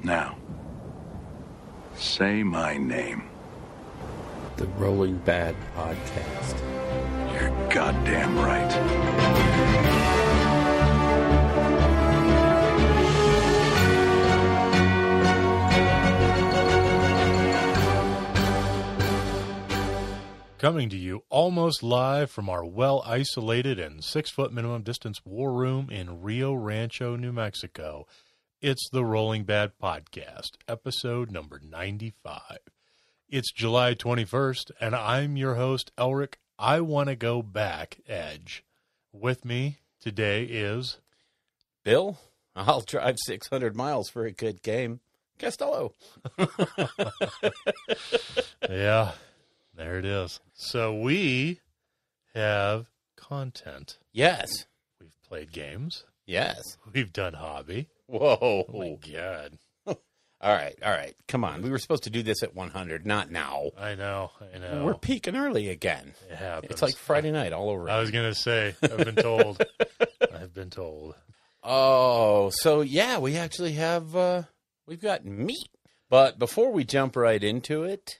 Now, say my name. The Rolling Bad Podcast. You're goddamn right. Coming to you almost live from our well-isolated and 6-foot minimum distance war room in Rio Rancho, New Mexico. It's the Rolling Bad Podcast, episode number 95. It's July 21st, and I'm your host, Elric. I want to go back, Edge. With me today is... Bill, I'll drive 600 miles for a good game. Costello. Yeah. There it is. So we have content. Yes. We've played games. Yes. We've done hobby. Whoa. Oh, my God. All right. Come on. We were supposed to do this at 100, not now. I know. We're peaking early again. It happens. It's like Friday night all over. I was going to say, I've been told. I've been told. Oh, so yeah, we actually have, we've got meat. But before we jump right into it,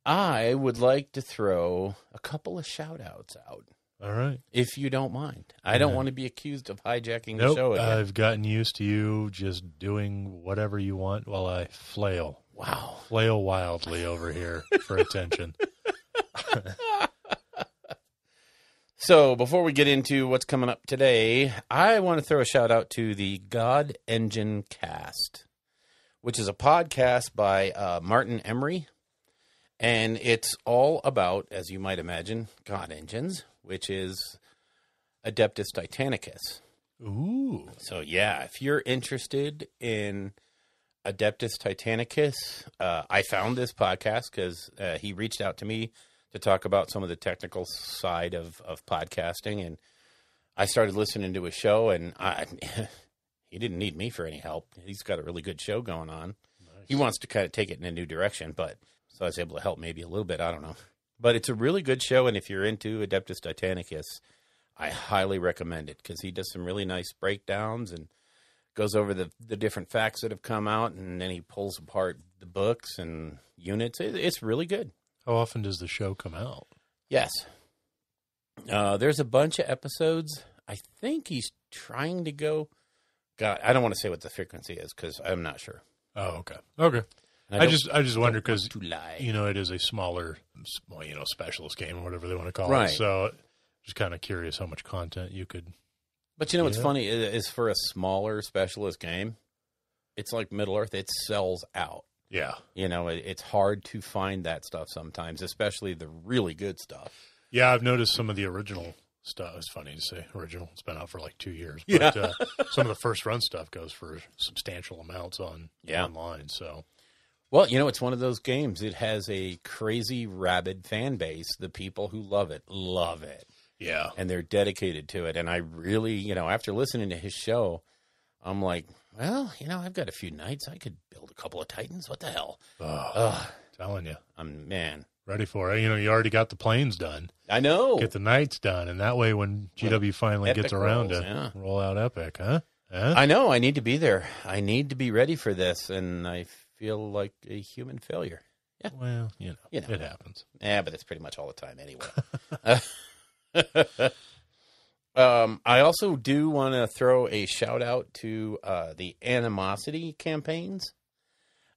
I would like to throw a couple of shout-outs out. All right. If you don't mind. I don't want to be accused of hijacking Nope, the show again. I've gotten used to you just doing whatever you want while I flail. Wow. Flail wildly over here for attention. So before we get into what's coming up today, I want to throw a shout-out to the God Engine Cast, which is a podcast by Martin Emery. And it's all about, as you might imagine, God engines, which is Adeptus Titanicus. Ooh. So, yeah, if you're interested in Adeptus Titanicus, I found this podcast because he reached out to me to talk about some of the technical side of podcasting. And I started listening to his show, and he didn't need me for any help. He's got a really good show going on. Nice. He wants to kind of take it in a new direction, but... So I was able to help maybe a little bit. I don't know. But it's a really good show, and if you're into Adeptus Titanicus, I highly recommend it because he does some really nice breakdowns and goes over the different facts that have come out, and then he pulls apart the books and units. It's really good. How often does the show come out? Yes. There's a bunch of episodes. I think he's trying to go. God, I don't want to say what the frequency is because I'm not sure. Oh, okay. Okay. I just wonder because, it is a smaller, specialist game or whatever they want to call it. So just kind of curious how much content you could. But what's funny is for a smaller specialist game, it's like Middle-earth. It sells out. Yeah. It's hard to find that stuff sometimes, especially the really good stuff. Yeah, I've noticed some of the original stuff. It's funny to say original. It's been out for like 2 years. But some of the first run stuff goes for substantial amounts online. So. Well, it's one of those games. It has a crazy, rabid fan base. The people who love it. Yeah. And they're dedicated to it. And I really, after listening to his show, I'm like, well, I've got a few nights. I could build a couple of Titans. What the hell? Telling you. Man. Ready for it. You already got the planes done. I know. Get the knights done. And that way when GW finally gets around to roll out Epic, huh? I know. I need to be there. I need to be ready for this. And I feel like a human failure. Yeah. Well, it happens. Yeah, but that's pretty much all the time anyway. I also do want to throw a shout out to the Animosity campaigns.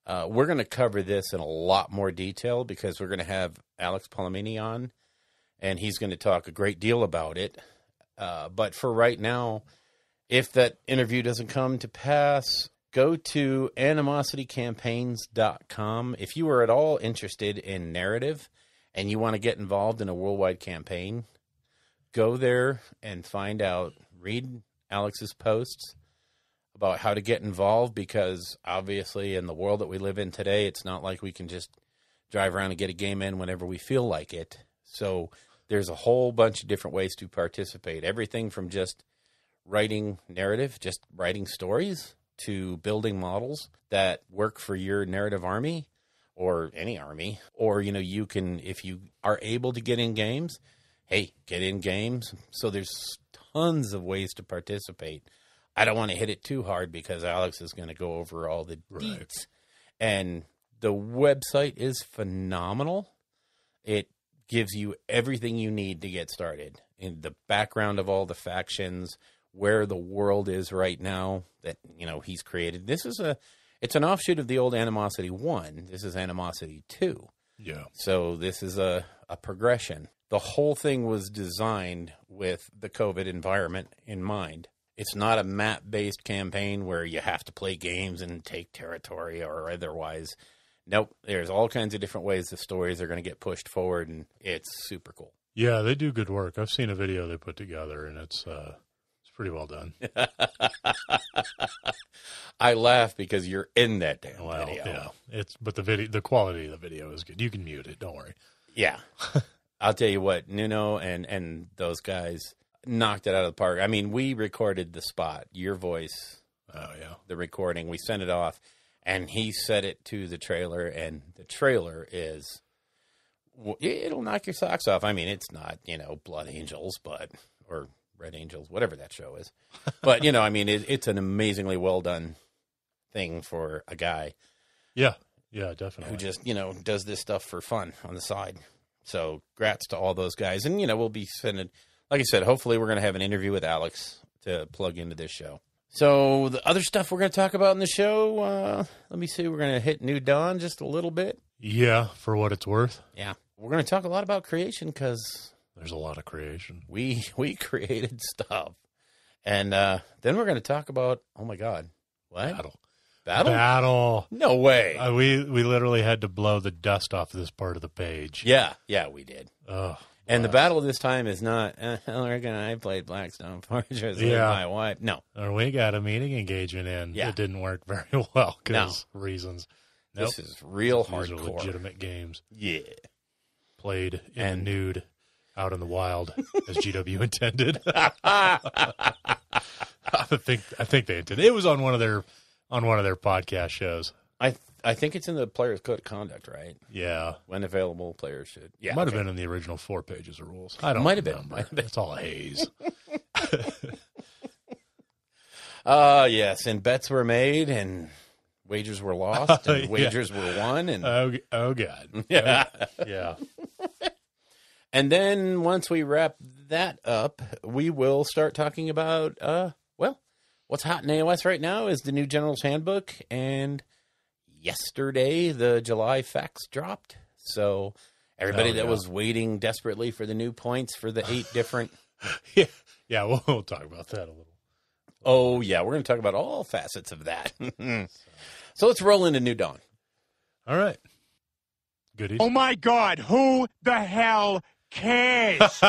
We're going to cover this in a lot more detail because we're going to have Alex Palomini on, and he's going to talk a great deal about it. But for right now, if that interview doesn't come to pass, go to animositycampaigns.com. If you are at all interested in narrative and you want to get involved in a worldwide campaign, go there and find out. Read Alex's posts about how to get involved because obviously in the world that we live in today, it's not like we can just drive around and get a game in whenever we feel like it. So there's a whole bunch of different ways to participate. Everything from just writing narrative, just writing stories, to building models that work for your narrative army or any army. Or, you can, if you are able to get in games, hey, get in games. So there's tons of ways to participate. I don't want to hit it too hard because Alex is going to go over all the deets. And the website is phenomenal. It gives you everything you need to get started. In the background of all the factions, where the world is right now that, he's created. It's an offshoot of the old Animosity 1. This is Animosity 2. Yeah. So this is a progression. The whole thing was designed with the COVID environment in mind. It's not a map-based campaign where you have to play games and take territory or otherwise. Nope. There's all kinds of different ways the stories are going to get pushed forward, and it's super cool. Yeah, they do good work. I've seen a video they put together, and it's pretty well done. I laugh because you're in that damn video. Yeah, but the quality of the video is good. You can mute it. Don't worry. Yeah. I'll tell you what, Nuno and those guys knocked it out of the park. I mean, we recorded the spot, your voice. Oh, yeah. The recording. We sent it off, and he set it to the trailer, and the trailer is, it'll knock your socks off. I mean, it's not, Blood Angels, or Red Angels, whatever that show is. But, I mean, it's an amazingly well done thing for a guy. Yeah, definitely. Who just, does this stuff for fun on the side. So, grats to all those guys. And, we'll be sending, like I said, hopefully we're going to have an interview with Alex to plug into this show. So, the other stuff we're going to talk about in the show, let me see, we're going to hit New Dawn just a little bit. Yeah, for what it's worth. Yeah. We're going to talk a lot about creation because there's a lot of creation. We created stuff. And then we're going to talk about, oh my God, what? Battle? No way. We literally had to blow the dust off this part of the page. Yeah, we did. Oh, and the battle this time is not, I played Blackstone Fortress with my wife. No. Or we got a meeting engagement in. Yeah. It didn't work very well because reasons. Nope. This is real hardcore. These are legitimate games. Yeah. Played in the nude, out in the wild, as GW intended. I think they intended. It was on one of their podcast shows. I think it's in the player's code of conduct, right? Yeah. When available, players should. Yeah. Might have been in the original 4 pages of rules. I don't remember. It's all haze. Yes, and bets were made and wagers were lost and wagers were won and oh God. Yeah. Yeah. And then once we wrap that up, we will start talking about what's hot in AOS right now is the new General's Handbook, and yesterday the July facts dropped. So everybody that was waiting desperately for the new points for the 8 different Yeah, we'll talk about that a little. Oh yeah, we're going to talk about all facets of that. So let's roll into New Dawn. All right. Goodies. Oh my God, who the hell cares?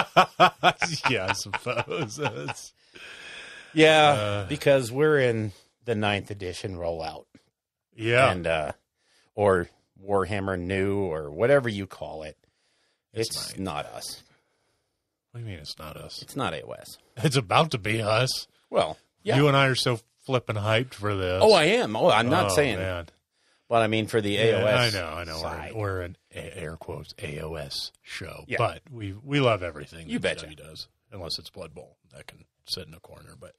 Yeah, I suppose. Because we're in the 9th edition rollout. Yeah. And or Warhammer New or whatever you call it. It's not us. What do you mean it's not us? It's not AOS. It's about to be us. Well, yeah. You and I are so flipping hyped for this. Oh, I am. Oh, I'm not saying. Man. But I mean for the AOS. I know. Side. We're an air quotes AOS show. Yeah. But we love everything you that betcha. he does. Unless it's Blood Bowl. That can sit in a corner, but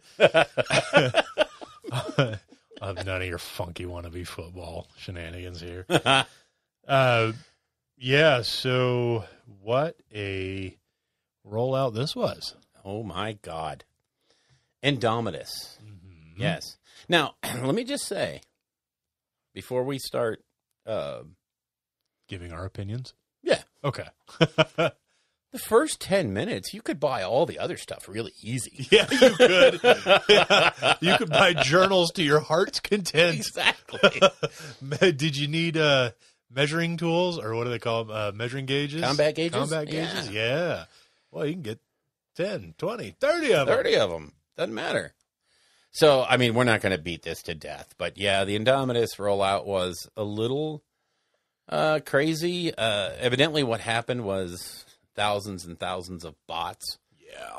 I'll have none of your funky wannabe football shenanigans here. So what a rollout this was. Oh my God. Indomitus. Mm-hmm. Yes. Now, let me just say, before we start giving our opinions. Yeah. Okay. The first 10 minutes, you could buy all the other stuff really easy. Yeah, you could. You could buy journals to your heart's content. Exactly. Did you need measuring tools, or what do they call them? Measuring gauges? Combat gauges? Combat gauges, yeah. Well, you can get 10, 20, 30 of them. 30 of them. Doesn't matter. So, I mean, we're not going to beat this to death. But, yeah, the Indomitus rollout was a little crazy. Evidently what happened was thousands and thousands of bots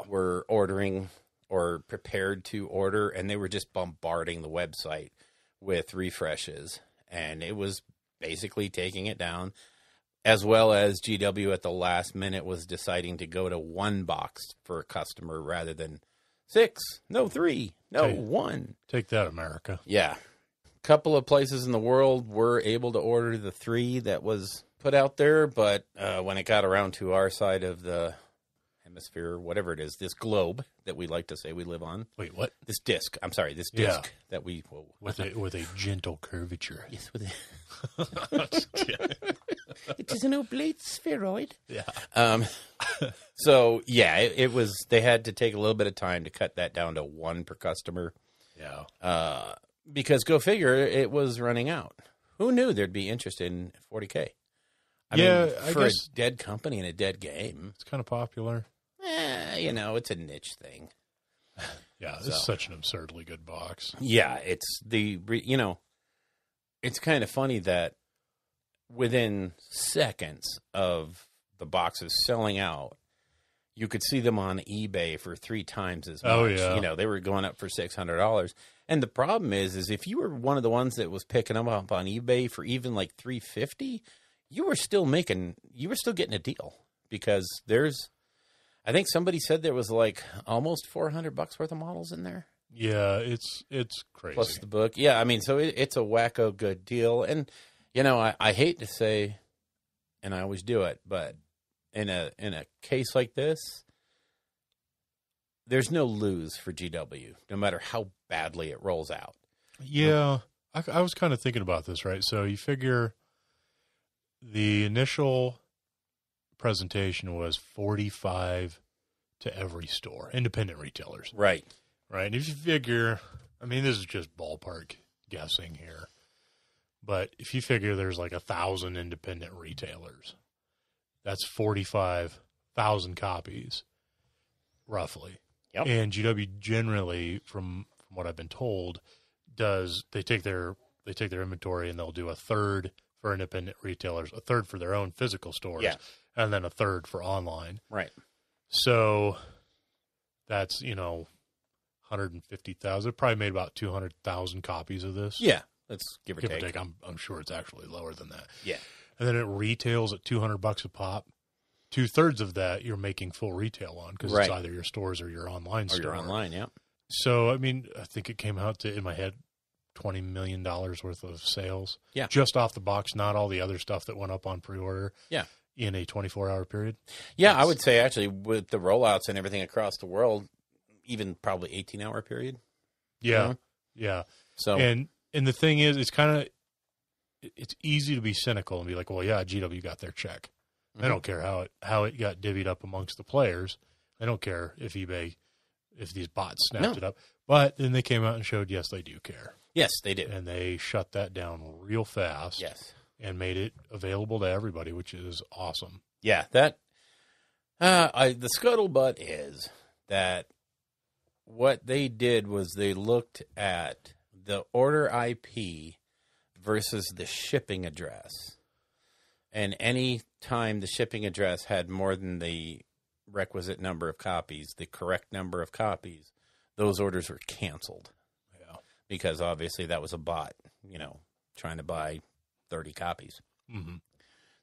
were ordering or prepared to order, and they were just bombarding the website with refreshes. And it was basically taking it down, as well as GW at the last minute was deciding to go to one box for a customer rather than 6, no 3, no Okay. 1. Take that, America. Yeah. A couple of places in the world were able to order the 3 that was put out there, but when it got around to our side of the hemisphere, whatever it is, this globe that we like to say we live on. Wait, what? This disc. I'm sorry, this disc that we... Whoa. With a gentle curvature. Yes, with it is an oblate spheroid. Yeah. So, yeah, it was... They had to take a little bit of time to cut that down to 1 per customer. Yeah. Because, go figure, it was running out. Who knew there'd be interest in 40K? I Yeah, mean, I for guess- a dead company and a dead game, It's kind of popular. it's a niche thing. Yeah, this is such an absurdly good box. Yeah, it's it's kind of funny that within seconds of the boxes selling out, you could see them on eBay for 3 times as much. Oh, yeah. They were going up for $600. And the problem is if you were one of the ones that was picking them up on eBay for even like $350, you were still getting a deal, because I think somebody said there was like almost $400 worth of models in there. Yeah, it's crazy. Plus the book. Yeah, I mean, so it's a wacko good deal. And, I hate to say, and I always do it, but in a case like this, there's no lose for GW, no matter how badly it rolls out. Yeah, I was kind of thinking about this, right? So you figure the initial presentation was 45 to every store, independent retailers. Right. Right. And if you figure, I mean, this is just ballpark guessing here, but if you figure there's like 1,000 independent retailers, that's 45,000 copies, roughly. Yep. And GW generally, from what I've been told, they take their inventory and they'll do a third for independent retailers, a third for their own physical stores, and then a third for online. Right. So that's, 150,000. Probably made about 200,000 copies of this. Yeah. Let's give or Give take. or take. I'm sure it's actually lower than that. Yeah. And then it retails at $200 a pop. 2/3 of that you're making full retail on, because Right. it's either your stores or your online Or store. you're online, yeah. So, I mean, I think it came out to, in my head, $20 million worth of sales. Yeah. Just off the box, not all the other stuff that went up on pre-order. Yeah. In a 24-hour period. Yeah, I would say actually with the rollouts and everything across the world, even probably 18-hour period. Yeah. know? Yeah. So And the thing is, it's easy to be cynical and be like, well, yeah, GW got their check. They don't care how it got divvied up amongst the players. They don't care if these bots snapped it up. But then they came out and showed, yes, they do care. yes, they do. And they shut that down real fast. Yes. And made it available to everybody, which is awesome. Yeah, that the scuttlebutt is that what they did was they looked at the order IP versus the shipping address. And any time the shipping address had more than the requisite number of copies, the correct number of copies, those orders were canceled. Yeah. Because obviously that was a bot, trying to buy 30 copies. Mm-hmm.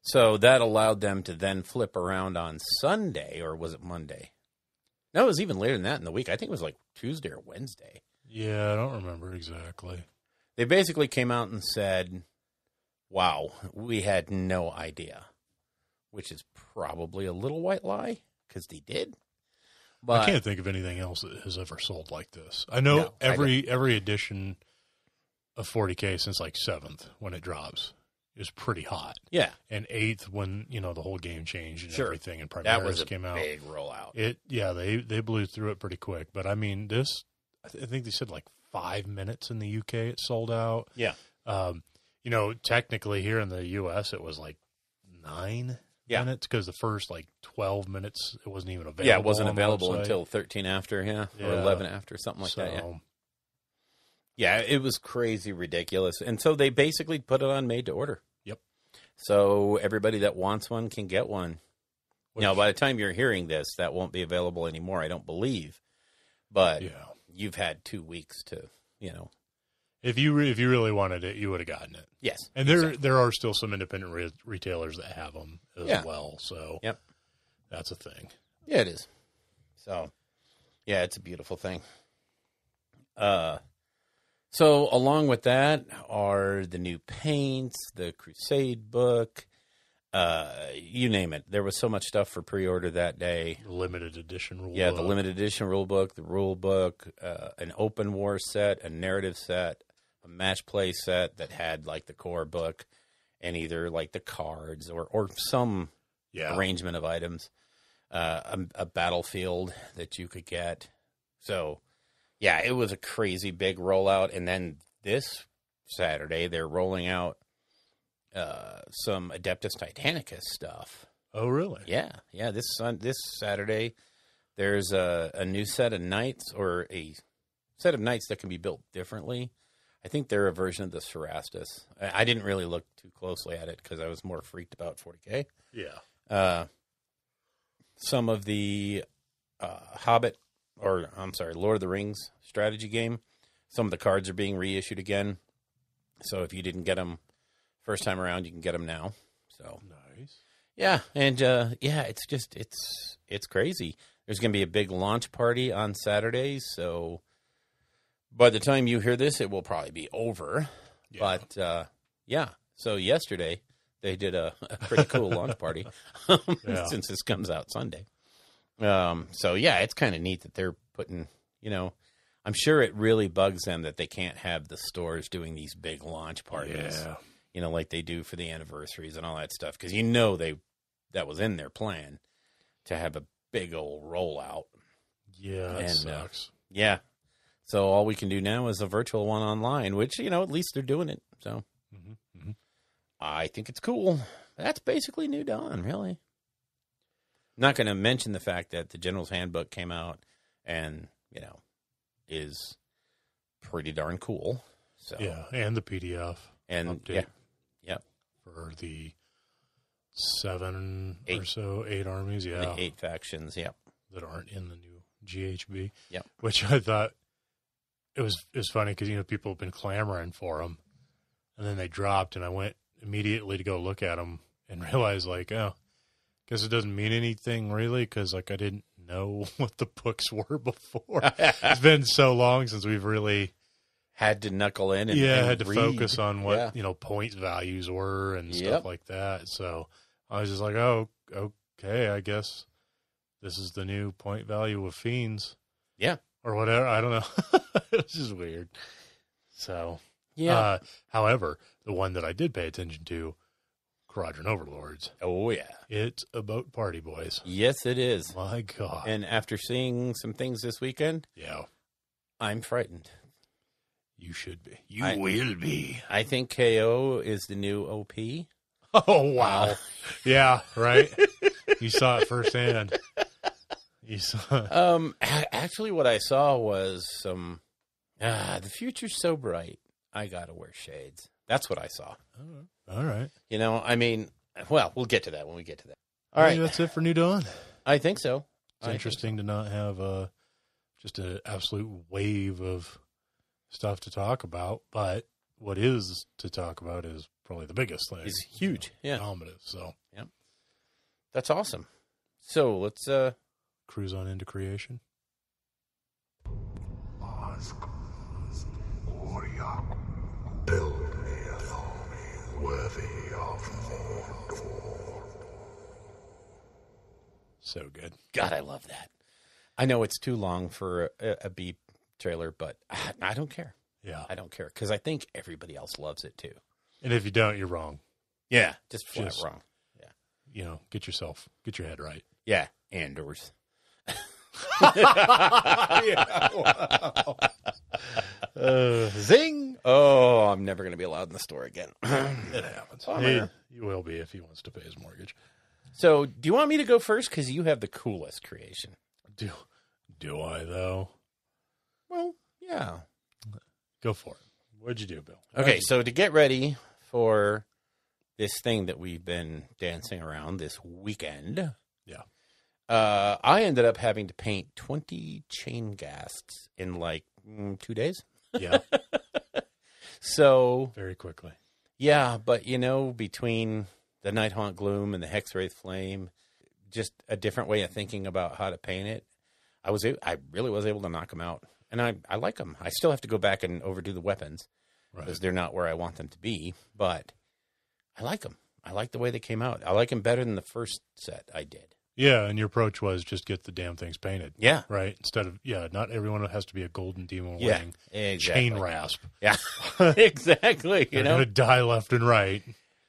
So that allowed them to then flip around on Sunday, or was it Monday? No, it was even later than that in the week. I think it was like Tuesday or Wednesday. Yeah, I don't remember exactly. They basically came out and said, wow, we had no idea, which is probably a little white lie, because they did. But I can't think of anything else that has ever sold like this. I know every edition of 40K since like 7th, when it drops, is pretty hot. Yeah. And 8th, when the whole game changed and Sure. everything, and That was Primaris a came out. big rollout. They blew through it pretty quick. But I mean, this, I think they said like 5 minutes in the UK it sold out. Yeah. Technically here in the US it was like 9 minutes, because the first like 12 minutes it wasn't even available. Yeah, it wasn't on the available website. until 13 after, or 11 after, something like that. Yeah. Yeah, it was crazy ridiculous. And so they basically put it on made to order. Yep. So everybody that wants one can get one. Now, by the time you're hearing this, that won't be available anymore, I don't believe. But you've had 2 weeks to, If you really wanted it, you would have gotten it. Yes. And there are still some independent retailers that have them as well. So Yep. that's a thing. Yeah, it is. So, Yeah, it's a beautiful thing. So along with that are the new paints, the Crusade book, you name it. There was so much stuff for pre-order that day. The limited edition rule Yeah, book. the limited edition rule book, the rule book, an open war set, a narrative set, a match play set that had like the core book and either like the cards or some arrangement of items, a battlefield that you could get. So, yeah, it was a crazy big rollout. And then this Saturday, they're rolling out some Adeptus Titanicus stuff. Oh, really? Yeah. This Saturday, there's a new set of knights, or a set of knights that can be built differently. I think they're a version of the Cerastus. I didn't really look too closely at it because I was more freaked about 40K. Yeah. Some of the Lord of the Rings strategy game, some of the cards are being reissued again. So if you didn't get them first time around, you can get them now. So Nice. yeah, and it's crazy. There's going to be a big launch party on Saturday, so by the time you hear this, it will probably be over. Yeah. But so yesterday they did a pretty cool launch party since this comes out Sunday. So yeah, it's kind of neat that they're putting, I'm sure it really bugs them that they can't have the stores doing these big launch parties, like they do for the anniversaries and all that stuff. Cause that was in their plan to have a big old rollout. Yeah. That sucks. Yeah. So all we can do now is a virtual one online, which, at least they're doing it. So I think it's cool. That's basically New Dawn, really. Not going to mention the fact that the General's Handbook came out and, is pretty darn cool. So Yeah, and the PDF and update yeah. for the 8 armies, The 8 factions, that aren't in the new GHB. Yep. Which I thought it was funny because people have been clamoring for them, and then they dropped, and I went immediately to go look at them and realized guess it doesn't mean anything really because I didn't know what the books were before. It's been so long since we've really had to knuckle in and had to read. focus on what point values were and stuff like that. So I was just like, oh, okay, I guess this is the new point value of Fiends. Yeah. Or whatever. I don't know. It was just weird. So, however, the one that I did pay attention to, Quadrant Overlords. Oh, yeah. It's about party boys. Yes, it is. My God. And after seeing some things this weekend, I'm frightened. You should be. You will be. I think KO is the new OP. Oh, wow. Yeah, right? You saw it firsthand. Actually, what I saw was some, the future's so bright, I gotta wear shades. That's what I saw. All right. We'll get to that when we get to that. All right. That's it for New Dawn. I think so. It's interesting to not have just an absolute wave of stuff to talk about, but what is to talk about is probably the biggest thing. It's huge. Yeah. Dominative. So, that's awesome. So let's cruise on into creation. Warrior, build me a home worthy of Mordor. So good. God, I love that. I know it's too long for a beep trailer, but I don't care. Yeah. I don't care because I think everybody else loves it too. And if you don't, you're wrong. Yeah. Just flat wrong. Yeah. Get your head right. Yeah. Andors. Zing! Oh, I'm never going to be allowed in the store again. It happens. Hey, you will be if he wants to pay his mortgage. So, do you want me to go first? Because you have the coolest creation. Do I, though? Well, yeah. Go for it. What'd you do, Bill? Okay, so to get ready for this thing that we've been dancing around this weekend, I ended up having to paint 20 chain ghasts in 2 days. Yeah. So very quickly. Yeah, but between the Nighthaunt Gloom and the Hexwraith Flame, just a different way of thinking about how to paint it. I really was able to knock them out. And I like them. I still have to go back and overdo the weapons because they're not where I want them to be. But I like them. I like the way they came out. I like them better than the first set I did. Yeah, and your approach was just get the damn things painted. Yeah. Right? Instead of, not everyone has to be a golden demon wearing chain rasp. Yeah, exactly. You're going to die left and right.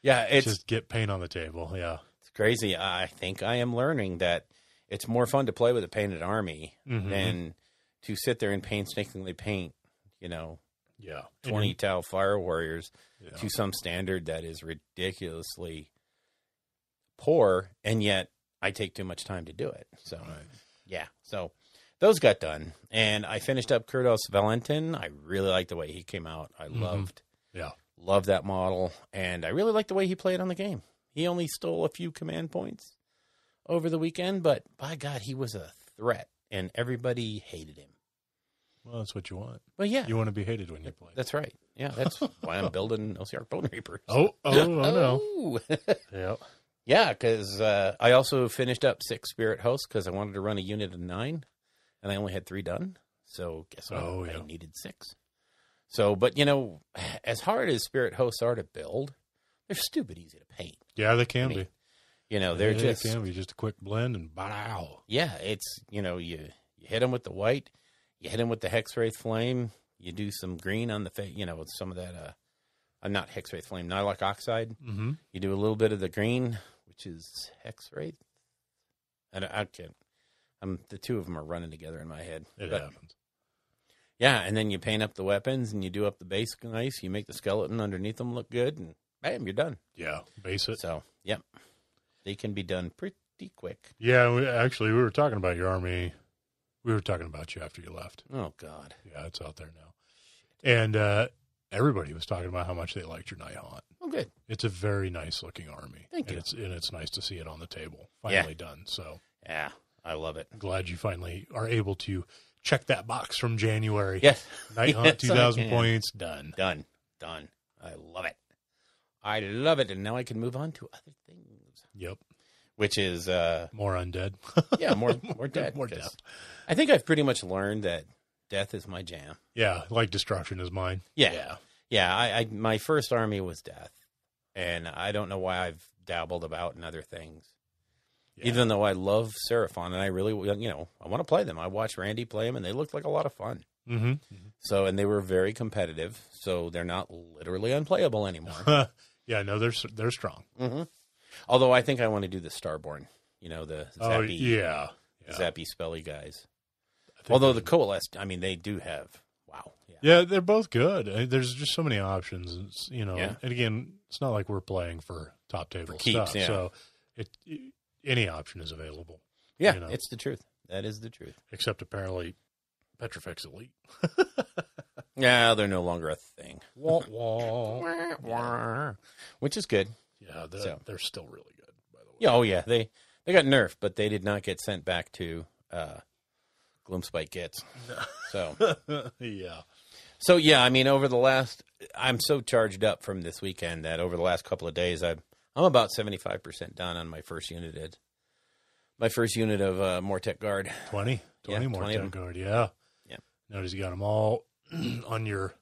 Yeah, it's just get paint on the table. Yeah. It's crazy. I think I am learning that it's more fun to play with a painted army than to sit there and painstakingly paint, 20 Tau Fire Warriors to some standard that is ridiculously poor, and yet I take too much time to do it. So, so those got done. And I finished up Kurdos Valentin. I really liked the way he came out. I loved that model, and I really liked the way he played on the game. He only stole a few command points over the weekend, but by God, he was a threat, and everybody hated him. Well, that's what you want. Well, yeah. You want to be hated when you play. That's right. Yeah, that's why I'm building OCR Bone Reapers. Oh, no. Yep. Yeah, because I also finished up 6 Spirit Hosts because I wanted to run a unit of 9, and I only had 3 done. So guess what? I needed 6. So, but, as hard as Spirit Hosts are to build, they're stupid easy to paint. Yeah, they can be. They're They can be just a quick blend and bow. Yeah, it's, you hit them with the white, you hit them with the Hexwraith Flame, you do some green on the face, with some of that, not Hexwraith Flame, Nylock Oxide. Mm-hmm. You do a little bit of the green, which is Hexwraith. And I can't, the two of them are running together in my head. It happens. Yeah, and then you paint up the weapons and you do up the base nice. You make the skeleton underneath them look good, and bam, you're done. Yeah, base it. So, yep. They can be done pretty quick. Yeah, we were talking about your army. We were talking about you after you left. Oh, God. Yeah, it's out there now. And everybody was talking about how much they liked your Night Haunt. Oh, good. It's a very nice-looking army. Thank you. And it's nice to see it on the table. Finally done. So yeah, I love it. Glad you finally are able to check that box from January. Yes. Night Haunt, 2,000 points, done. Done. I love it. And now I can move on to other things. Yep. Which is more undead. Yeah, more death. More death. I think I've pretty much learned that death is my jam. Yeah, like destruction is mine. Yeah. I my first army was death, and I don't know why I've dabbled about in other things. Yeah. Even though I love Seraphon, and I really, I want to play them. I watched Randy play them, and they looked like a lot of fun. Mm-hmm. So, and they were very competitive, so they're not literally unplayable anymore. Yeah, no, they're strong. Mm-hmm. Although I think I want to do the Starborn, the Zappy, Zappy Spelly guys. Although the Coalesce, they do have, wow. Yeah, they're both good. There's just so many options, and again, it's not like we're playing for top table keeps, stuff. So any option is available. Yeah, it's the truth. That is the truth. Except apparently Petrifex Elite. Yeah, they're no longer a thing. Wah, wah. Which is good. Yeah, they're still really good, by the way. Yeah, oh yeah. They got nerfed, but they did not get sent back to Gloomspite Gets. So yeah. So yeah, over the last, I'm so charged up from this weekend that over the last couple of days, I'm about 75% done on my first unit. My first unit of Mortek Guard. 20 Mortek Guard, yeah. Notice you got them all on your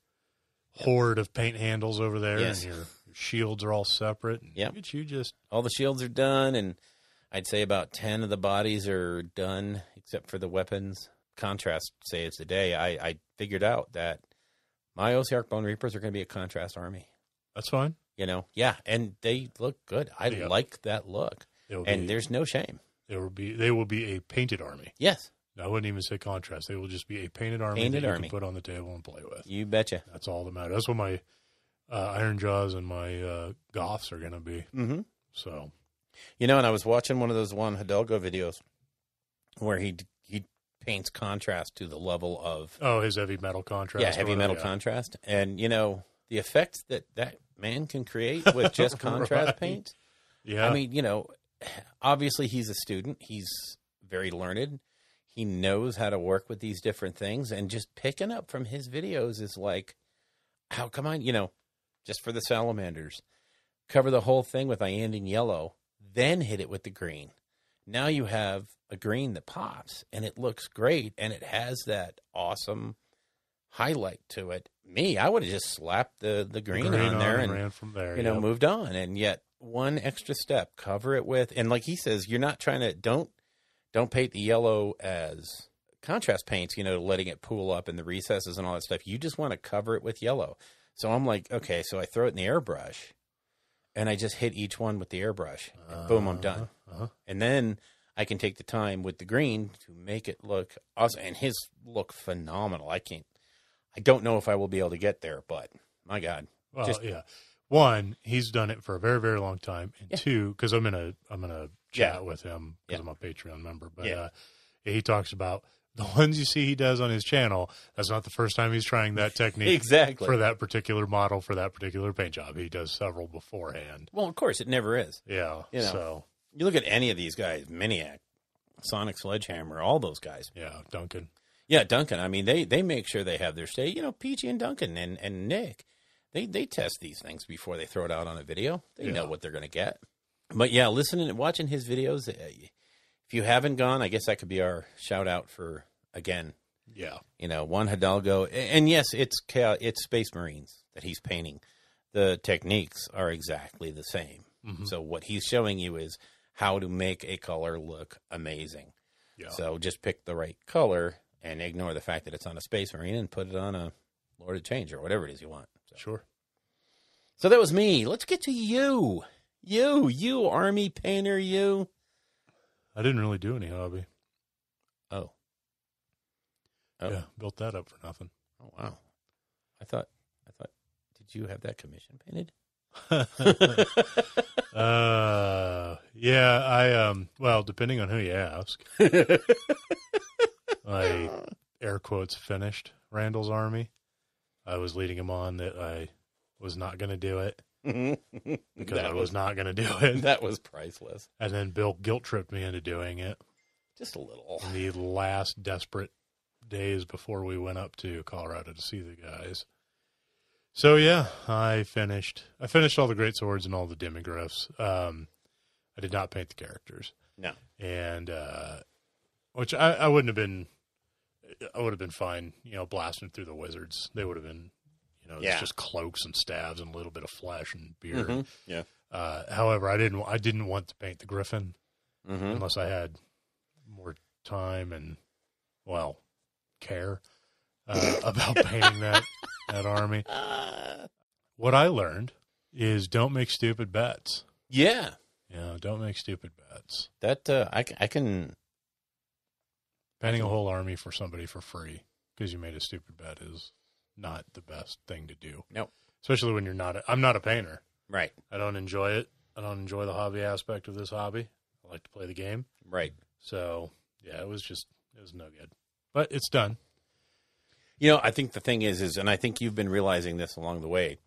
horde of paint handles over there, and your shields are all separate. Yeah, you just all the shields are done, and I'd say about 10 of the bodies are done, except for the weapons. Contrast saves the day. I figured out that my OCR Bone Reapers are going to be a contrast army. That's fine. And they look good. I like that look, and there's no shame. They will be a painted army. Yes. I wouldn't even say contrast. They will just be a painted army that you can put on the table and play with. You betcha. That's all that matters. That's what my Iron Jaws and my Goths are going to be. Mm-hmm. So, and I was watching one of those Juan Hidalgo videos where he paints contrast to the level of his heavy metal contrast. Yeah, heavy metal contrast, and the effects that man can create with just contrast paint. Yeah, obviously he's a student. He's very learned. He knows how to work with these different things, and just picking up from his videos is like, how come on, just for the salamanders, cover the whole thing with Iandin yellow, then hit it with the green. now you have a green that pops, and it looks great, and it has that awesome highlight to it. Me, I would have just slapped the green on there and ran from there, moved on. And yet, one extra step, cover it with, and like he says, you're not trying to don't paint the yellow as contrast paints, letting it pool up in the recesses and all that stuff. You just want to cover it with yellow. So I'm like, okay, so I throw it in the airbrush, and I just hit each one with the airbrush. And boom, I'm done. And then I can take the time with the green to make it look awesome. And his look phenomenal. I don't know if I will be able to get there, but my God. Well, yeah. One, he's done it for a very, very long time. And two, because I'm gonna chat with him because I'm a Patreon member. But he talks about the ones you see he does on his channel. That's not the first time he's trying that technique exactly for that particular model, for that particular paint job. He does several beforehand. Well, of course, it never is. Yeah. So you look at any of these guys, Miniac, Sonic Sledgehammer, all those guys. Yeah, Duncan. Yeah, Duncan. I mean, they make sure they have their stay. Peachy and Duncan and Nick, they test these things before they throw it out on a video. They know what they're going to get. But yeah, listening and watching his videos, if you haven't gone, I guess that could be our shout out for, again, Juan Hidalgo. And yes, it's Space Marines that he's painting. The techniques are exactly the same. Mm-hmm. So what he's showing you is how to make a color look amazing. Yeah. So just pick the right color and ignore the fact that it's on a Space Marine and put it on a Lord of Change or whatever it is you want. So. Sure. So that was me. Let's get to you. You army painter, you. I didn't really do any hobby. Oh. Yeah, built that up for nothing. Oh, wow. I thought, did you have that commission painted? Well, depending on who you ask. I air quotes finished Randall's army. I was leading him on that I was not going to do it because I was not going to do it. That was priceless. And then Bill guilt tripped me into doing it. Just a little. In the last desperate days before we went up to Colorado to see the guys. So yeah, I finished all the great swords and all the demigryphs. I did not paint the characters. No. And which I wouldn't have been. I would have been fine, blasting through the wizards. They would have been, it's just cloaks and staves and a little bit of flesh and beard. Mm-hmm. Yeah. However, I didn't want to paint the griffin unless I had more time and care about painting that army. What I learned is don't make stupid bets. Yeah. Don't make stupid bets. That I can. Painting a whole army for somebody for free because you made a stupid bet is not the best thing to do. Nope. Especially when I'm not a painter. Right. I don't enjoy it. I don't enjoy the hobby aspect of this hobby. I like to play the game. Right. So, yeah, it was no good. But it's done. I think the thing is, and I think you've been realizing this along the way,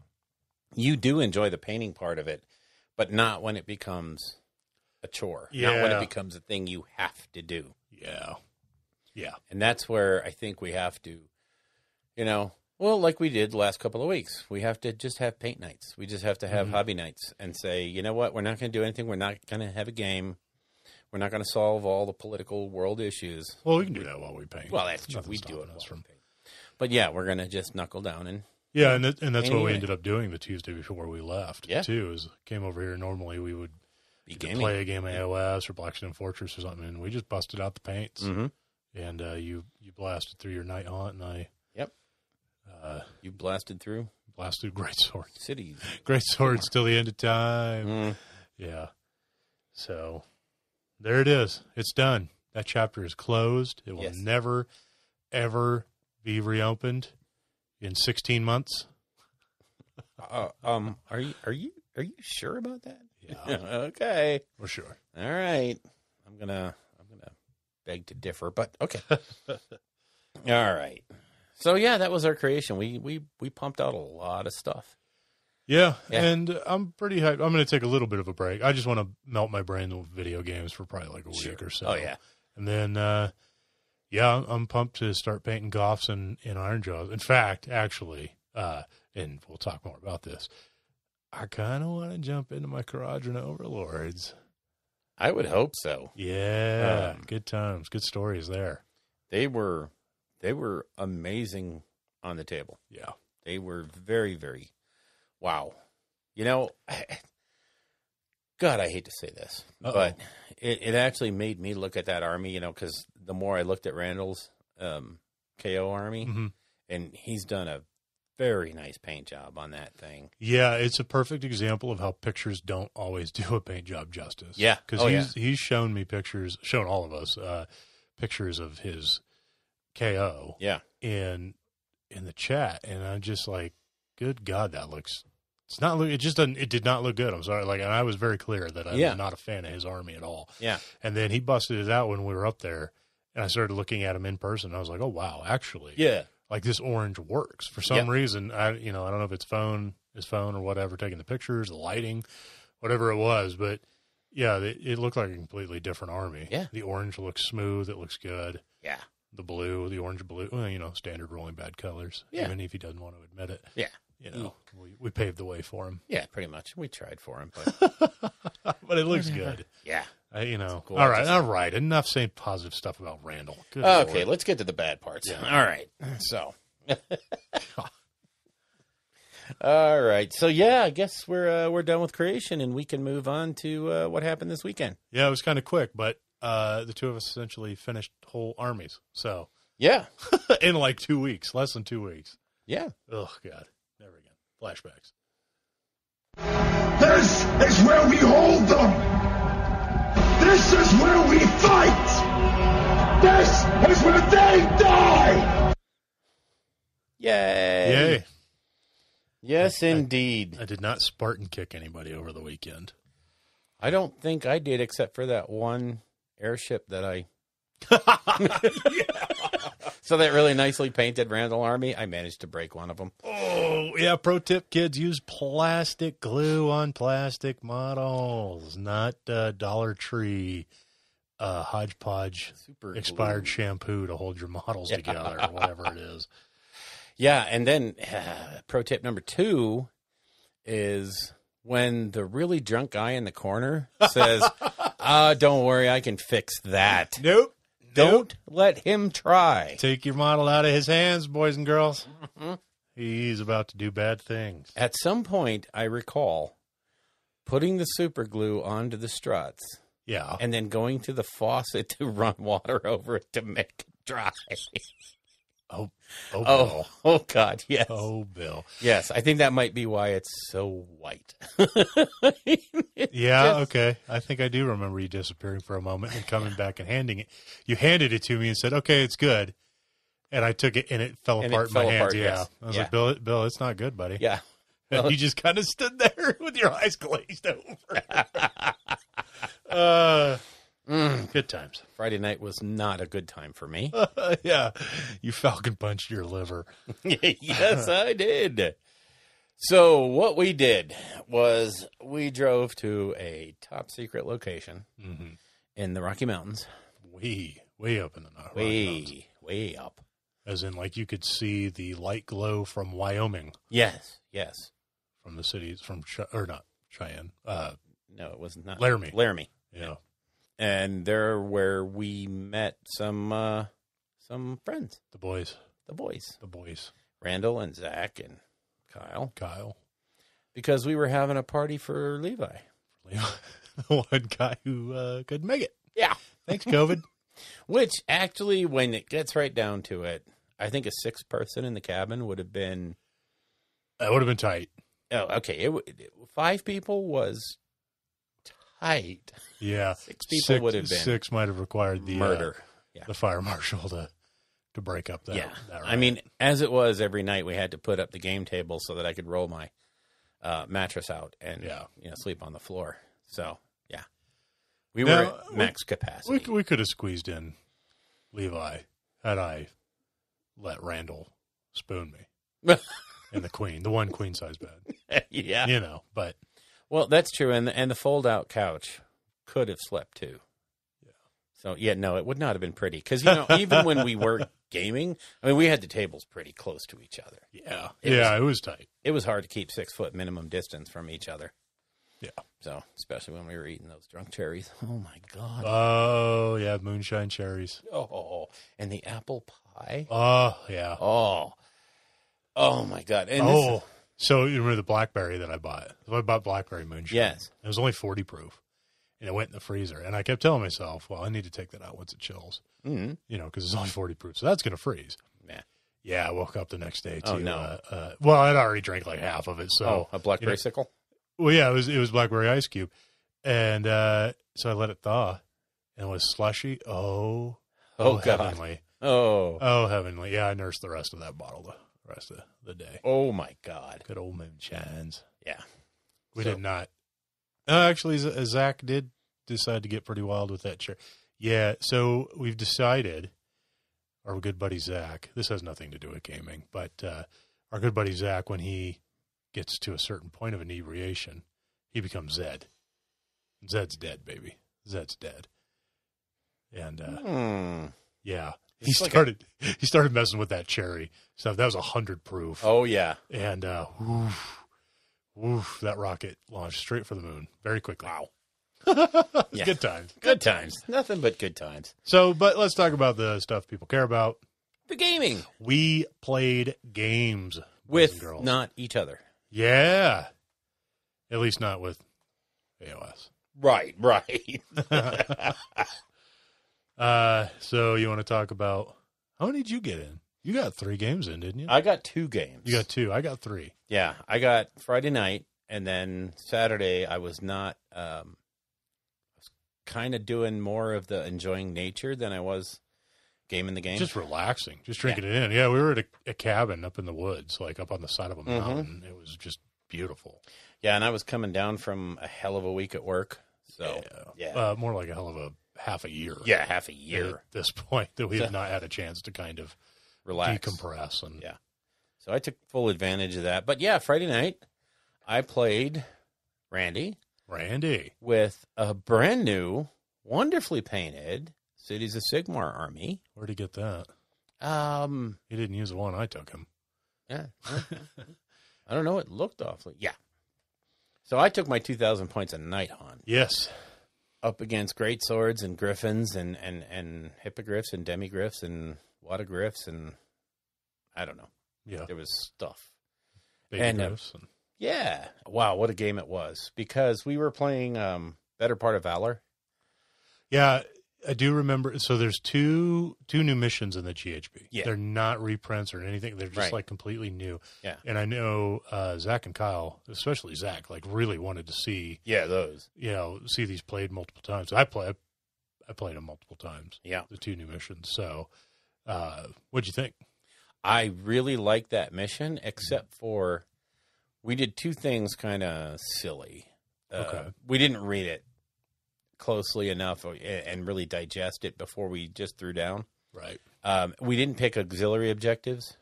you do enjoy the painting part of it, but not when it becomes a chore. Yeah. Not when it becomes a thing you have to do. Yeah. Yeah. And that's where I think we have to, like we did the last couple of weeks, we have to just have paint nights. We just have to have hobby nights and say, you know what, we're not going to do anything. We're not going to have a game. We're not going to solve all the political world issues. Well, we can do that while we paint. Well, that's true. We do it while we paint. But yeah, we're going to just knuckle down and. Yeah, and that's what we ended up doing the Tuesday before we left, yeah. too, is came over here. Normally we would play a game of AOS or Blackstone Fortress or something, and we just busted out the paints. Mm-hmm. And you blasted through your night haunt, and I... Yep. You blasted through? Blasted great swords. Cities. Great swords till the end of time. Mm. Yeah. So, there it is. It's done. That chapter is closed. It will never, ever be reopened in 16 months. Are you sure about that? Yeah. Okay. For sure. All right. I'm gonna beg to differ, but okay. All right. So yeah, that was our creation. We pumped out a lot of stuff. Yeah, and I'm pretty hyped. I'm going to take a little bit of a break. I just want to melt my brain with video games for probably like a week or so. Oh yeah. And then I'm pumped to start painting Goths and Iron Jaws. In fact, actually, and we'll talk more about this, I kind of want to jump into my Kharadron Overlords. I would hope so. Yeah, good times, good stories there. They were amazing on the table. Yeah. They were very, very, wow. You know, God, I hate to say this, but it actually made me look at that army, because the more I looked at Randall's KO army, and he's done a very nice paint job on that thing. Yeah, it's a perfect example of how pictures don't always do a paint job justice. Yeah. Because he's shown me shown all of us pictures of his KO. Yeah. In the chat, and I'm just like, good God, it did not look good. I'm sorry. And I was very clear that I was not a fan of his army at all. Yeah. And then he busted it out when we were up there, and I started looking at him in person. And I was like, oh wow, actually. Yeah. Like this orange works for some reason. I don't know if it's his phone or whatever, taking the pictures, the lighting, whatever it was. But yeah, it looked like a completely different army. Yeah. The orange looks smooth. It looks good. Yeah. The orange blue, standard rolling bad colors. Yeah. Even if he doesn't want to admit it. Yeah. We paved the way for him. Yeah, pretty much. We tried for him, but but it looks good. Yeah. Cool. All right. Enough saying positive stuff about Randall. Good okay, Lord. let's get to the bad parts. Yeah. All right. So. All right. So yeah, I guess we're done with creation, and we can move on to what happened this weekend. Yeah, it was kind of quick, but the two of us essentially finished whole armies. So yeah, in like 2 weeks, less than 2 weeks. Yeah. Oh God, never again. Flashbacks. This is where we hold them. This is where we fight. This is where they die. Yay! Yay! Yes, indeed. I did not Spartan kick anybody over the weekend. I don't think I did, except for that one airship that I. So that really nicely painted Randall Army, I managed to break one of them. Oh, yeah. Pro tip, kids, use plastic glue on plastic models, not Dollar Tree hodgepodge Super expired glue. Shampoo to hold your models together or whatever it is. Yeah, and then pro tip number 2 is when the really drunk guy in the corner says, don't worry, I can fix that. Nope. Don't let him try. Take your model out of his hands, boys and girls. Mm-hmm. He's about to do bad things. At some point, I recall putting the super glue onto the struts. Yeah. And then going to the faucet to run water over it to make it dry. Bill. Oh, God, yes. Oh, Bill. Yes, I think that might be why it's so white. Okay. I think I do remember you disappearing for a moment and coming back and handing it. You handed it to me and said, okay, it's good. And I took it and it fell apart in my hands. Yeah. Yes. I was like, Bill, it's not good, buddy. Yeah. And you just kind of stood there with your eyes glazed over. Good times. Friday night was not a good time for me. Yeah. You falcon punched your liver. Yes, I did. So what we did was we drove to a top secret location in the Rocky Mountains. Way up in the Rocky Mountains. Way up. As in, like, you could see the light glow from Wyoming. Yes. From the cities, not Cheyenne. No, it was not. Laramie. Yeah. And there where we met some friends. The boys. Randall and Zach and Kyle. Because we were having a party for Levi. The one guy who couldn't make it. Yeah. Thanks, COVID. Which, actually, when it gets right down to it, I think a 6th person in the cabin would have been... That would have been tight. Oh, okay. 5 people was tight. Yeah. 6 people would have been... 6 might have required the... murder. The fire marshal to break up that. Yeah. That I mean, as it was, every night we had to put up the game table so that I could roll my mattress out and sleep on the floor. So, yeah. We were at max capacity. We could have squeezed in Levi had I let Randall spoon me. And the one queen size bed. Yeah. But. Well, that's true. And the fold out couch could have slept too. Yeah. So, no, it would not have been pretty. Because, even when we were gaming, I mean, we had the tables pretty close to each other. Yeah. It was tight. It was hard to keep 6 foot minimum distance from each other. Yeah. So, especially when we were eating those drunk cherries. Oh, my God. Oh, yeah, moonshine cherries. Oh, and the apple pie. Oh, yeah. Oh, my God. And so you remember the blackberry that I bought? I bought blackberry moonshine. Yes. It was only 40 proof, and it went in the freezer. And I kept telling myself, well, I need to take that out once it chills, Mm-hmm. because it's only 40 proof, so that's going to freeze. Yeah. Yeah, I woke up the next day to. Oh, no. Well, I'd already drank like half of it. So a blackberry sickle? Well, yeah, it was blackberry ice cube, and so I let it thaw, and it was slushy. Oh, God. Heavenly. Oh, Heavenly. Yeah, I nursed the rest of that bottle the rest of the day. oh, my God. Good old moonshines. Yeah. We did not. Actually, Zach did decide to get pretty wild with that chair. Yeah, so we've decided, our good buddy Zach, this has nothing to do with gaming, but our good buddy Zach, when he gets to a certain point of inebriation, he becomes Zed. Zed's dead, baby. Zed's dead. And yeah, he started messing with that cherry stuff. That was 100 proof. Oh, yeah. And woof, that rocket launched straight for the moon very quickly. Wow. Yeah. Good times. Good times. Nothing but good times. So, but let's talk about the stuff people care about. The gaming. We played games boys With and girls. not each other. Yeah. At least not with AOS. Right. So you want to talk about, how many did you get in? You got 3 games in, didn't you? I got 2 games. You got 2. I got 3. Yeah. I got Friday night, and then Saturday I was not, I was kind of doing more of the enjoying nature than I was gaming the game. Just relaxing, just drinking it in. Yeah, we were at a cabin up in the woods, like up on the side of a mountain. It was just beautiful. Yeah, and I was coming down from a hell of a week at work. So, yeah. More like a hell of a half a year. Yeah, half a year. At this point, that we have not had a chance to kind of relax, decompress. And yeah. So I took full advantage of that. But yeah, Friday night, I played Randy with a brand new, wonderfully painted Cities of Sigmar army. Where'd he get that? He didn't use the one I took him. Yeah. I don't know. It looked awfully. Yeah. So I took my 2,000 points a night on. Yes. Up against great swords and griffins and hippogriffs and demigriffs and watagriffs and I don't know. Yeah. There was stuff. Baby griffs. Yeah. Wow, what a game it was. Because we were playing Better Part of Valor. Yeah, I do remember. So there's two new missions in the GHB. Yeah. They're not reprints or anything. They're just Right. like completely new. Yeah. And I know Zach and Kyle, especially Zach, like really wanted to see, those. See these played multiple times. I played them multiple times. Yeah. The 2 new missions. So what'd you think? I really liked that mission, except for we did 2 things kind of silly. Okay. We didn't read it closely enough and really digest it before we just threw down. Right. We didn't pick auxiliary objectives.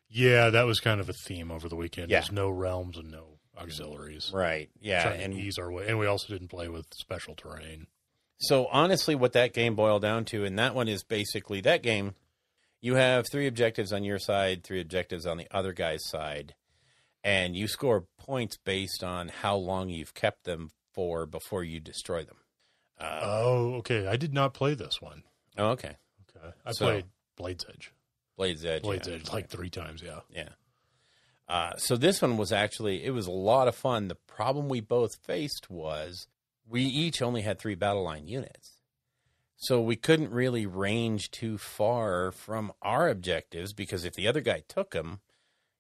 Yeah, that was kind of a theme over the weekend. Yeah. There's no realms and no auxiliaries. Right. Yeah. Trying to ease our way. And we also didn't play with special terrain. So honestly, what that game boiled down to, and that one is basically that game, you have 3 objectives on your side, 3 objectives on the other guy's side, and you score points based on how long you've kept them for before you destroy them. Okay. I did not play this one. Oh, okay. Okay. I played Blade's Edge. Blade's Edge. Blade's Edge like 3 times, yeah. Yeah. So this one was actually, it was a lot of fun. The problem we both faced was we each only had 3 battle line units. So we couldn't really range too far from our objectives because if the other guy took them,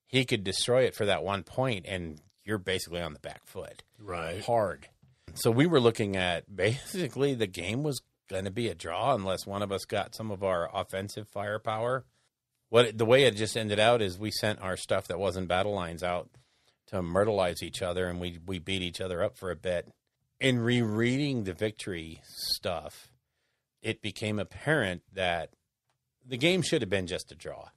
he could destroy it for that 1 point and you're basically on the back foot. Right. Hard. So we were looking at basically the game was going to be a draw unless one of us got some of our offensive firepower. The way it just ended out is we sent our stuff that wasn't battle lines out to myrtleize each other, and we beat each other up for a bit. In rereading the victory stuff, it became apparent that the game should have been just a draw,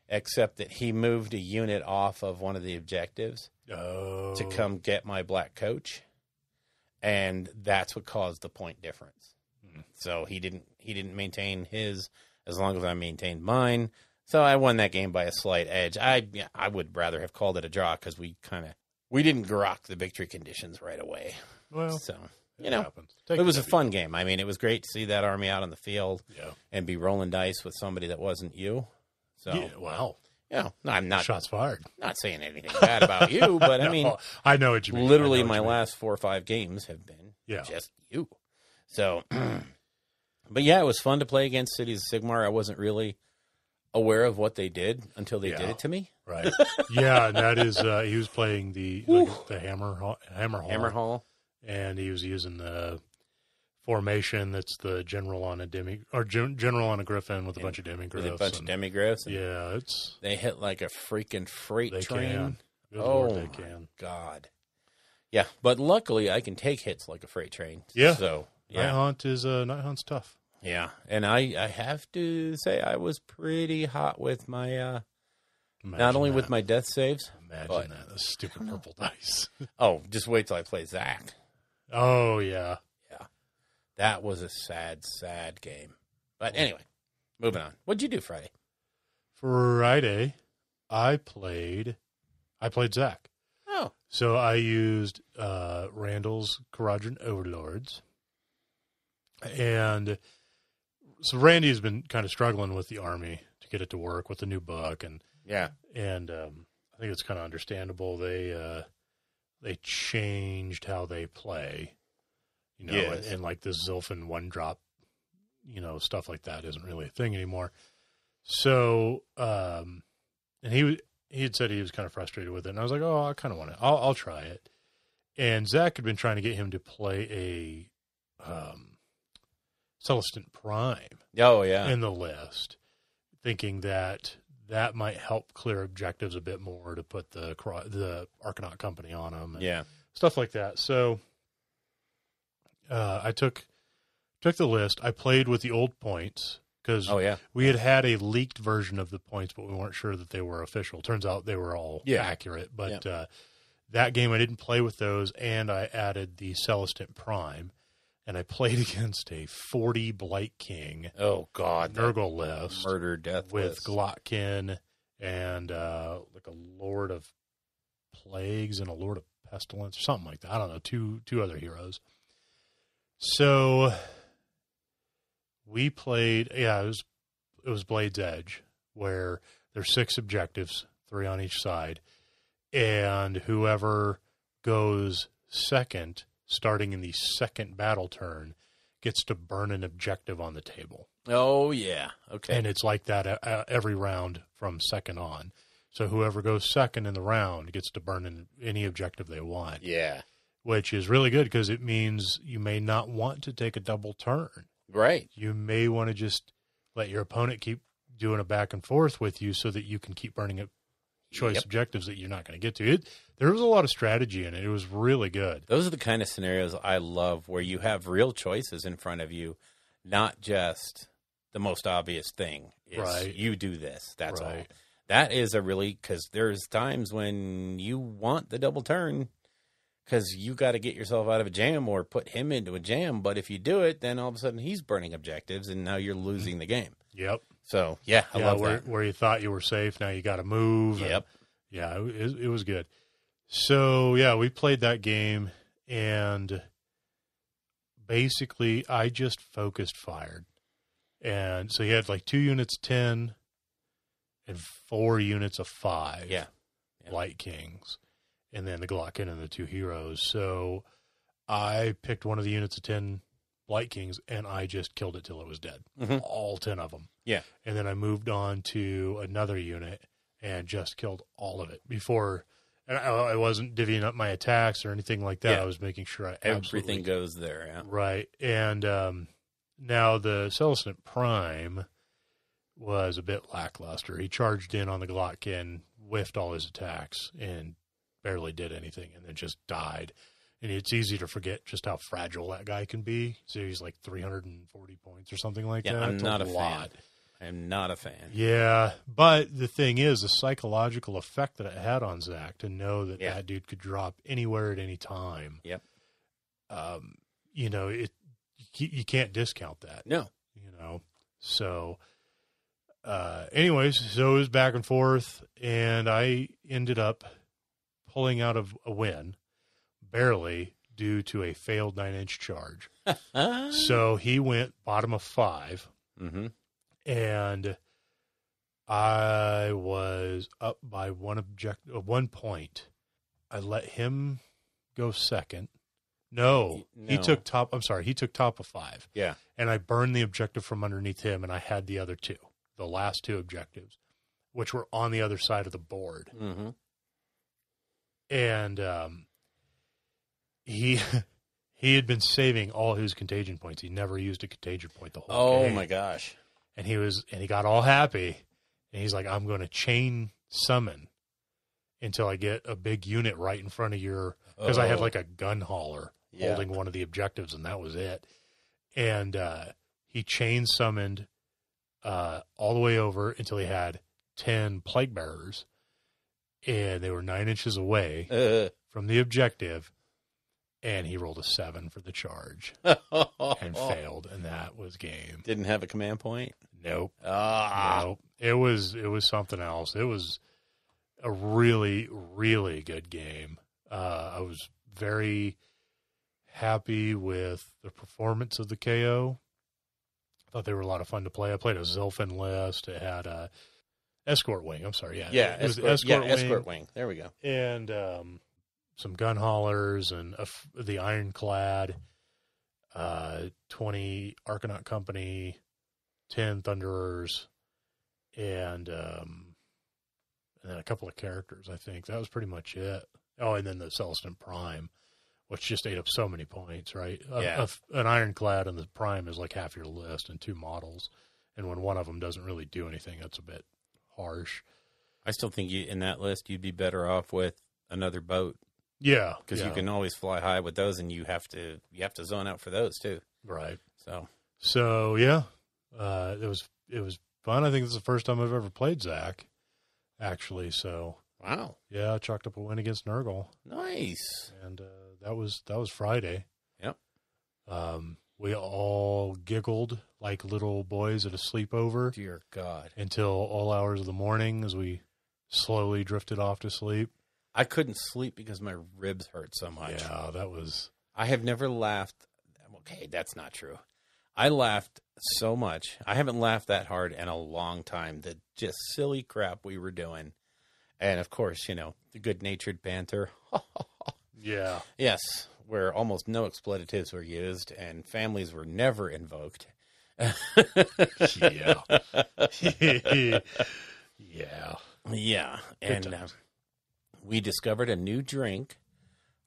except that he moved a unit off of one of the objectives to come get my black coach. And that's what caused the point difference. So he didn't maintain his as long as I maintained mine. So I won that game by a slight edge. I would rather have called it a draw because we kind of we didn't grok the victory conditions right away. Well, So, it happens. Take it was the a fun W. game. I mean, it was great to see that army out on the field Yeah. and be rolling dice with somebody that wasn't you. So, Yeah, wow. no, I'm not Shots fired. not saying anything bad about you, but I mean, No, I know what you mean. literally I know what my you mean. last 4 or 5 games have been Yeah. just you. So, but yeah, it was fun to play against Cities of Sigmar. I wasn't really aware of what they did until they did Yeah. it to me. Right. Yeah, and that is he was playing the hammer hall, Hammerhall. and he was using the formation that's the general on a general on a griffin with a bunch of demigriffs. With a bunch of demigriffs. And Yeah, it's they hit like a freaking freight they train. can. Good Oh, Lord, they my can. God. Yeah, but luckily I can take hits like a freight train. Yeah. So, Night yeah. Hunt's tough. Yeah. And I have to say I was pretty hot with my, not only with my death saves. Imagine but- that. Those stupid purple dice. Oh, just wait till I play Zach. Oh, yeah. Yeah. That was a sad, sad game. But anyway, moving on. What'd you do Friday? Friday, I played Zach. Oh. So I used Randall's Quadrant Overlords. And so Randy's been kind of struggling with the army to get it to work with the new book. And Yeah. I think it's kind of understandable. They changed how they play, Yes. and like this Zilfin one drop, stuff like that isn't really a thing anymore. So, and he had said he was kind of frustrated with it, and I was like, oh, I kind of want it. I'll try it. And Zach had been trying to get him to play a Celestant Prime Oh, yeah. in the list, thinking that might help clear objectives a bit more to put the Arcanaut Company on them. And Yeah. stuff like that. So I took the list. I played with the old points because Oh, yeah. we had a leaked version of the points, but we weren't sure that they were official. Turns out they were all accurate. But that game I didn't play with those, and I added the Celestant Prime, and I played against a 40 Blight King Oh, God. that Nurgle list Murder, death with list. Glotkin and like a Lord of Plagues and a Lord of Pestilence or something like that. I don't know, two other heroes. So we played, it was Blade's Edge, where there's 6 objectives, 3 on each side, and whoever goes second, starting in the second battle turn, gets to burn an objective on the table. Oh, yeah. Okay. And it's like that every round from second on. So whoever goes second in the round gets to burn any objective they want, yeah. which is really good because it means you may not want to take a double turn. Right. You may want to just let your opponent keep doing a back and forth with you so that you can keep burning up choice objectives that you're not going to get to. There was a lot of strategy in it. It was really good. Those are the kind of scenarios I love where you have real choices in front of you, not just the most obvious thing. Is Right. You do this. That's all. Right. That is because there's times when you want the double turn because you got to get yourself out of a jam or put him into a jam. But if you do it, then all of a sudden he's burning objectives and now you're losing the game. Yep. So, yeah, I love that. Where you thought you were safe, now you got to move. Yep. It was good. So, yeah, we played that game, and basically I just focused fired. And so he had like 2 units 10 and 4 units of 5 Yeah. Light Kings, and then the Glotkin and the 2 heroes. So I picked one of the units of 10 Light Kings, and I just killed it till it was dead. Mhm. All 10 of them. Yeah. And then I moved on to another unit and just killed all of it before. And I wasn't divvying up my attacks or anything like that. Yeah. I was making sure I Everything absolutely goes there. Yeah. right. And now the Celestant Prime was a bit lackluster. He charged in on the Glotkin, whiffed all his attacks, and barely did anything, and then just died. And it's easy to forget just how fragile that guy can be. So he's like 340 points or something like Yeah, that. I'm It's not a lot. fan. I'm not a fan. Yeah, but the thing is, the psychological effect that it had on Zach to know that that dude could drop anywhere at any time. Yep. You can't discount that. No. So, anyways, so it was back and forth, and I ended up pulling out of a win, barely, due to a failed 9-inch charge. So he went bottom of 5, and I was up by 1 point. I let him go second. No, he took top. I'm sorry, he took top of 5. Yeah, and I burned the objective from underneath him, and I had the other 2, the last 2 objectives, which were on the other side of the board. And he had been saving all his contagion points. He never used a contagion point the whole game. Oh my gosh! And he got all happy, and he's like, "I'm going to chain summon until I get a big unit right in front of your." Because I had like a gun hauler holding one of the objectives, and that was it. And he chain summoned all the way over until he had 10 plague bearers, and they were 9 inches away from the objective, and he rolled a 7 for the charge and failed, and that was game. Didn't have a command point? Nope. Nope. It was something else. It was a really, really good game. I was very happy with the performance of the KO. I thought they were a lot of fun to play. I played a Zilfin list. It had a escort wing. I'm sorry. Yeah. It was escort wing. There we go. And some gun haulers and the Ironclad, 20 Argonaut Company, 10 Thunderers, and then a couple of characters, I think. That was pretty much it. Oh, and then the Celestin Prime, which just ate up so many points, right? Yeah. An Ironclad and the Prime is like half your list and 2 models. And when one of them doesn't really do anything, that's a bit harsh. I still think in that list, you'd be better off with another boat. Yeah. Because you can always fly high with those, and you have to zone out for those too. Right. So yeah, it was fun. I think this is the first time I've ever played Zach, actually. So wow. Yeah, I chalked up a win against Nurgle. Nice. And that was Friday. Yep. We all giggled like little boys at a sleepover. Dear God. Until all hours of the morning as we slowly drifted off to sleep. I couldn't sleep because my ribs hurt so much. Yeah, that was... I have never laughed. Okay, that's not true. I laughed so much. I haven't laughed that hard in a long time. The just silly crap we were doing. And, of course, the good-natured banter. Yeah. Yes, where almost no expletives were used and families were never invoked. Yeah. Yeah. Yeah. And we discovered a new drink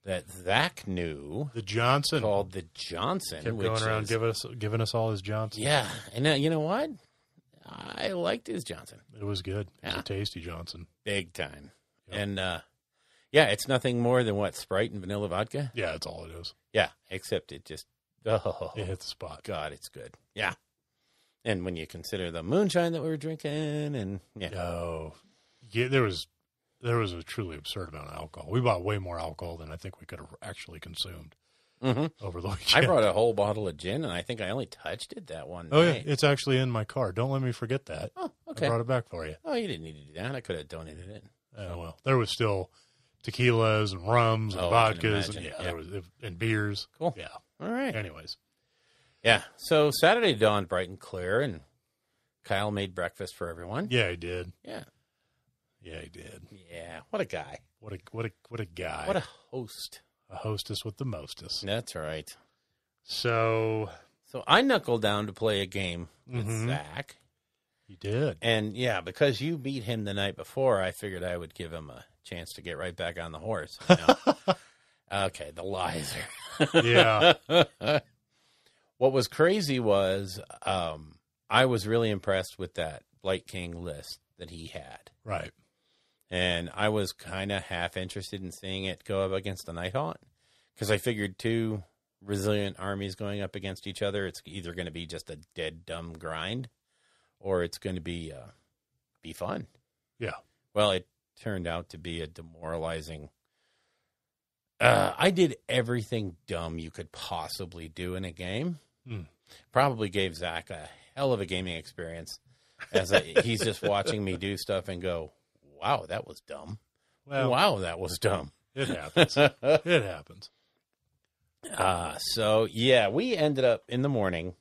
that Zach knew. The Johnson. Called the Johnson. Kept going around giving us all his Johnson. Yeah. And you know what? I liked his Johnson. It was good. It was a tasty Johnson. Big time. Yep. And, it's nothing more than what, Sprite and vanilla vodka? Yeah, that's all it is. Yeah, except it just, it hit the spot. God, it's good. Yeah. And when you consider the moonshine that we were drinking and, there was a truly absurd amount of alcohol. We bought way more alcohol than I think we could have actually consumed over the weekend. I brought a whole bottle of gin, and I think I only touched it that one night. Oh, yeah, it's actually in my car. Don't let me forget that. Oh, okay. I brought it back for you. Oh, you didn't need to do that. I could have donated it. Oh, well, there was still tequilas and rums and vodkas and, and beers. Cool. Yeah. All right. Anyways. Yeah. So Saturday dawned bright and clear, and Kyle made breakfast for everyone. Yeah, he did. Yeah. Yeah, he did. Yeah. What a guy. What a guy. What a host. A hostess with the mostest. That's right. So I knuckled down to play a game with Zach. You did. And, because you beat him the night before, I figured I would give him a chance to get right back on the horse. Okay, the lies are... Yeah. What was crazy was I was really impressed with that Blight King list that he had. Right. And I was kind of half interested in seeing it go up against the Nighthawk because I figured 2 resilient armies going up against each other, it's either going to be just a dead, dumb grind or it's going to be fun. Yeah. Well, it turned out to be a demoralizing... I did everything dumb you could possibly do in a game. Probably gave Zach a hell of a gaming experience as he's just watching me do stuff and go, wow, that was dumb. Well, wow, that was dumb. it happens. It happens. So, yeah, we ended up in the morning.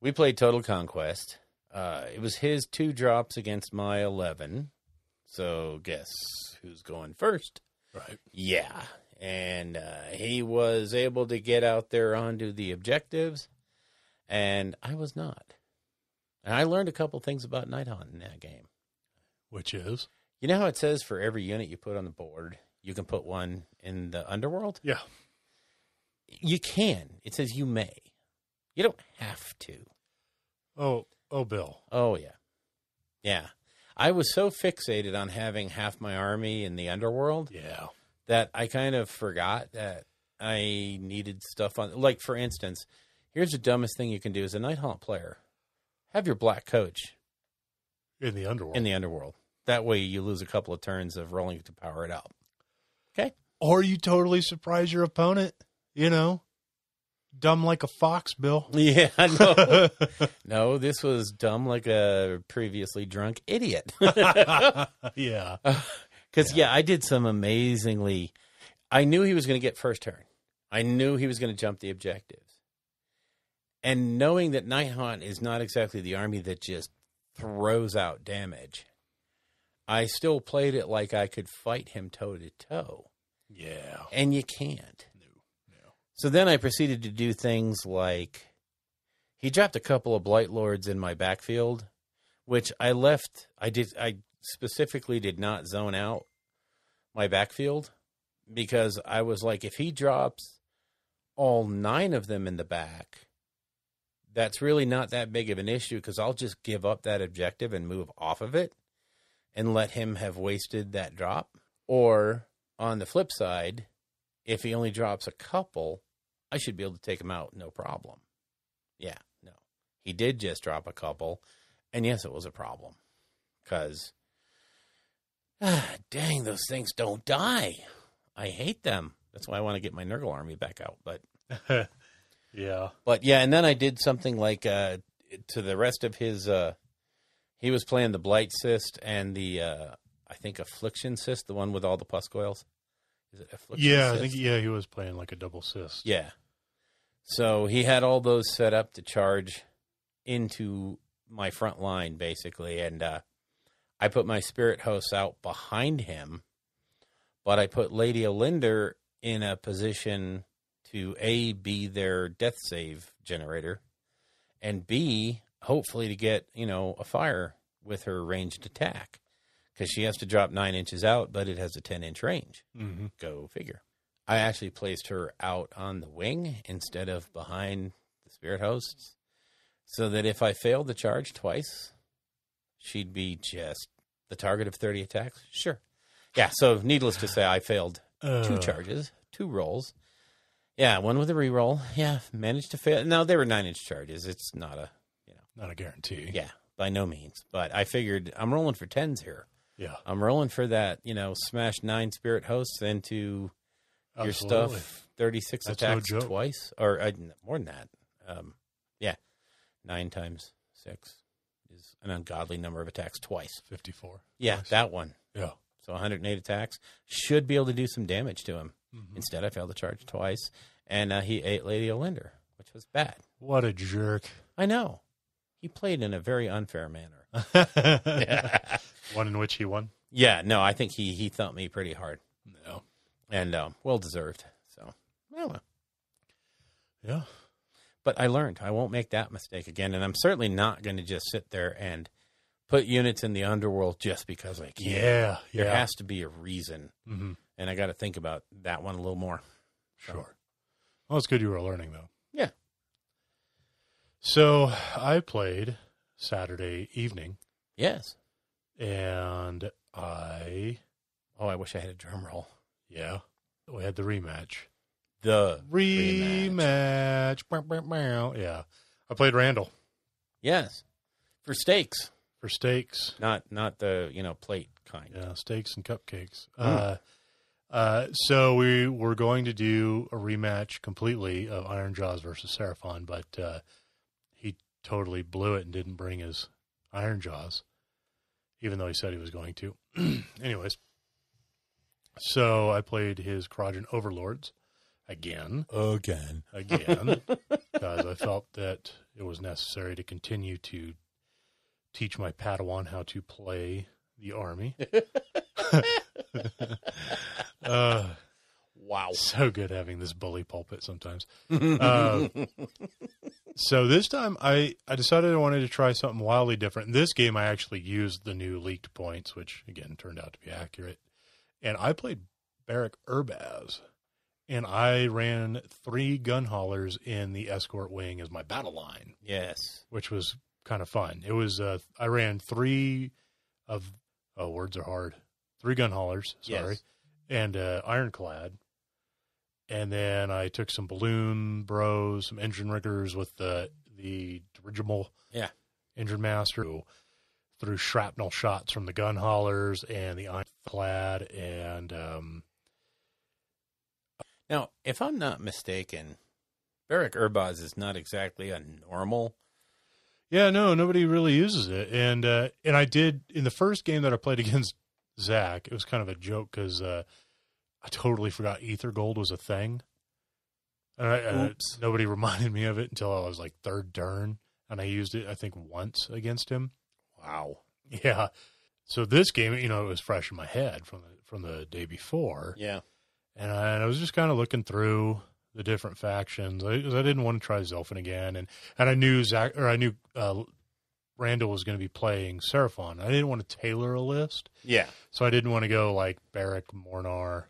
We played Total Conquest. It was his 2 drops against my 11. So, guess who's going first? Right. Yeah. And he was able to get out there onto the objectives, and I was not. And I learned a couple things about Night Hunt in that game. Which is? You know how it says for every unit you put on the board, you can put one in the underworld? Yeah. You can. It says you may. You don't have to. Oh, Bill. Oh, yeah. Yeah. I was so fixated on having half my army in the underworld that I kind of forgot that I needed stuff on. Like, for instance, here's the dumbest thing you can do as a Night Hunt player. Have your black coach In the underworld. in the underworld. That way you lose a couple of turns of rolling to power it up. Okay? Or you totally surprise your opponent, you know. Dumb like a fox, Bill. Yeah, no. No, this was dumb like a previously drunk idiot. Yeah. Because, yeah, I did some amazingly... I knew he was going to get first turn. I knew he was going to jump the objectives. And knowing that Night Hunt is not exactly the army that just throws out damage, I still played it like I could fight him toe-to-toe. Yeah. And you can't. No. So then I proceeded to do things like... He dropped a couple of Blight Lords in my backfield, which I left... I specifically did not zone out my backfield because I was like, if he drops all 9 of them in the back, that's really not that big of an issue because I'll just give up that objective and move off of it and let him have wasted that drop. Or on the flip side, if he only drops a couple, I should be able to take him out, no problem. Yeah, no. He did just drop a couple, and yes, it was a problem because... dang, those things don't die. I hate them. That's why I want to get my Nurgle army back out. But Yeah. But yeah, and then I did something like to the rest of his. He was playing the Blight Cyst and the I think Affliction Cyst, the one with all the Puscoils. Is it Affliction? Yeah, Cyst? I think he was playing like a double cyst. Yeah. So he had all those set up to charge into my front line, basically, and I put my Spirit Hosts out behind him, but I put Lady Olinder in a position to A, be their death save generator, and B, hopefully to get, a fire with her ranged attack, because she has to drop 9 inches out, but it has a 10-inch range. Mm-hmm. Go figure. I actually placed her out on the wing instead of behind the Spirit Hosts, so that if I failed the charge twice, she'd be just the target of 30 attacks? Sure. Yeah, so needless to say, I failed 2 charges, 2 rolls. Yeah, one with a reroll. Yeah, managed to fail. No, they were 9-inch charges. It's not a, Not a guarantee. Yeah, by no means. But I figured I'm rolling for 10s here. Yeah. I'm rolling for that, smash 9 Spirit Hosts into your Absolutely. stuff, 36 That's attacks no joke. twice. Or more than that. 9 times 6 is an ungodly number of attacks twice. 54. Yeah, Nice. that one. Yeah. So 108 attacks. Should be able to do some damage to him. Mm-hmm. Instead, I failed the charge twice. And he ate Lady Olinder, which was bad. What a jerk. I know. He played in a very unfair manner. One in which he won? Yeah, no, I think he thumped me pretty hard. No. And well-deserved. So, well. Yeah. But I learned. I won't make that mistake again. And I'm certainly not going to just sit there and put units in the underworld just because I can. Yeah. There has to be a reason. Mm-hmm. And I got to think about that one a little more. Sure. Well, it's good you were learning, though. Yeah. So I played Saturday evening, Yes. and I wish I had a drum roll. we had the rematch. The Rematch. Bow, bow, bow. Yeah. I played Randall Yes. For steaks. for steaks. Not the, plate kind. Yeah, steaks and cupcakes. So we were going to do a rematch completely of Iron Jaws versus Seraphon, but he totally blew it and didn't bring his Iron Jaws, even though he said he was going to. Anyways, So I played his Quadrant Overlords again, because I felt that it was necessary to continue to teach my Padawan how to play the army. Wow. So good having this bully pulpit sometimes. So this time I decided I wanted to try something wildly different. In this game, I actually used the new leaked points, which, again, turned out to be accurate. And I played Barrack Urbaz. And I ran 3 gun haulers in the escort wing as my battle line. Yes. Which was kind of fun. It was, I ran 3 of, words are hard. 3 gun haulers, sorry. Yes. And ironclad. And then I took some balloon bros, some engine riggers with the dirigible engine master who threw shrapnel shots from the gun haulers and the ironclad. And now, if I'm not mistaken, Barrack Urbaz is not exactly a normal. Yeah, no, nobody really uses it. And I did, in the first game that I played against Zach, it was kind of a joke because I totally forgot Ether Gold was a thing. Nobody reminded me of it until I was like 3rd turn, and I used it, I think, once against him. Wow. Yeah. So this game, it was fresh in my head from the day before. Yeah. And I was just kind of looking through the different factions. I didn't want to try Zelfin again, and I knew Randall was going to be playing Seraphon. I didn't want to tailor a list. Yeah. So I didn't want to go like Barrack Mornar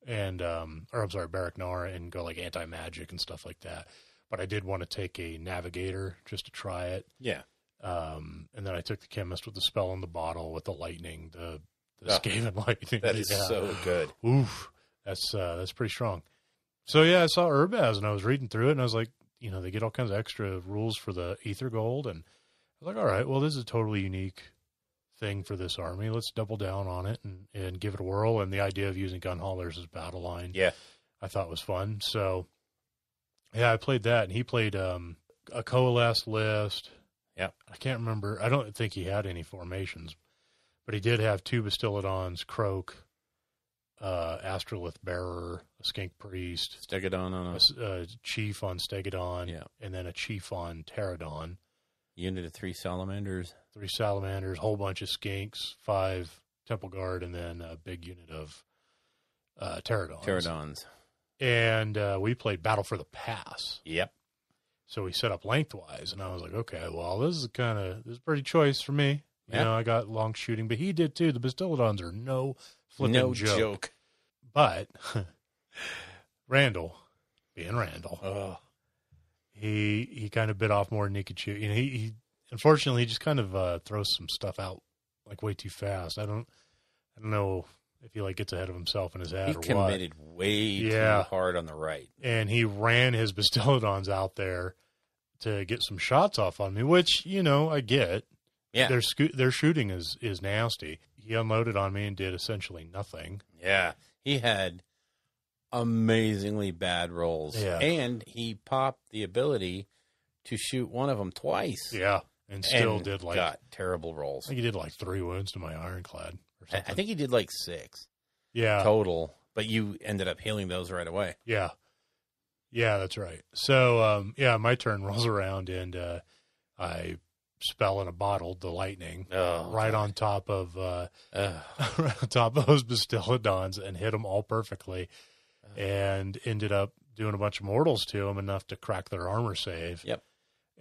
and Barrack Nara and go like anti-magic and stuff like that. But I did want to take a navigator just to try it. Yeah. And then I took the chemist with the spell in the bottle with the lightning, the Skaven lightning. That is so good. Oof. That's pretty strong. So yeah, I saw Urbaz and I was reading through it and I was like, they get all kinds of extra rules for the Ether Gold, and I was like, all right, well, this is a totally unique thing for this army. Let's double down on it and give it a whirl. And the idea of using gun haulers as battle line, I thought was fun. So yeah, I played that, and he played a coalesce list. Yeah, I can't remember. I don't think he had any formations, but he did have 2 Bastillodons, Croak, Astrolith Bearer, a Skink Priest, Stegodon on a Chief on Stegodon, and then a Chief on Pterodon. Unit of 3 Salamanders. 3 Salamanders, whole bunch of Skinks, 5 Temple Guard, and then a big unit of Pterodons. And we played Battle for the Pass. Yep. So we set up lengthwise, and I was like, okay, well, this is a pretty choice for me. You know, I got long shooting, but he did too. The Bastillodons are no flipping joke. But Randall, being Randall, he kind of bit off more than he could chew. He unfortunately, he just kind of throws some stuff out like way too fast. I don't know if he gets ahead of himself in his head or what. He committed way too hard on the right. And he ran his Bastillodons out there to get some shots off on me, which, I get. Yeah. Their shooting is nasty. He unloaded on me and did essentially nothing. Yeah. He had amazingly bad rolls. Yeah. And he popped the ability to shoot one of them twice. Yeah. And still got terrible rolls. I think he did 3 wounds to my ironclad or something. I think he did 6. Yeah. Total. But you ended up healing those right away. Yeah. Yeah, that's right. So, my turn rolls around and I spell in a bottle the lightning on top of right on top of those Bastillodons and hit them all perfectly, and ended up doing a bunch of mortals to them, enough to crack their armor save. Yep.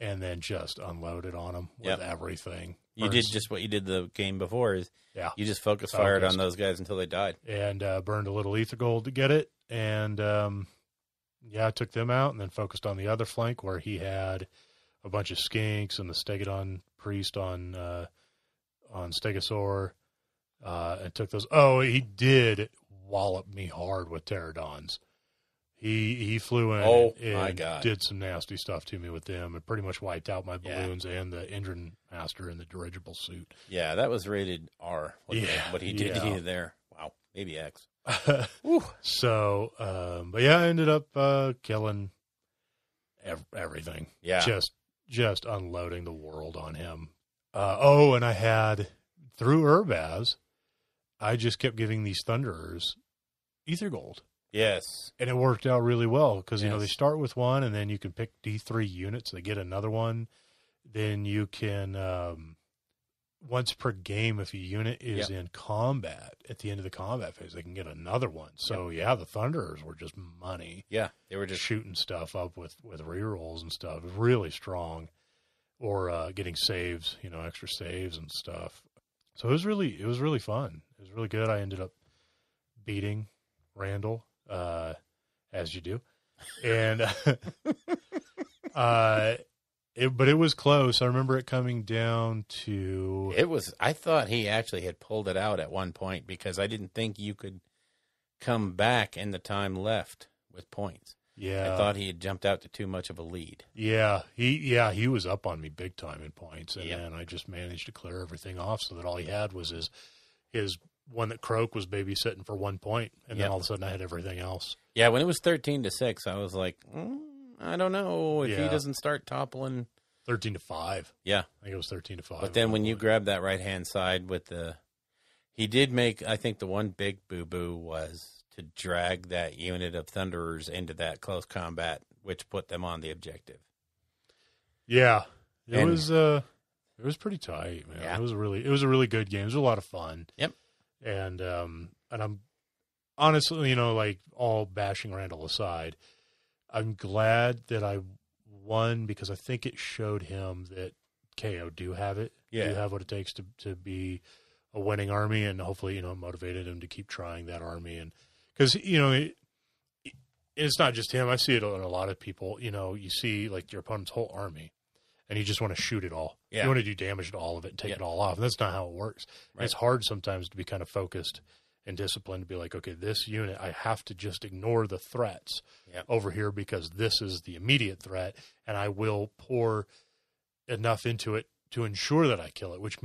And then just unloaded on them with everything. You did just what you did the game before. You just fired on those guys until they died, and burned a little Ether Gold to get it, and I took them out, and then focused on the other flank where he had a bunch of Skinks and the Stegodon Priest on Stegosaur, and took those. Oh, he did wallop me hard with Pterodons. He flew in and did some nasty stuff to me with them, and pretty much wiped out my balloons and the engine master in the dirigible suit. Yeah, that was rated R. What he did to you there. Wow, maybe X. So, I ended up killing everything. Yeah, just unloading the world on him. And I had, through Urbaz, I just kept giving these Thunderers Ether Gold. Yes. And it worked out really well because, Yes. they start with one and then you can pick D3 units. They get another one. Then you can, once per game, if a unit is in combat, at the end of the combat phase, they can get another one. So, the Thunderers were just money. Yeah, they were just shooting stuff up with rerolls and stuff. Really strong. Or getting saves, extra saves and stuff. So it was really fun. It was really good. I ended up beating Randall, as you do. And but it was close. I remember it coming down to... I thought he actually had pulled it out at one point because I didn't think you could come back in the time left with points. Yeah. I thought he had jumped out to too much of a lead. Yeah. He was up on me big time in points. And Yep. then I just managed to clear everything off so that all he had was his one that Croak was babysitting for 1 point. And then all of a sudden I had everything else. Yeah, when it was 13-6, I was like, I don't know if he doesn't start toppling. 13-5. Yeah. I think it was 13-5. But then when you grab that right-hand side with he did make, I think the one big boo-boo was to drag that unit of Thunderers into that close combat, which put them on the objective. Yeah. It was pretty tight, man. Yeah. It was a really good game. It was a lot of fun. Yep. And I'm honestly, all bashing Randall aside, I'm glad that I won because I think it showed him that KO do have it. Yeah. Do have what it takes to be a winning army, and hopefully, motivated him to keep trying that army. And because, it's not just him. I see it in a lot of people. You see like your opponent's whole army and you just want to shoot it all. Yeah. You want to do damage to all of it and take it all off. And that's not how it works. Right. It's hard sometimes to be kind of focused and disciplined to be like, okay, this unit, I have to just ignore the threats over here because this is the immediate threat, and I will pour enough into it to ensure that I kill it, which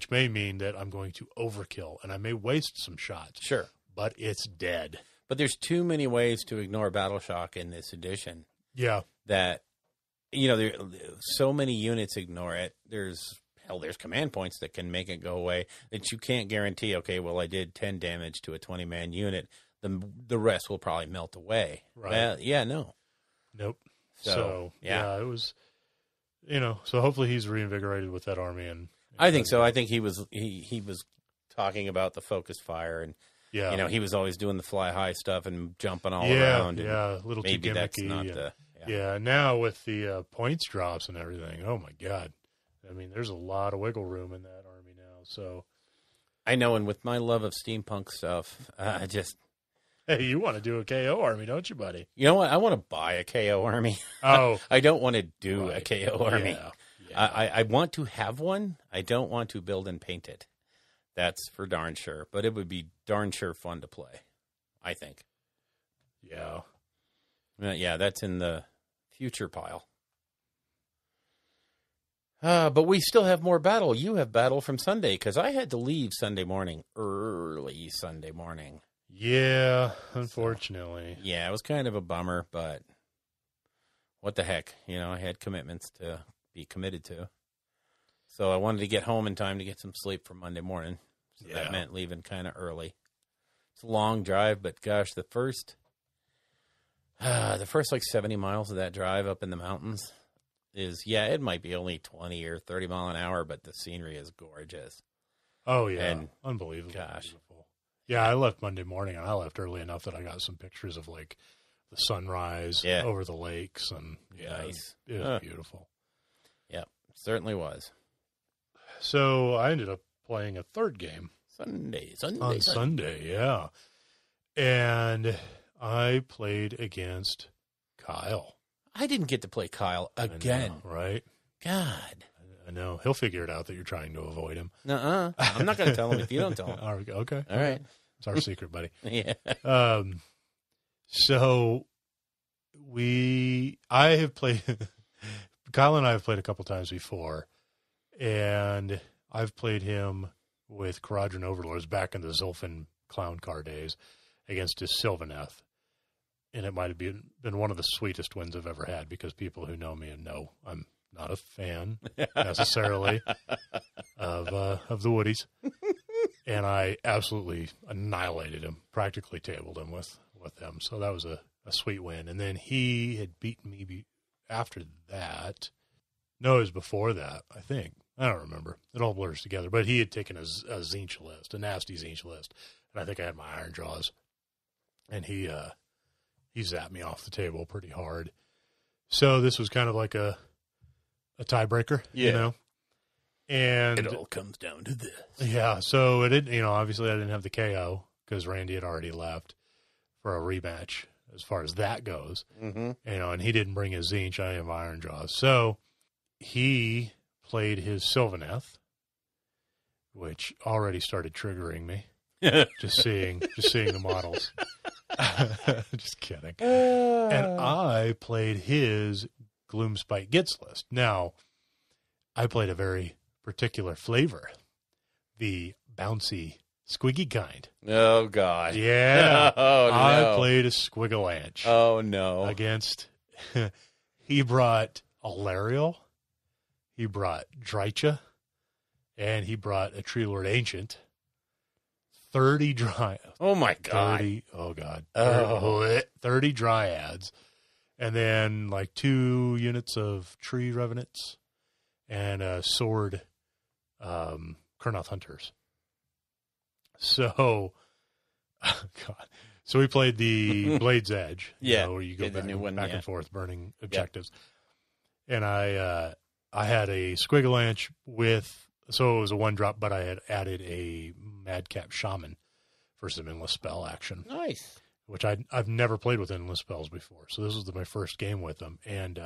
may mean that I'm going to overkill and I may waste some shots. Sure. But it's dead. But there's too many ways to ignore Battle Shock in this edition. Yeah. That, there so many units ignore it. There's command points that can make it go away that you can't guarantee, okay, well, I did 10 damage to a 20-man unit. The rest will probably melt away. Right. Well, yeah, no. Nope. So it was, so hopefully he's reinvigorated with that army. And I think so. I think he was talking about the focus fire and, he was always doing the fly high stuff and jumping all around. And a little too maybe gimmicky. that's not the... Now with the points drops and everything, oh my God. I mean, there's a lot of wiggle room in that army now. So I know, and with my love of steampunk stuff, I just... Hey, you want to do a KO army, don't you, buddy? You know what? I want to buy a KO army. Oh. I don't want to do a KO army. Yeah. I want to have one. I don't want to build and paint it. That's for darn sure. But it would be darn sure fun to play, I think. Yeah. Yeah, that's in the future pile. But we still have more battle. You have battle from Sunday, because I had to leave Sunday morning, early Sunday morning. Yeah, unfortunately. So, yeah, it was kind of a bummer, but what the heck? I had commitments to be committed to. So I wanted to get home in time to get some sleep for Monday morning. So that meant leaving kind of early. It's a long drive, but gosh, the first like 70 miles of that drive up in the mountains is, it might be only 20 or 30 mile an hour, but the scenery is gorgeous. Oh, yeah. And unbelievable. Gosh. Beautiful. Yeah, I left Monday morning, and I left early enough that I got some pictures of, like, the sunrise over the lakes. And, nice. It was beautiful. Yeah, certainly was. So I ended up playing a third game. Sunday. On Sunday, yeah. And I played against Kyle. I didn't get to play Kyle again. I know, right? God. I know. He'll figure it out that you're trying to avoid him. Nuh-uh. I'm not going to tell him if you don't tell him. Okay. All right. It's our secret, buddy. Yeah. So I have played, Kyle and I have played a couple times before, and I've played him with Quadrant Overlords back in the Zolfin Clown Car days against his Sylvaneth. And it might have been one of the sweetest wins I've ever had, because people who know me know I'm not a fan necessarily of the Woodies. And I absolutely annihilated him, practically tabled him with them. So that was a sweet win. And then he had beaten me after that. No, it was before that, I think. I don't remember. It all blurs together. But he had taken a Zinch list, a nasty Zinch list. And I think I had my Iron Jaws. And he zapped me off the table pretty hard. So this was kind of like a tiebreaker, you know? And it all comes down to this. Yeah, so it didn't, obviously I didn't have the KO because Randy had already left for a rematch as far as that goes. Mm-hmm. And he didn't bring his Zinch. I have Iron Jaws. So he played his Sylvaneth, which already started triggering me. just seeing the models. Just kidding. And I played his Gloomspite Gits list. Now, I played a very particular flavor, the bouncy, squiggy kind. Oh, God. Yeah. Oh, no. I played a Squigalanche. Oh, no. Against, he brought Alariel, he brought Drycha, and he brought a Tree Lord Ancient. 30 Dryads. Oh, my God. 30, oh, God. Oh. 30 Dryads. And then, 2 units of Tree Revenants and a Sword Kurnoth Hunters. So, God. So we played the Blade's Edge. Where you go back and forth burning objectives. And I had a Squigalanche so it was a 1-drop, but I had added a Madcap Shaman for some endless spell action. Nice. Which I've never played with endless spells before. So this was my first game with them. And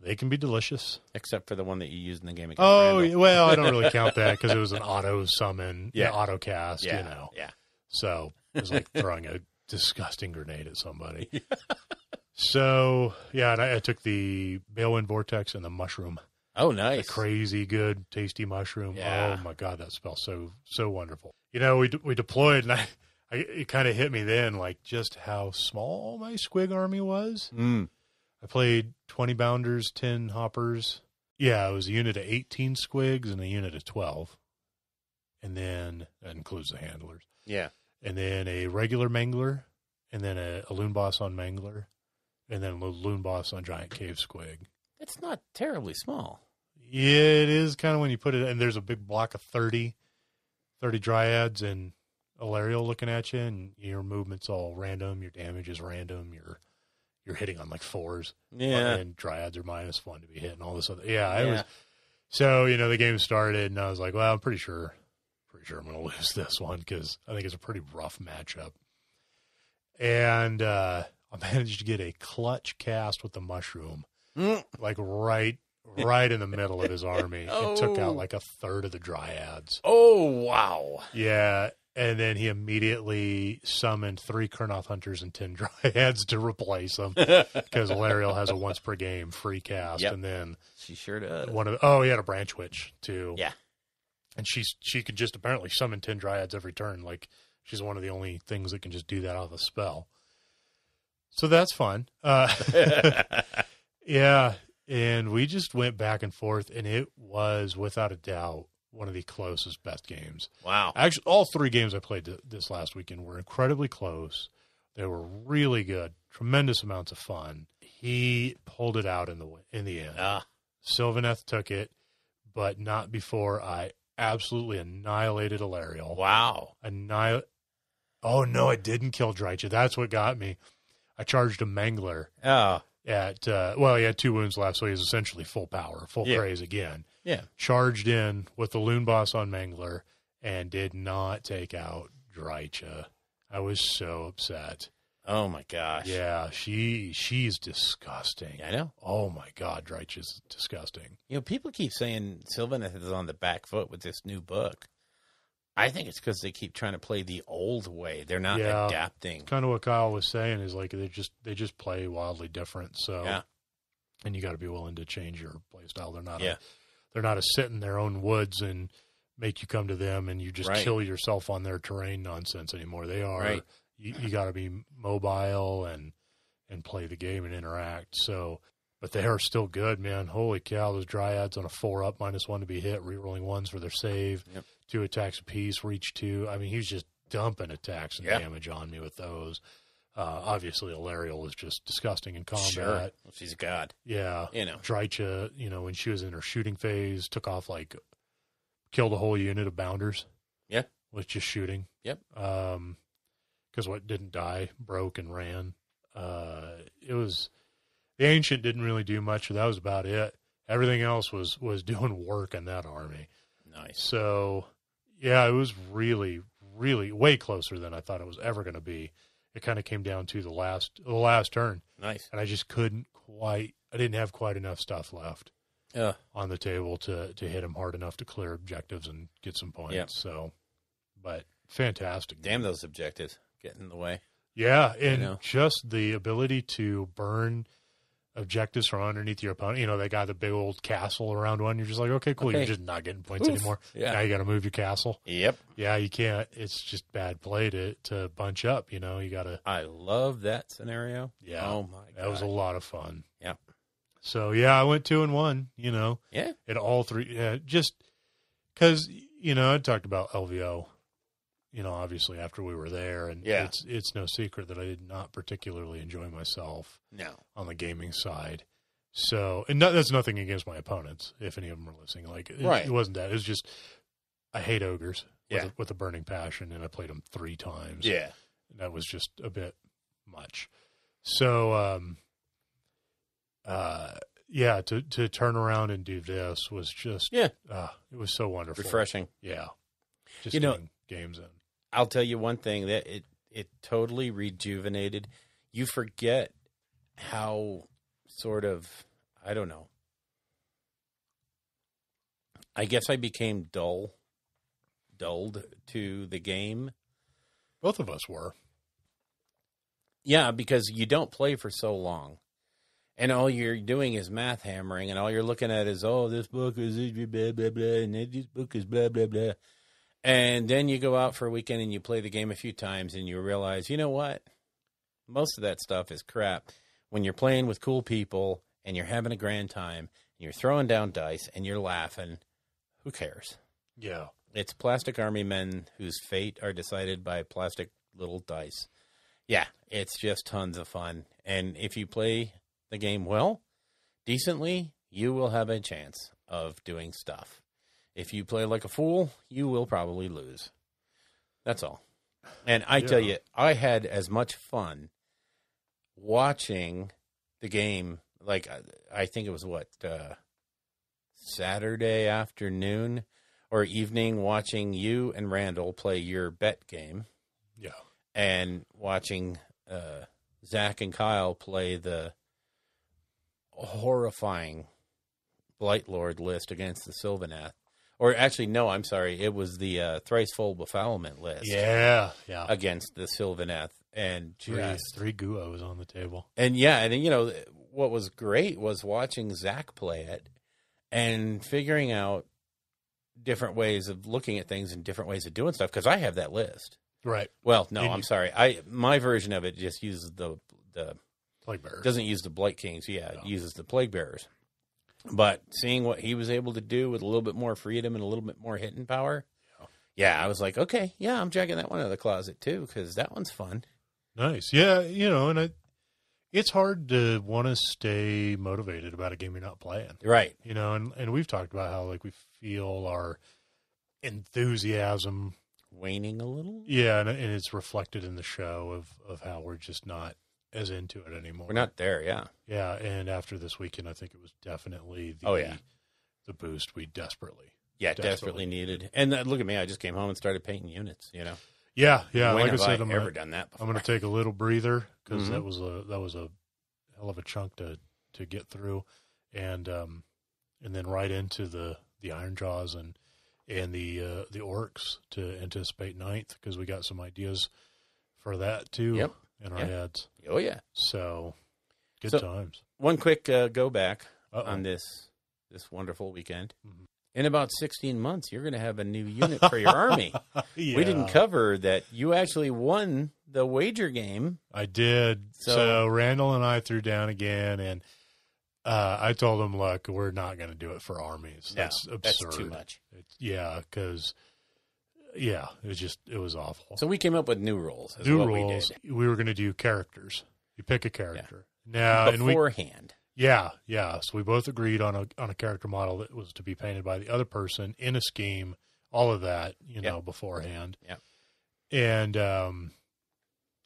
they can be delicious. Except for the one that you used in the game against Randall. Well, I don't really count that because it was an auto summon, auto cast, Yeah. So it was like throwing a disgusting grenade at somebody. So, and I took the Balewind Vortex and the Mushroom. Oh, nice. The crazy good, tasty mushroom. Yeah. Oh, my God, that smells so wonderful. We deployed, and it kind of hit me then, just how small my Squig army was. Mm. I played 20 Bounders, 10 Hoppers. Yeah, it was a unit of 18 Squigs and a unit of 12. And then that includes the handlers. Yeah. And then a regular Mangler, and then a Loon Boss on Mangler, and then a Loon Boss on Giant Cave Squig. It's not terribly small. Yeah, it is kind of when you put it, and there's a big block of 30 Dryads and Alariel looking at you, and your movement's all random, your damage is random, you're hitting on 4s. Yeah. And Dryads are -1 to be hit and all this other. Yeah, it was. So, the game started, and I was like, well, I'm pretty sure I'm going to lose this one because I think it's a pretty rough matchup. And I managed to get a clutch cast with the Mushroom, right in the middle of his army. Oh. It took out a third of the Dryads. Oh, wow. Yeah, and then he immediately summoned 3 Kurnoth Hunters and 10 Dryads to replace them because Alariel has a once per game free cast. Yep. And then she sure does. He had a Branch Witch too. Yeah. And she could just apparently summon 10 Dryads every turn. She's one of the only things that can just do that off a spell. So that's fun. Yeah. And we just went back and forth, and it was, without a doubt, one of the closest, best games. Wow. Actually, all 3 games I played this last weekend were incredibly close. They were really good, tremendous amounts of fun. He pulled it out in the end. Sylvaneth took it, but not before I absolutely annihilated Alariel. Wow. Oh, no, I didn't kill Drycha. That's what got me. I charged a Mangler. Oh. He had 2 wounds left, so he was essentially full power, full craze again. Yeah. Charged in with the Loon Boss on Mangler and did not take out Drycha. I was so upset. Oh, my gosh. Yeah, she's disgusting. I know. Oh, my God, Drycha's disgusting. People keep saying Sylvaneth is on the back foot with this new book. I think it's because they keep trying to play the old way. They're not adapting. Kind of what Kyle was saying is they just play wildly different. So, and you got to be willing to change your play style. They're not a sit in their own woods and make you come to them and you just kill yourself on their terrain nonsense anymore. They are. Right. You got to be mobile and play the game and interact. So, but they are still good, man. Holy cow! Those Dryads on a 4-up -1 to be hit, rerolling 1s for their save. Yep. 2 attacks apiece for each 2. I mean, he was just dumping attacks and Yeah. damage on me with those. Obviously, Alariel was just disgusting in combat. Sure. Well, she's a god. Yeah. You know. Drycha, when she was in her shooting phase, took off killed a whole unit of bounders. Yeah. With just shooting. Yep. Because what didn't die broke and ran. It was the Ancient didn't really do much. That was about it. Everything else was doing work in that army. Nice. So, yeah, it was really, really way closer than I thought it was ever going to be. It kind of came down to the last turn. Nice. And I just couldn't quite. I didn't have quite enough stuff left on the table to hit him hard enough to clear objectives and get some points. Yep. So, but fantastic. Damn, those objectives get in the way. Yeah, and just the ability to burn objectives from underneath your opponent. They got the big old castle around one. You're just like, okay, cool. Okay. You're just not getting points anymore. Yeah. Now you got to move your castle. Yep. Yeah, you can't. It's just bad play to bunch up. You got to. I love that scenario. Yeah. Oh my god. That was a lot of fun. Yeah. So yeah, I went 2-1. Yeah. In all 3. Yeah, just because I talked about LVO. Obviously after we were there, and it's no secret that I did not particularly enjoy myself. No. On the gaming side. So, and that's nothing against my opponents, if any of them are listening. It wasn't that. It was just, I hate ogres with a burning passion, and I played them 3 times. Yeah. And that was just a bit much. So, to turn around and do this was just, it was so wonderful. Refreshing. Yeah. Just getting games in. I'll tell you one thing, that it totally rejuvenated. You forget how sort of, I don't know. I guess I became dulled to the game. Both of us were. Yeah, because you don't play for so long. And all you're doing is math hammering, and all you're looking at is, this book is blah, blah, blah, and this book is blah, blah, blah. And then you go out for a weekend and you play the game a few times and you realize, you know what? Most of that stuff is crap. When you're playing with cool people and you're having a grand time and you're throwing down dice and you're laughing, who cares? Yeah. It's plastic army men whose fate are decided by plastic little dice. Yeah, it's just tons of fun. And if you play the game well, decently, you will have a chance of doing stuff. If you play like a fool, you will probably lose. That's all. And I tell you, I had as much fun watching the game. I think it was Saturday afternoon or evening, watching you and Randall play your bet game. Yeah. And watching Zach and Kyle play the horrifying Blight Lord list against the Sylvanath. Or actually, no, I'm sorry. It was the Thrice-Fold Befoulment list. Yeah. Against the Sylvanath. And just... 3 Guos on the table. And what was great was watching Zach play it and figuring out different ways of looking at things and different ways of doing stuff, because I have that list. Right. Well, no, I'm sorry. My version of it just uses the Plague Bearers. Doesn't use the Blight Kings. Yeah, it uses the Plague Bearers. But seeing what he was able to do with a little bit more freedom and a little bit more hitting power, I was like, okay, I'm checking that one out of the closet too, because that one's fun. Nice. Yeah, and it's hard to want to stay motivated about a game you're not playing. Right. And we've talked about how we feel our enthusiasm waning a little. Yeah, and it's reflected in the show of how we're just not as into it anymore. We're not there, yeah. Yeah, and after this weekend, I think it was definitely the boost we desperately needed. And look at me, I just came home and started painting units, Yeah. When like have I said, I ever done that before? I'm going to take a little breather, because that was a hell of a chunk to get through, and then right into the Iron Jaws and the orcs to anticipate 9th, because we got some ideas for that too in our heads. Oh yeah. So good times. One quick go back on this wonderful weekend. Mm-hmm. In about 16 months, you're going to have a new unit for your army. We didn't cover that you actually won the wager game. I did. So Randall and I threw down again, and I told him, look, we're not going to do it for armies. That's absurd. That's too much. Because Yeah, it was awful. So we came up with new rules. New rules. We were going to do characters. You pick a character. Now, beforehand. Yeah. So we both agreed on a character model that was to be painted by the other person in a scheme. All of that, beforehand. Yeah. And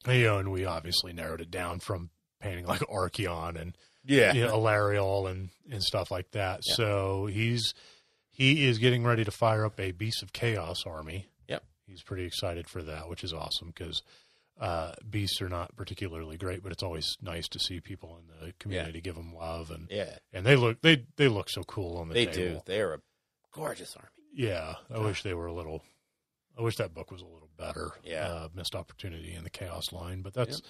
and we obviously narrowed it down from painting like Archeon and Alariel and stuff like that. Yeah. So he is getting ready to fire up a Beasts of Chaos army. Yep. He's pretty excited for that, which is awesome because beasts are not particularly great, but it's always nice to see people in the community give them love and they look so cool on the table. They do. They are a gorgeous army. Yeah, I wish they were I wish that book was a little better. Yeah, missed opportunity in the Chaos line, but that's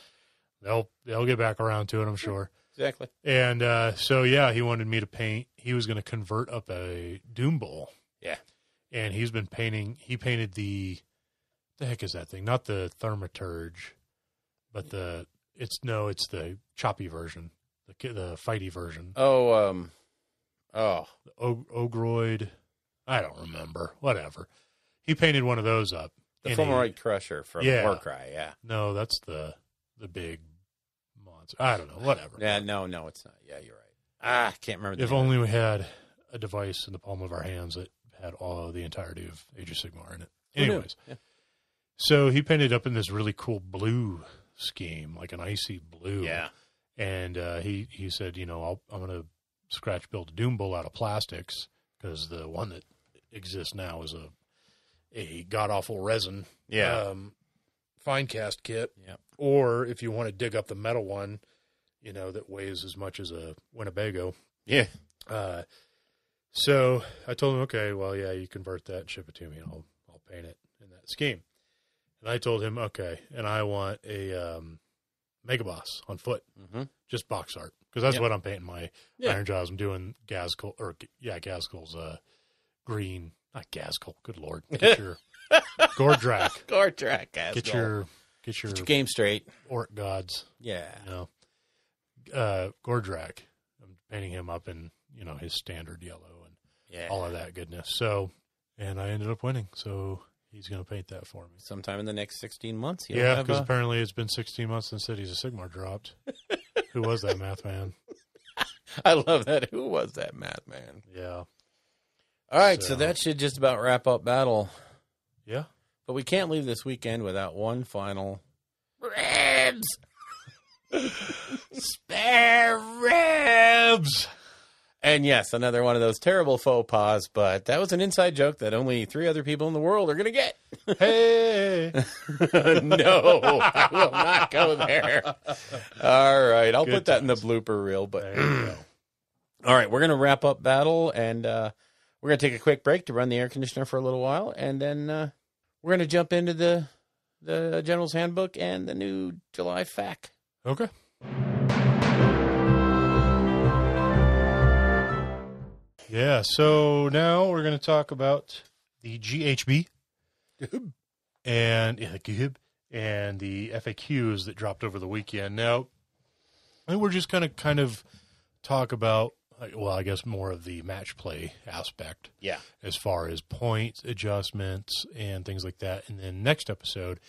they'll get back around to it, I'm sure. Exactly. And he wanted me to paint. He was going to convert up a Doom Bowl. Yeah, and he's been painting. He painted the heck is that thing? Not the Thaumaturge, but it's the choppy version, the fighty version. The Ogroid. I don't remember. Whatever. He painted one of those up. The Fulmoroid Crusher from Warcry, yeah. No, that's the big monster. I don't know. Whatever. Yeah, no, it's not. Yeah, you're right. I can't remember. If only we had a device in the palm of our hands that had the entirety of Age of Sigmar in it. Anyways. So he painted up in this really cool blue scheme, like an icy blue. Yeah. And he said, I'm going to scratch build a Doom Bowl out of plastics because the one that exists now is a god-awful resin fine cast kit. Yeah. Or if you want to dig up the metal one, that weighs as much as a Winnebago. Yeah. So I told him, okay, well, yeah, you convert that and ship it to me, and I'll paint it in that scheme. And I told him, okay, and I want a Mega Boss on foot, just box art, because that's what I'm painting my Iron Jaws. I'm doing Gazkul's green, not Gazkul. Good Lord, get your Gordrak, Gazkul. Get your game straight. Orc gods, Gordrak. I'm painting him up in his standard yellow and all of that goodness. So, and I ended up winning. So. He's going to paint that for me. Sometime in the next 16 months. Because apparently it's been 16 months since Cities of Sigmar dropped. Who was that math man? I love that. Who was that math man? Yeah. All right, so that should just about wrap up Battle. Yeah. But we can't leave this weekend without one final... Ribs! Spare ribs! And yes, another one of those terrible faux pas, but that was an inside joke that only 3 other people in the world are going to get. Hey! No, I will not go there. All right, I'll put that in the blooper reel. But there you go. All right, we're going to wrap up Battle, and we're going to take a quick break to run the air conditioner for a little while, and then we're going to jump into the General's Handbook and the new July FAQ. Okay. Yeah, so now we're going to talk about the GHB and the FAQs that dropped over the weekend. Now, I think we're just going to kind of talk about, I guess more of the match play aspect. Yeah. As far as points, adjustments, and things like that. And then next episode,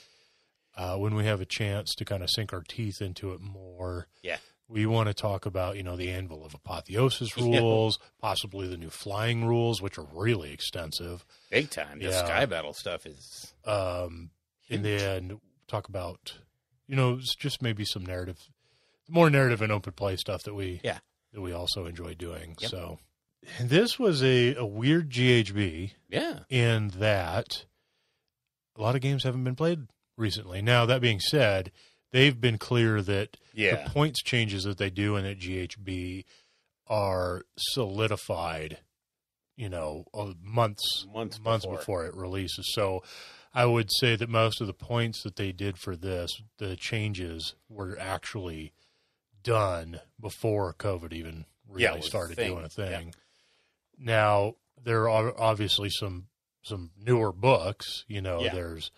when we have a chance to kind of sink our teeth into it more. Yeah. We want to talk about, the Anvil of Apotheosis rules, possibly the new flying rules, which are really extensive. Big time. The Sky Battle stuff is and then talk about, just maybe some more narrative and open play stuff that we also enjoy doing. Yep. So this was a weird GHB. Yeah. In that a lot of games haven't been played recently. Now, that being said, they've been clear that the points changes that they do in that GHB are solidified, months before it releases. So I would say that most of the points that they did for this, the changes were actually done before COVID even really started doing a thing. Yeah. Now, there are obviously some newer books, there's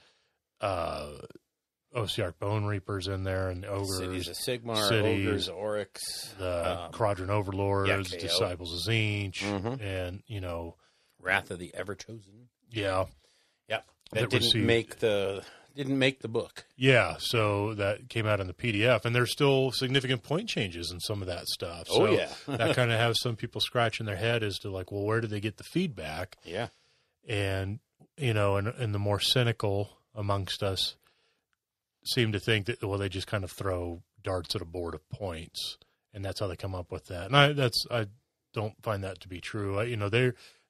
OCR Bone Reapers in there, and Ogres. Cities of Sigmar, Ogres, Oryx. The Quadrant Overlords, Disciples of Tzeentch, and, Wrath of the Ever-Chosen. Yeah. Yep. that didn't make the book. Yeah, so that came out in the PDF, and there's still significant point changes in some of that stuff. So that kind of has some people scratching their head as to like, well, where did they get the feedback? Yeah. And, and the more cynical amongst us seem to think that, well, they just kind of throw darts at a board of points, and that's how they come up with that. And I don't find that to be true.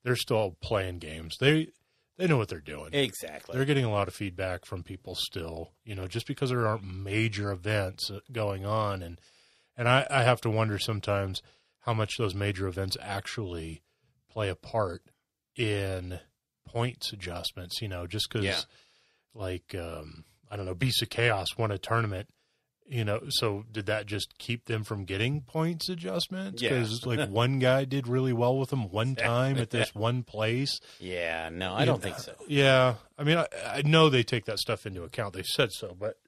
They're still playing games. They know what they're doing. Exactly. They're getting a lot of feedback from people still, just because there aren't major events going on. And I have to wonder sometimes how much those major events actually play a part in points adjustments, just because I don't know, Beasts of Chaos won a tournament, so did that just keep them from getting points adjustments? Because one guy did really well with them one time at this one place. Yeah, no, I don't think so. Yeah. I mean, I know they take that stuff into account. They said so, but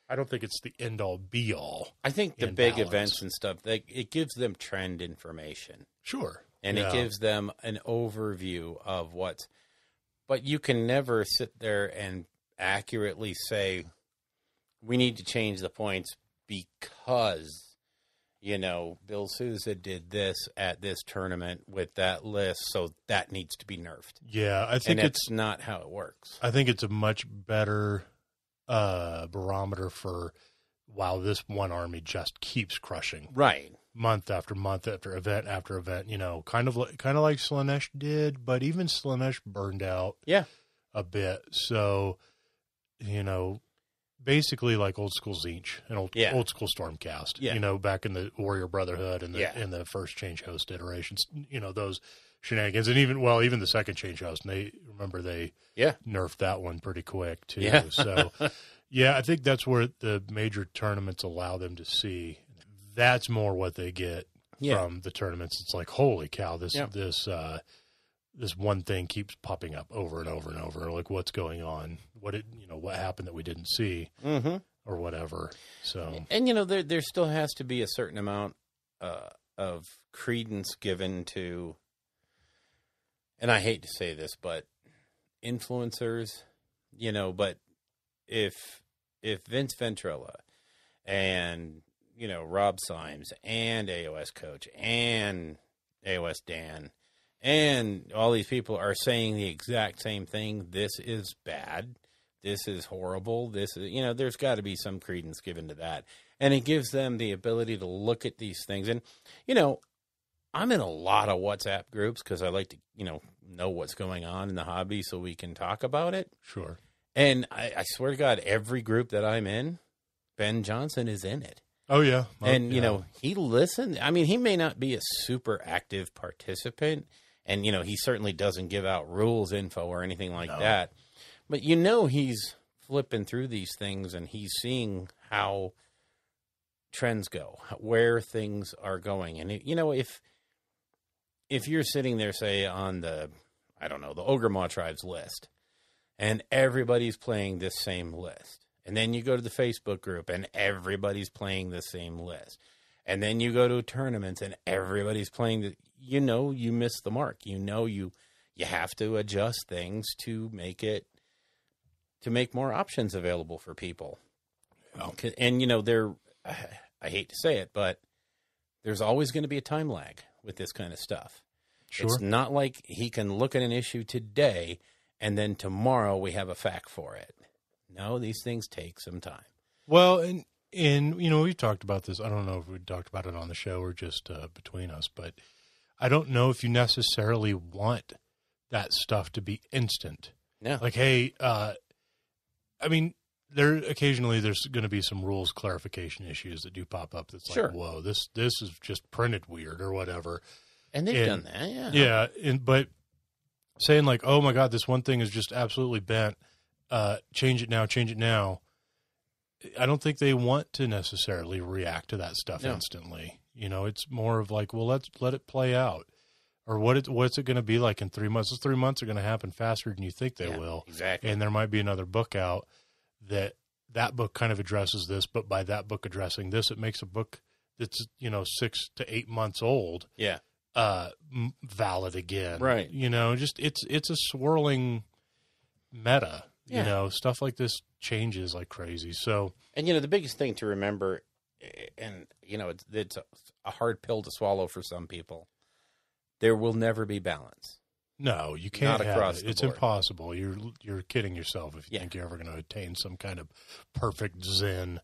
I don't think it's the end-all, be-all. I think the big events and stuff, it gives them trend information. Sure. And it gives them an overview of what's... But you can never sit there and accurately say, we need to change the points because, Bill Sousa did this at this tournament with that list, so that needs to be nerfed. Yeah, I think it's not how it works. I think it's a much better barometer for, wow, this one army just keeps crushing. Right. Month after month after event, kind of like Slaanesh did, but even Slaanesh burned out a bit. So, basically like old school Zinch and old school Stormcast, back in the Warrior Brotherhood and in the first Change Host iterations, those shenanigans. And even the second Change Host, and they nerfed that one pretty quick too. Yeah. So, I think that's where the major tournaments allow them to see. That's more what they get from the tournaments. It's like, holy cow, this one thing keeps popping up over and over and over. Like, what's going on? What happened that we didn't see, or whatever. So, and there still has to be a certain amount of credence given to, and I hate to say this, but influencers, But if Vince Ventrella and Rob Symes and AOS Coach and AOS Dan and all these people are saying the exact same thing. This is bad. This is horrible. This is, there's got to be some credence given to that. And it gives them the ability to look at these things. And, I'm in a lot of WhatsApp groups because I like to, know what's going on in the hobby so we can talk about it. Sure. And I swear to God, every group that I'm in, Ben Johnson is in it. Oh, yeah. And, he listened. I mean, he may not be a super active participant, and, he certainly doesn't give out rules info or anything like that. But, he's flipping through these things, and he's seeing how trends go, where things are going. And, if you're sitting there, say, on the Ogre Maw Tribes list, and everybody's playing this same list, and then you go to the Facebook group and everybody's playing the same list. And then you go to tournaments and everybody's playing you miss the mark. You have to adjust things to make more options available for people. Oh. And I hate to say it, but there's always going to be a time lag with this kind of stuff. Sure. It's not like he can look at an issue today and then tomorrow we have a fact for it. No, these things take some time. Well, and we've talked about this. I don't know if we talked about it on the show or just between us, but I don't know if you necessarily want that stuff to be instant. Yeah. Like, hey, there's going to be some rules clarification issues that do pop up. That's like, whoa, this is just printed weird or whatever. And they've done that, yeah. Yeah, but saying like, oh my God, this one thing is just absolutely bent. Change it now. I don't think they want to necessarily react to that stuff instantly. It's more of like, well, let's let it play out. Or what's it going to be like in 3 months? Those 3 months are going to happen faster than you think they will. Exactly. And there might be another book out that book kind of addresses this, but by that book addressing this, it makes a book that's, 6 to 8 months old. Yeah. Valid again. Right. Just it's a swirling meta. You know, stuff like this changes like crazy. So, and the biggest thing to remember, and it's a hard pill to swallow for some people. There will never be balance. No, you can't Not have across it. the It's board. impossible. You're kidding yourself if you think you're ever going to attain some kind of perfect zen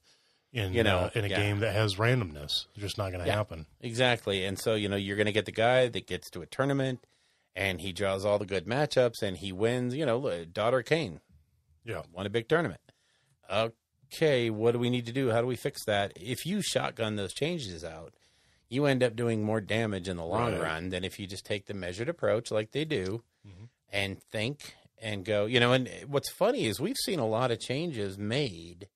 in a game that has randomness. It's just not going to happen. Exactly. And so, you're going to get the guy that gets to a tournament and he draws all the good matchups and he wins, Daughter Kane. Yeah. Won a big tournament. Okay, what do we need to do? How do we fix that? If you shotgun those changes out, you end up doing more damage in the long run than if you just take the measured approach like they do and think and go, and what's funny is we've seen a lot of changes made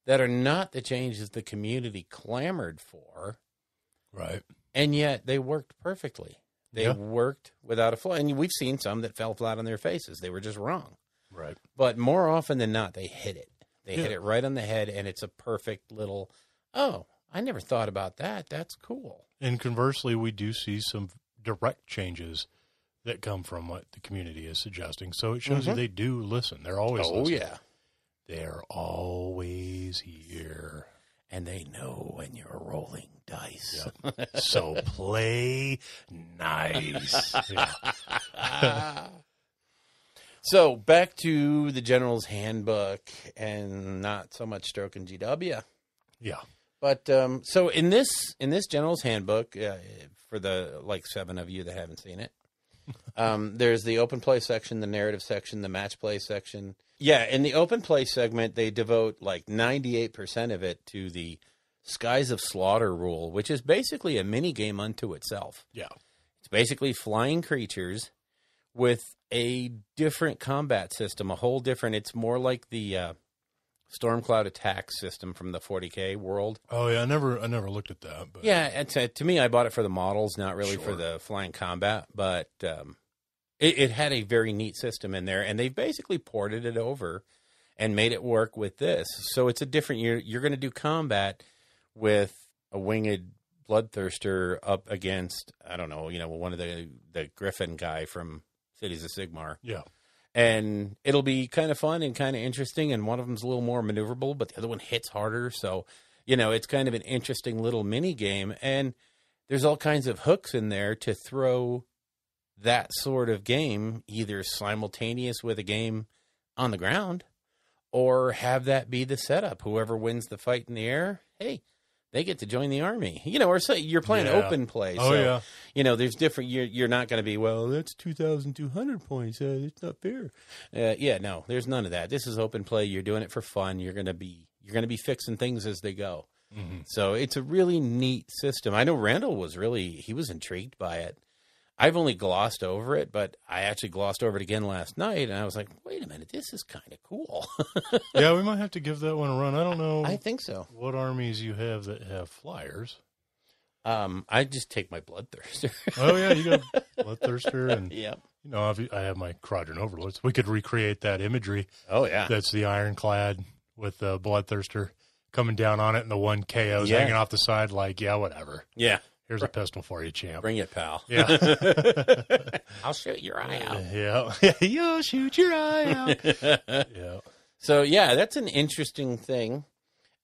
that are not the changes the community clamored for. Right. And yet they worked perfectly. They worked without a flaw. And we've seen some that fell flat on their faces. They were just wrong. Right. But more often than not, they hit it. They hit it right on the head, and it's a perfect little, I never thought about that. That's cool. And conversely, we do see some direct changes that come from what the community is suggesting. So it shows you they do listen. They're always listening. Yeah. They're always here. And they know when you're rolling dice. Yep. So play nice. Yeah. So back to the General's Handbook and not so much Stroke and GW. Yeah. But so in this General's Handbook, for the 7 of you that haven't seen it, there's the open play section, the narrative section, the match play section. Yeah, in the open play segment, they devote 98% of it to the Skies of Slaughter rule, which is basically a mini game unto itself. Yeah. It's basically flying creatures with a different combat system, a whole different. It's more like the Stormcloud attack system from the 40K world. Oh yeah, I never looked at that. But. Yeah, to me, I bought it for the models, not really for the flying combat. But it had a very neat system in there, and they've basically ported it over and made it work with this. So it's a different. You're going to do combat with a winged bloodthirster up against one of the Griffin guy from Cities of Sigmar. Yeah. And it'll be kind of fun and kind of interesting, and one of them's a little more maneuverable, but the other one hits harder. So, it's kind of an interesting little mini game, and there's all kinds of hooks in there to throw that sort of game either simultaneous with a game on the ground or have that be the setup. Whoever wins the fight in the air, hey, they get to join the army, or say you're playing open play. Oh, so, yeah. There's different, you're not going to be, well, that's 2,200 points. It's not fair. No, there's none of that. This is open play. You're doing it for fun. You're going to be fixing things as they go. Mm-hmm. So it's a really neat system. I know Randall he was intrigued by it. I've only glossed over it, but I actually glossed over it again last night, and I was like, wait a minute, this is kind of cool. Yeah, we might have to give that one a run. I don't know. I think so. What armies you have that have flyers? I just take my Bloodthirster. Oh, yeah, you got Bloodthirster, and yep. I have my Quadrant Overlords. We could recreate that imagery. Oh, yeah. That's the Ironclad with the Bloodthirster coming down on it, and the one KO's hanging off the side whatever. Yeah. Here's a pistol for you, champ. Bring it, pal. Yeah. I'll shoot your eye out. Yeah. You'll shoot your eye out. Yeah. So, that's an interesting thing.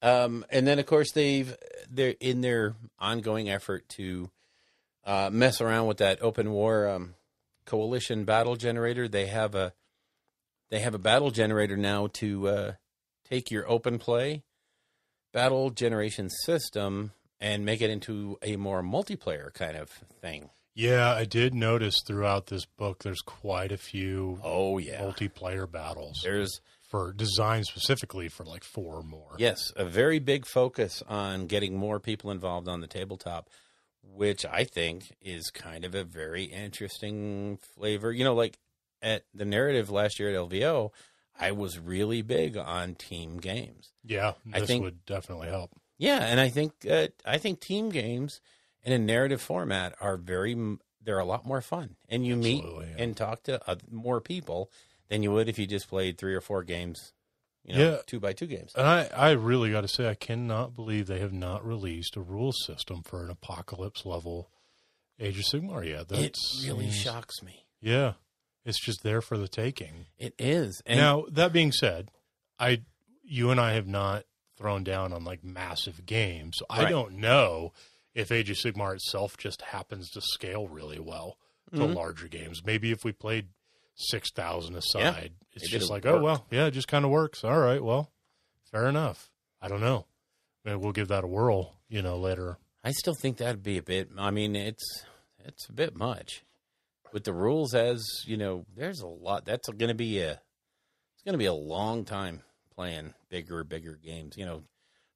And then, of course, they're in their ongoing effort to mess around with that open war coalition battle generator. They have a battle generator now to take your open play battle generation system and make it into a more multiplayer kind of thing. Yeah, I did notice throughout this book there's quite a few multiplayer battles. There's for design specifically for 4 or more. Yes, a very big focus on getting more people involved on the tabletop, which I think is kind of a very interesting flavor. At the narrative last year at LVO, I was really big on team games. Yeah, this would definitely help. Yeah, and I think team games in a narrative format they're a lot more fun, and you meet and talk to more people than you would if you just played 3 or 4 games, 2x2 games. And I really got to say, I cannot believe they have not released a rule system for an apocalypse level Age of Sigmar yet. It really shocks me. Yeah. It's just there for the taking. It is. And Now, that being said, you and I have not thrown down on like massive games. So I Right. don't know if Age of Sigmar itself just happens to scale really well to larger games. Maybe if we played 6,000 aside, it's It just didn't like, work. oh, well, yeah, it just kind of works. All right, well, fair enough. I don't know. Maybe we'll give that a whirl, later. I still think that'd be a bit. I mean, it's a bit much with the rules. As there's a lot. That's going to be a long time playing bigger games.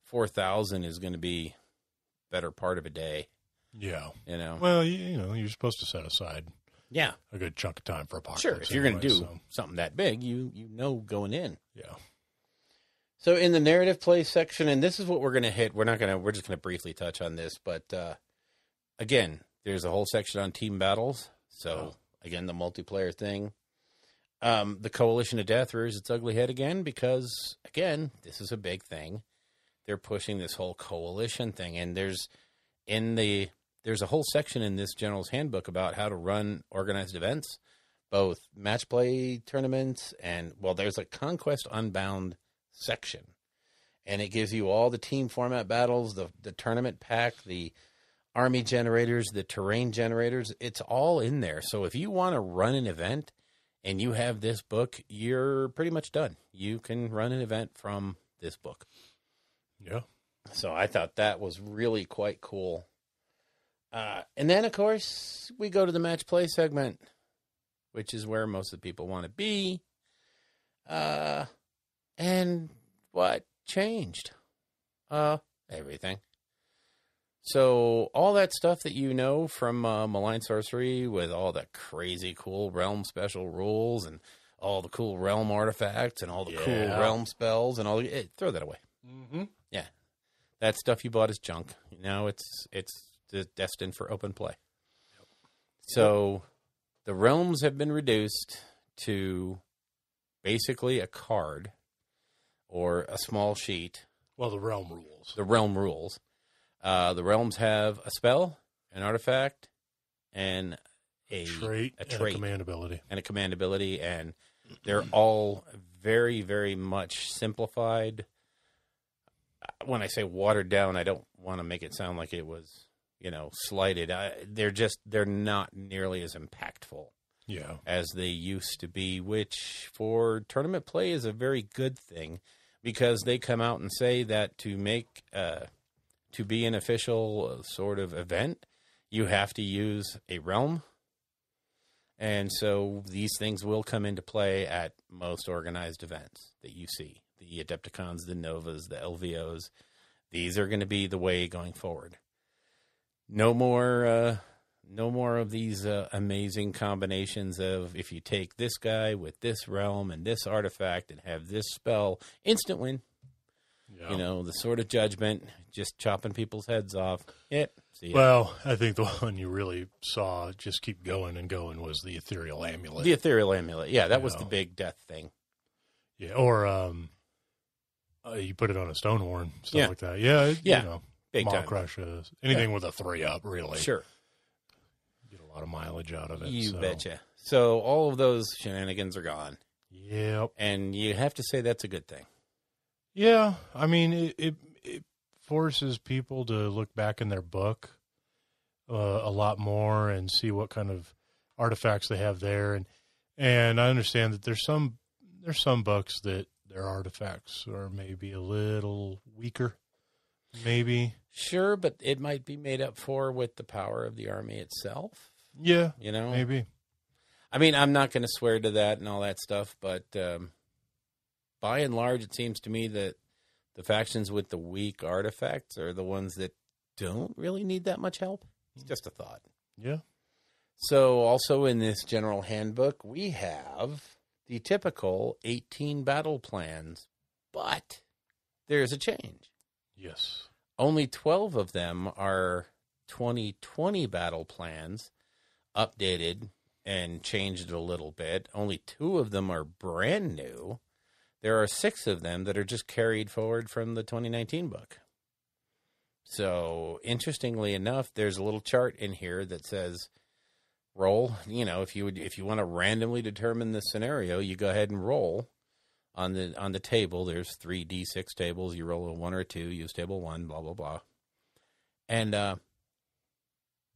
4,000 is going to be better part of a day. Yeah. Well, you're supposed to set aside yeah, a good chunk of time for Apocalypse. sure. If you're going to anyway, do so, something that big, you know going in. yeah. So in the narrative play section, and this is what we're going to hit. We're just going to briefly touch on this, but again, there's a whole section on team battles. So again, the multiplayer thing. The Coalition of Death rears its ugly head again because, again, this is a big thing. They're pushing this whole coalition thing, and there's a whole section in this General's Handbook about how to run organized events, both match play tournaments and, there's a Conquest Unbound section, and it gives you all the team format battles, the tournament pack, the army generators, the terrain generators. It's all in there. So if you want to run an event and you have this book, you're pretty much done. You can run an event from this book. Yeah. So I thought that was really quite cool. And then, of course, we go to the match play segment, which is where most of the people want to be. And what changed? Everything. So all that stuff that you know from Malign Sorcery with all the crazy cool realm special rules and all the cool realm artifacts and all the cool realm spells and all, throw that away. Mm-hmm. Yeah. That stuff you bought is junk. It's destined for open play. Yep. So the realms have been reduced to basically a card or a small sheet. Well, the realm rules. The realm rules. The realms have a spell, an artifact, and a trait, and a command ability. And a command ability, and they're all very, very much simplified. When I say watered down, I don't want to make it sound like it was, slighted. They're not nearly as impactful as they used to be, which for tournament play is a very good thing because they come out and say that to make to be an official sort of event, you have to use a realm. And so these things will come into play at most organized events that you see. The Adepticons, the Novas, the LVOs. These are going to be the way going forward. No more of these amazing combinations of if you take this guy with this realm and this artifact and have this spell, instant win. Yeah. The Sword of Judgment, just chopping people's heads off. See ya. Well, I think the one you really saw just keep going and going was the Ethereal Amulet. The Ethereal Amulet, yeah, that was the big death thing. Yeah, or you put it on a Stonehorn, stuff like that. Yeah, big Maw time. Crush, anything with a 3-up, really. Sure. Get a lot of mileage out of it. You betcha. So all of those shenanigans are gone. Yep. And you have to say that's a good thing. Yeah, I mean, it forces people to look back in their book a lot more and see what kind of artifacts they have there. And I understand that there's some books that their artifacts are maybe a little weaker, maybe. Sure, but it might be made up for with the power of the army itself. Yeah, maybe. I mean, I'm not going to swear to that and all that stuff, but by and large, it seems to me that the factions with the weak artifacts are the ones that don't really need that much help. It's just a thought. Yeah. So also in this general handbook, we have the typical 18 battle plans, but there's a change. Yes. Only 12 of them are 2020 battle plans, updated and changed a little bit. Only 2 of them are brand new. There are 6 of them that are just carried forward from the 2019 book. So, interestingly enough, there's a little chart in here that says roll. If you want to randomly determine the scenario, you go ahead and roll on the table. There's 3d6 tables. You roll a 1 or a 2, use table 1, blah blah blah. And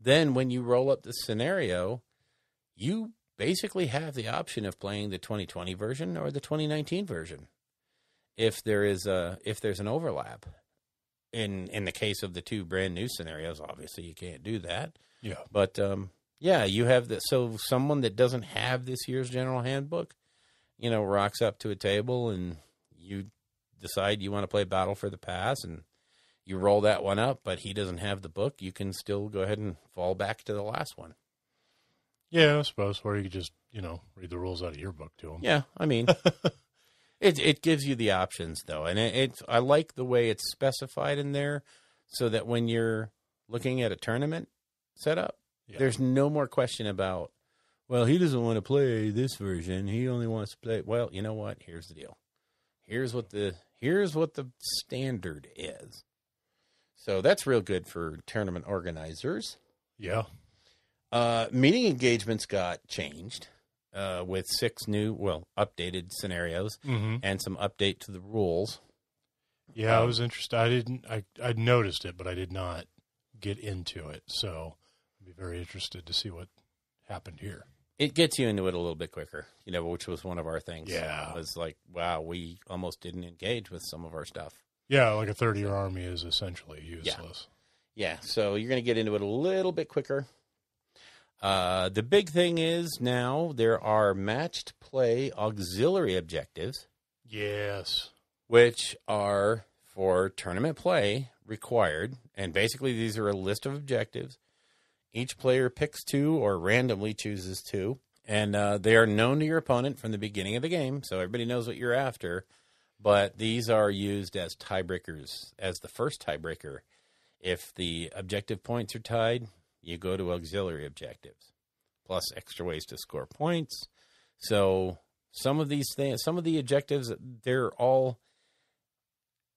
then when you roll up the scenario, you basically have the option of playing the 2020 version or the 2019 version. If there's an overlap. In the case of the two brand new scenarios, obviously you can't do that. Yeah. But you have this. So someone that doesn't have this year's general handbook, rocks up to a table and you decide you want to play Battle for the Pass and you roll that one up, but he doesn't have the book, you can still go ahead and fall back to the last one. Yeah, I suppose. Or you could just, read the rules out of your book to him. Yeah, I mean, it gives you the options, though. And I like the way it's specified in there so that when you're looking at a tournament setup, there's no more question about, well, he doesn't want to play this version. He only wants to play. Well, you know what? Here's the deal. Here's what the standard is. So that's real good for tournament organizers. Yeah. Meeting engagements got changed with 6 new, updated scenarios and some update to the rules. Yeah, I was interested. I noticed it, but I did not get into it. So I'd be very interested to see what happened here. It gets you into it a little bit quicker, which was one of our things. Yeah. It was like, wow, we almost didn't engage with some of our stuff. Yeah, like a 30-year army is essentially useless. Yeah, so you're going to get into it a little bit quicker. The big thing is now there are matched play auxiliary objectives. Yes. Which are for tournament play required. And basically these are a list of objectives. Each player picks 2 or randomly chooses 2. And they are known to your opponent from the beginning of the game, so everybody knows what you're after. But these are used as tiebreakers, as the first tiebreaker. If the objective points are tied, you go to auxiliary objectives, plus extra ways to score points. So some of these things, some of the objectives, they're all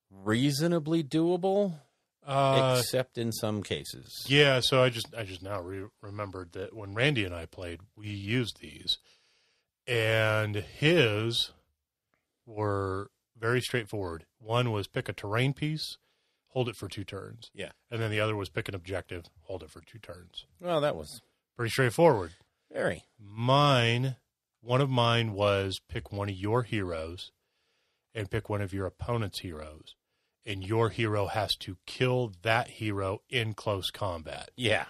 reasonably doable, except in some cases. Yeah, so I just now remembered that when Randy and I played, we used these, and his were very straightforward. One was pick a terrain piece, hold it for 2 turns. Yeah. And then the other was pick an objective, hold it for 2 turns. Well, that was pretty straightforward. Very. One of mine was pick one of your heroes and pick one of your opponent's heroes. And your hero has to kill that hero in close combat. Yeah.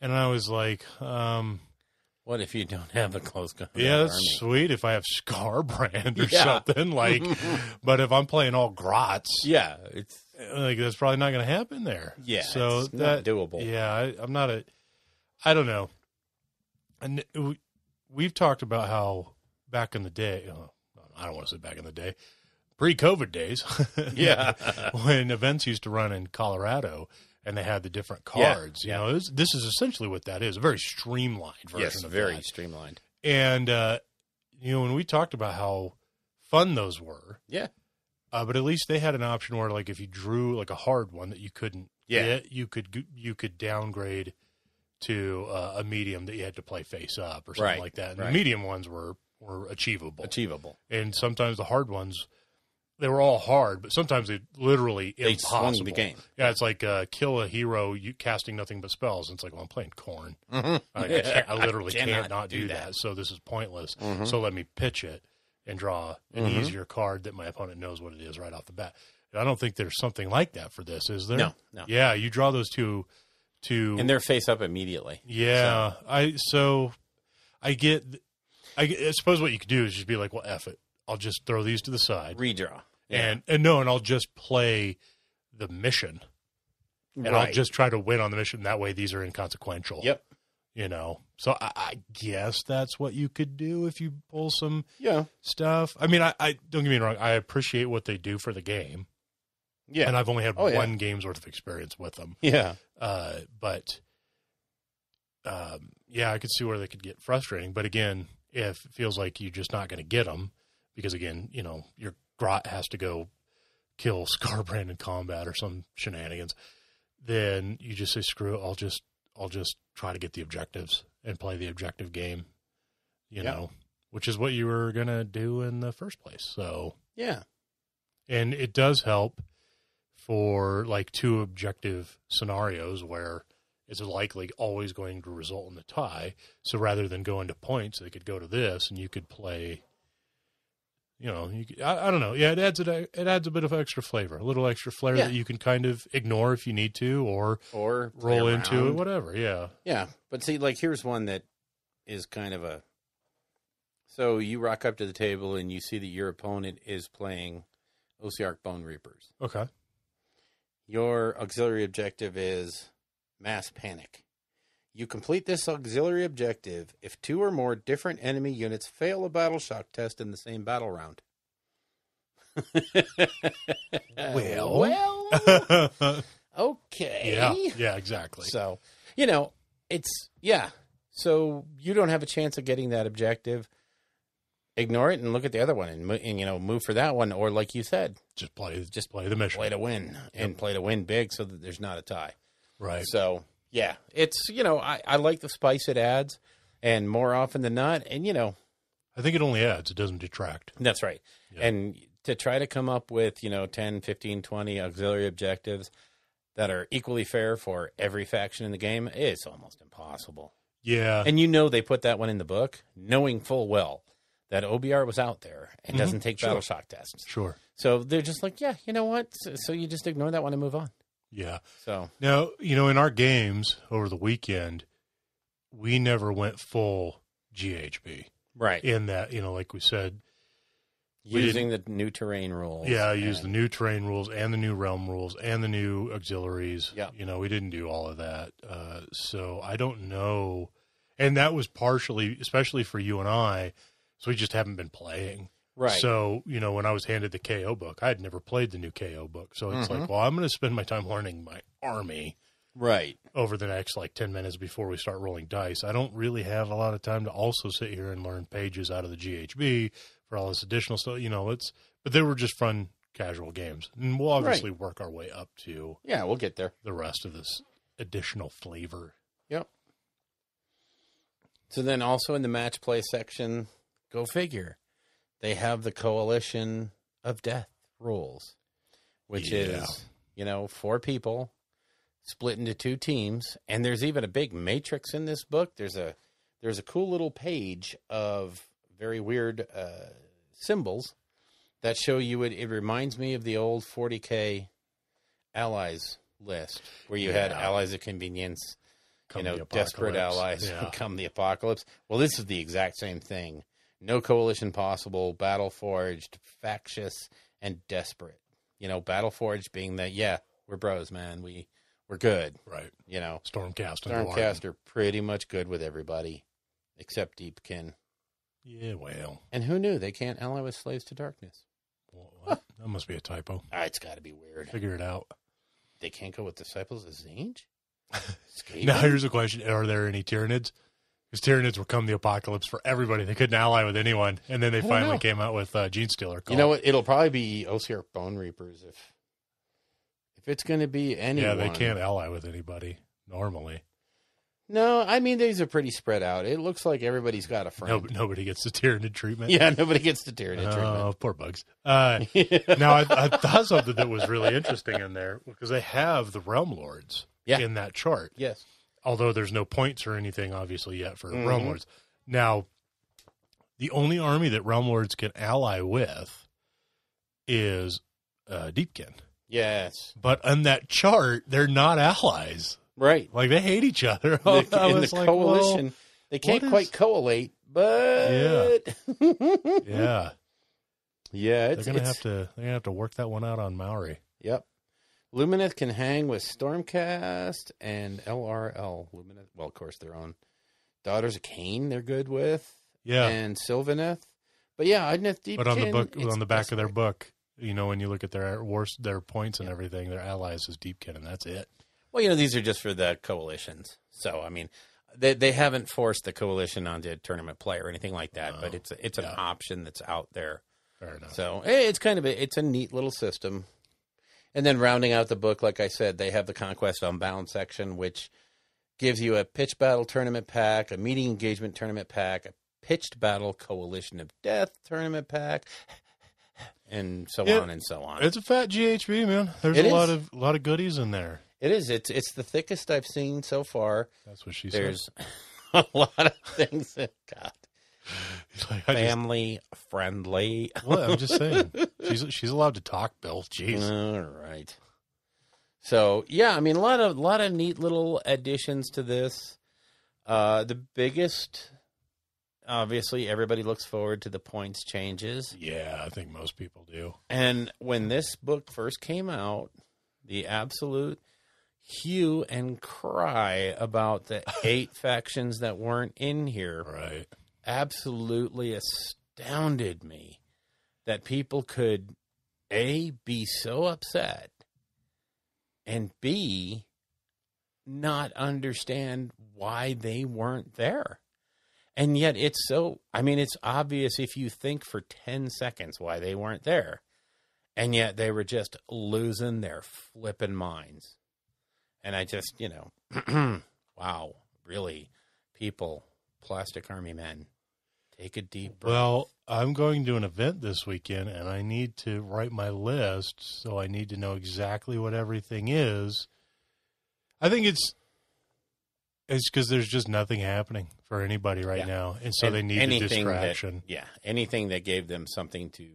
And I was like, what if you don't have a close combat yeah, that's army? sweet if I have Scarbrand or something. Like, but if I'm playing all Grots, it's like that's probably not going to happen there. Yeah, so it's not doable. Yeah, I'm not I don't know. And we've talked about how back in the day, I don't want to say back in the day, pre-COVID days, yeah, when events used to run in Colorado and they had the different cards. Yeah. You know, this is essentially what that is, a very streamlined version of very that. streamlined. And, when we talked about how fun those were, but at least they had an option where, like, if you drew, like, a hard one that you couldn't get, you could downgrade to a medium that you had to play face up or something like that. And the medium ones were achievable. And sometimes the hard ones, they were all hard, but sometimes they literally impossible. Swung the game. Yeah, it's like kill a hero casting nothing but spells. And it's like, well, I'm playing Khorne. Mm-hmm. I literally can't not do that. So this is pointless. Mm-hmm. So let me pitch it and draw an easier card that my opponent knows what it is right off the bat. And I don't think there's something like that for this, is there? No. Yeah, you draw those two. And they're face up immediately. Yeah. So. I suppose what you could do is just be like, well, F it. I'll just throw these to the side. Redraw. And I'll just play the mission. And I'll just try to win on the mission. That way these are inconsequential. Yep. So I guess that's what you could do if you pull some stuff. I mean, I don't get me wrong. I appreciate what they do for the game. Yeah. And I've only had one game's worth of experience with them. Yeah. But I could see where they could get frustrating. But again, if it feels like you're just not going to get them, because again, your Grot has to go kill Scarbrand in combat or some shenanigans, then you just say, screw it, I'll just try to get the objectives and play the objective game, you Yeah. know, which is what you were going to do in the first place. So, Yeah. and it does help for like 2 objective scenarios where it's likely always going to result in a tie. So rather than go into points, they could go to this, and you could play. You know, I don't know. Yeah, it adds a bit of extra flavor, a little extra flair that you can kind of ignore if you need to, or play roll into around. it, whatever. Yeah, Yeah, but see, like, here's one that is kind of a. So you rock up to the table and you see that your opponent is playing Osiark Bone Reapers. okay. Your auxiliary objective is Mass Panic. You complete this auxiliary objective if 2 or more different enemy units fail a battle shock test in the same battle round. Well, okay. Yeah, exactly. So, you know, so you don't have a chance of getting that objective. Ignore it and look at the other one and you know, move for that one. Or like you said, just play the mission. Play to win and play to win big so that there's not a tie. Right. So, yeah, it's, you know, I like the spice it adds, and more often than not, and, you know. I think it only adds. It doesn't detract. That's right. Yeah. And to try to come up with, you know, 10, 15, 20 auxiliary objectives that are equally fair for every faction in the game is almost impossible. Yeah. And you know they put that one in the book, knowing full well that OBR was out there and doesn't take battle shock tests. Sure. So they're just like, yeah, you know what? So you just ignore that one and move on. Yeah. So now, you know, in our games over the weekend, we never went full GHB. right. In that, you know, like we said, Using the new terrain rules. yeah, use the new terrain rules and the new realm rules and the new auxiliaries. Yeah. You know, we didn't do all of that. So I don't know. And that was partially, especially for you and I, so we just haven't been playing. Right. So, you know, when I was handed the KO book, I had never played the new KO book. So it's like, well, I'm going to spend my time learning my army Right. over the next like 10 minutes before we start rolling dice. I don't really have a lot of time to also sit here and learn pages out of the GHB for all this additional stuff. You know, but they were just fun, casual games. And we'll obviously work our way up to Yeah, we'll get there. the rest of this additional flavor. Yep. So then also in the match play section, go figure, they have the Coalition of Death rules, which is, you know, 4 people split into 2 teams. And there's even a big matrix in this book. There's a cool little page of very weird symbols that show you it. It reminds me of the old 40K allies list where you had allies of convenience, Come you the know, apocalypse. desperate allies Yeah. come the apocalypse. Well, this is the exact same thing. No coalition possible, battle forged, factious, and desperate. You know, battle forged being that, yeah, we're bros, man. We're good. Right. You know, Stormcast. And Stormcast are pretty much good with everybody except Deepkin. Yeah, well. And who knew they can't ally with slaves to darkness? What? That must be a typo. It's got to be weird. Figure it out. They can't go with disciples of Zange? Now, here's a question. Are there any Tyranids? Because Tyranids would come the apocalypse for everybody. They couldn't ally with anyone. And then they finally know. came out with Gene Stealer. You know what? It'll probably be Osiark Bone Reapers if it's going to be anyone. Yeah, they can't ally with anybody normally. No, I mean, these are pretty spread out. It looks like everybody's got a friend. Nobody gets the Tyranid treatment. Yeah, nobody gets the Tyranid Oh, treatment. poor bugs. Now, I thought something that was really interesting in there because they have the Realm Lords in that chart. Yes. Although there's no points or anything, obviously, yet for Realm Lords. Now, the only army that Realm Lords can ally with is Deepkin. Yes. But on that chart, they're not allies. Right. Like, they hate each other. In the coalition, they can't quite collate, but Yeah. yeah, They're gonna have to work that one out on Maori. Yep. Lumineth can hang with Stormcast and LRL. Lumineth, well, of course, their own Daughters of Cain. They're good with. Yeah. And Sylvaneth. But yeah, Idneth Deepkin. But on the book, on the back of their book, you know, when you look at their points and everything, their allies is Deepkin, and that's it. Well, you know, these are just for the coalitions. So, I mean, they haven't forced the coalition onto tournament play or anything like that, but it's an option that's out there. Fair enough. So it's kind of it's a neat little system. And then rounding out the book, like I said, they have the Conquest Unbound section, which gives you a pitch battle tournament pack, a meeting engagement tournament pack, a pitched battle coalition of death tournament pack, and so on and so on. It's a fat GHB, man. There's a lot of goodies in there. It is. It's the thickest I've seen so far. That's what she There's said. a lot of things that got Like, family friendly. Well, I'm just saying. She's allowed to talk, Bill. Jeez. All right. So yeah, I mean a lot of neat little additions to this. The biggest, obviously, everybody looks forward to the points changes. Yeah, I think most people do. And when this book first came out, the absolute hue and cry about the 8 factions that weren't in here, Right. absolutely astounded me that people could A, be so upset, and B, not understand why they weren't there. And yet it's so, I mean, it's obvious if you think for 10 seconds why they weren't there. And yet they were just losing their flipping minds. And I just, wow, really, people, Plastic Army men, take a deep breath. Well, I'm going to an event this weekend, and I need to write my list, so I need to know exactly what everything is. I think it's because there's just nothing happening for anybody right now, and so they need a distraction. Anything that gave them something to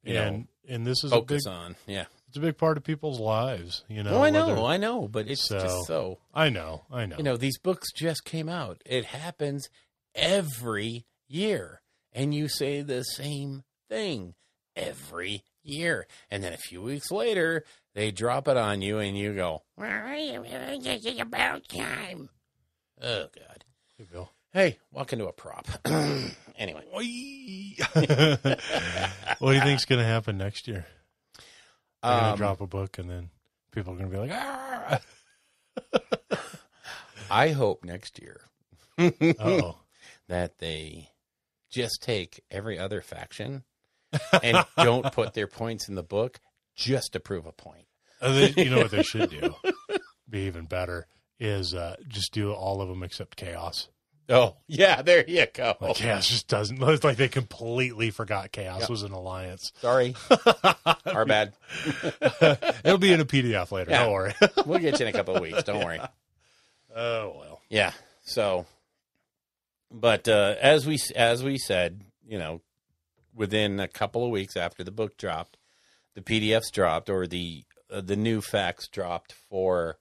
and this is focus on. Yeah, it's a big part of people's lives. Oh, I know, but it's just so. I know. These books just came out. It happens every year, and you say the same thing every year, and then a few weeks later they drop it on you, and you go, "Where are you? It's about time." Oh God! Hey, Bill. Hey, walk into a prop. Anyway, What do you think's going to happen next year? They're going to drop a book, and then people are going to be like, "Ah!" I hope next year Uh-oh. that they just take every other faction and don't put their points in the book just to prove a point. You know what they should do? Be even better is just do all of them except Chaos. Oh, yeah, there you go. Like Chaos just doesn't. It's like they completely forgot Chaos was an alliance. Sorry. Our bad. It'll be in a PDF later. Yeah. Don't worry. We'll get you in a couple of weeks. Don't worry. Oh, well. Yeah. So, but as we said, within a couple of weeks after the book dropped, the PDFs dropped, or the new facts dropped for,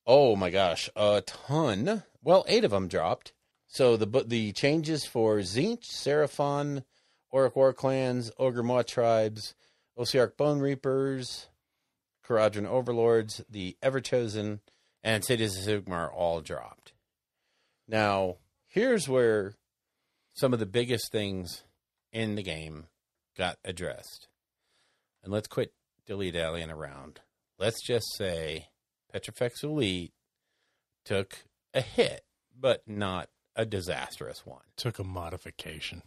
oh my gosh, a ton. Well, 8 of them dropped. So the changes for Tzeentch, Seraphon, Orc War Clans, Ogre Maw Tribes, Osiark Bone Reapers, Caradhran Overlords, the Everchosen, and Cities of Sigmar all dropped. Now, here's where some of the biggest things in the game got addressed. And let's quit dilly-dallying around. Let's just say Petrifex Elite took a hit, but not a disastrous one. Took a modification.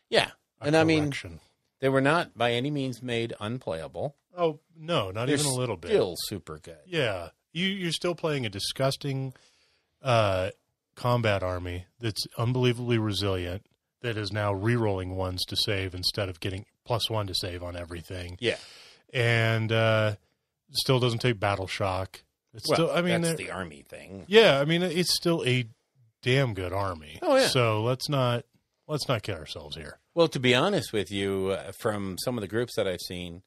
Yeah. A correction. They were not by any means made unplayable. Oh, no, not even a little bit. Still super good. Yeah. You're still playing a disgusting combat army that's unbelievably resilient, that is now re-rolling ones to save instead of getting +1 to save on everything. Yeah. And still doesn't take battle shock. It's still, I mean, that's the army thing. Yeah, I mean, it's still a damn good army. Oh, yeah. So let's not kid ourselves here. Well, to be honest with you, from some of the groups that I've seen,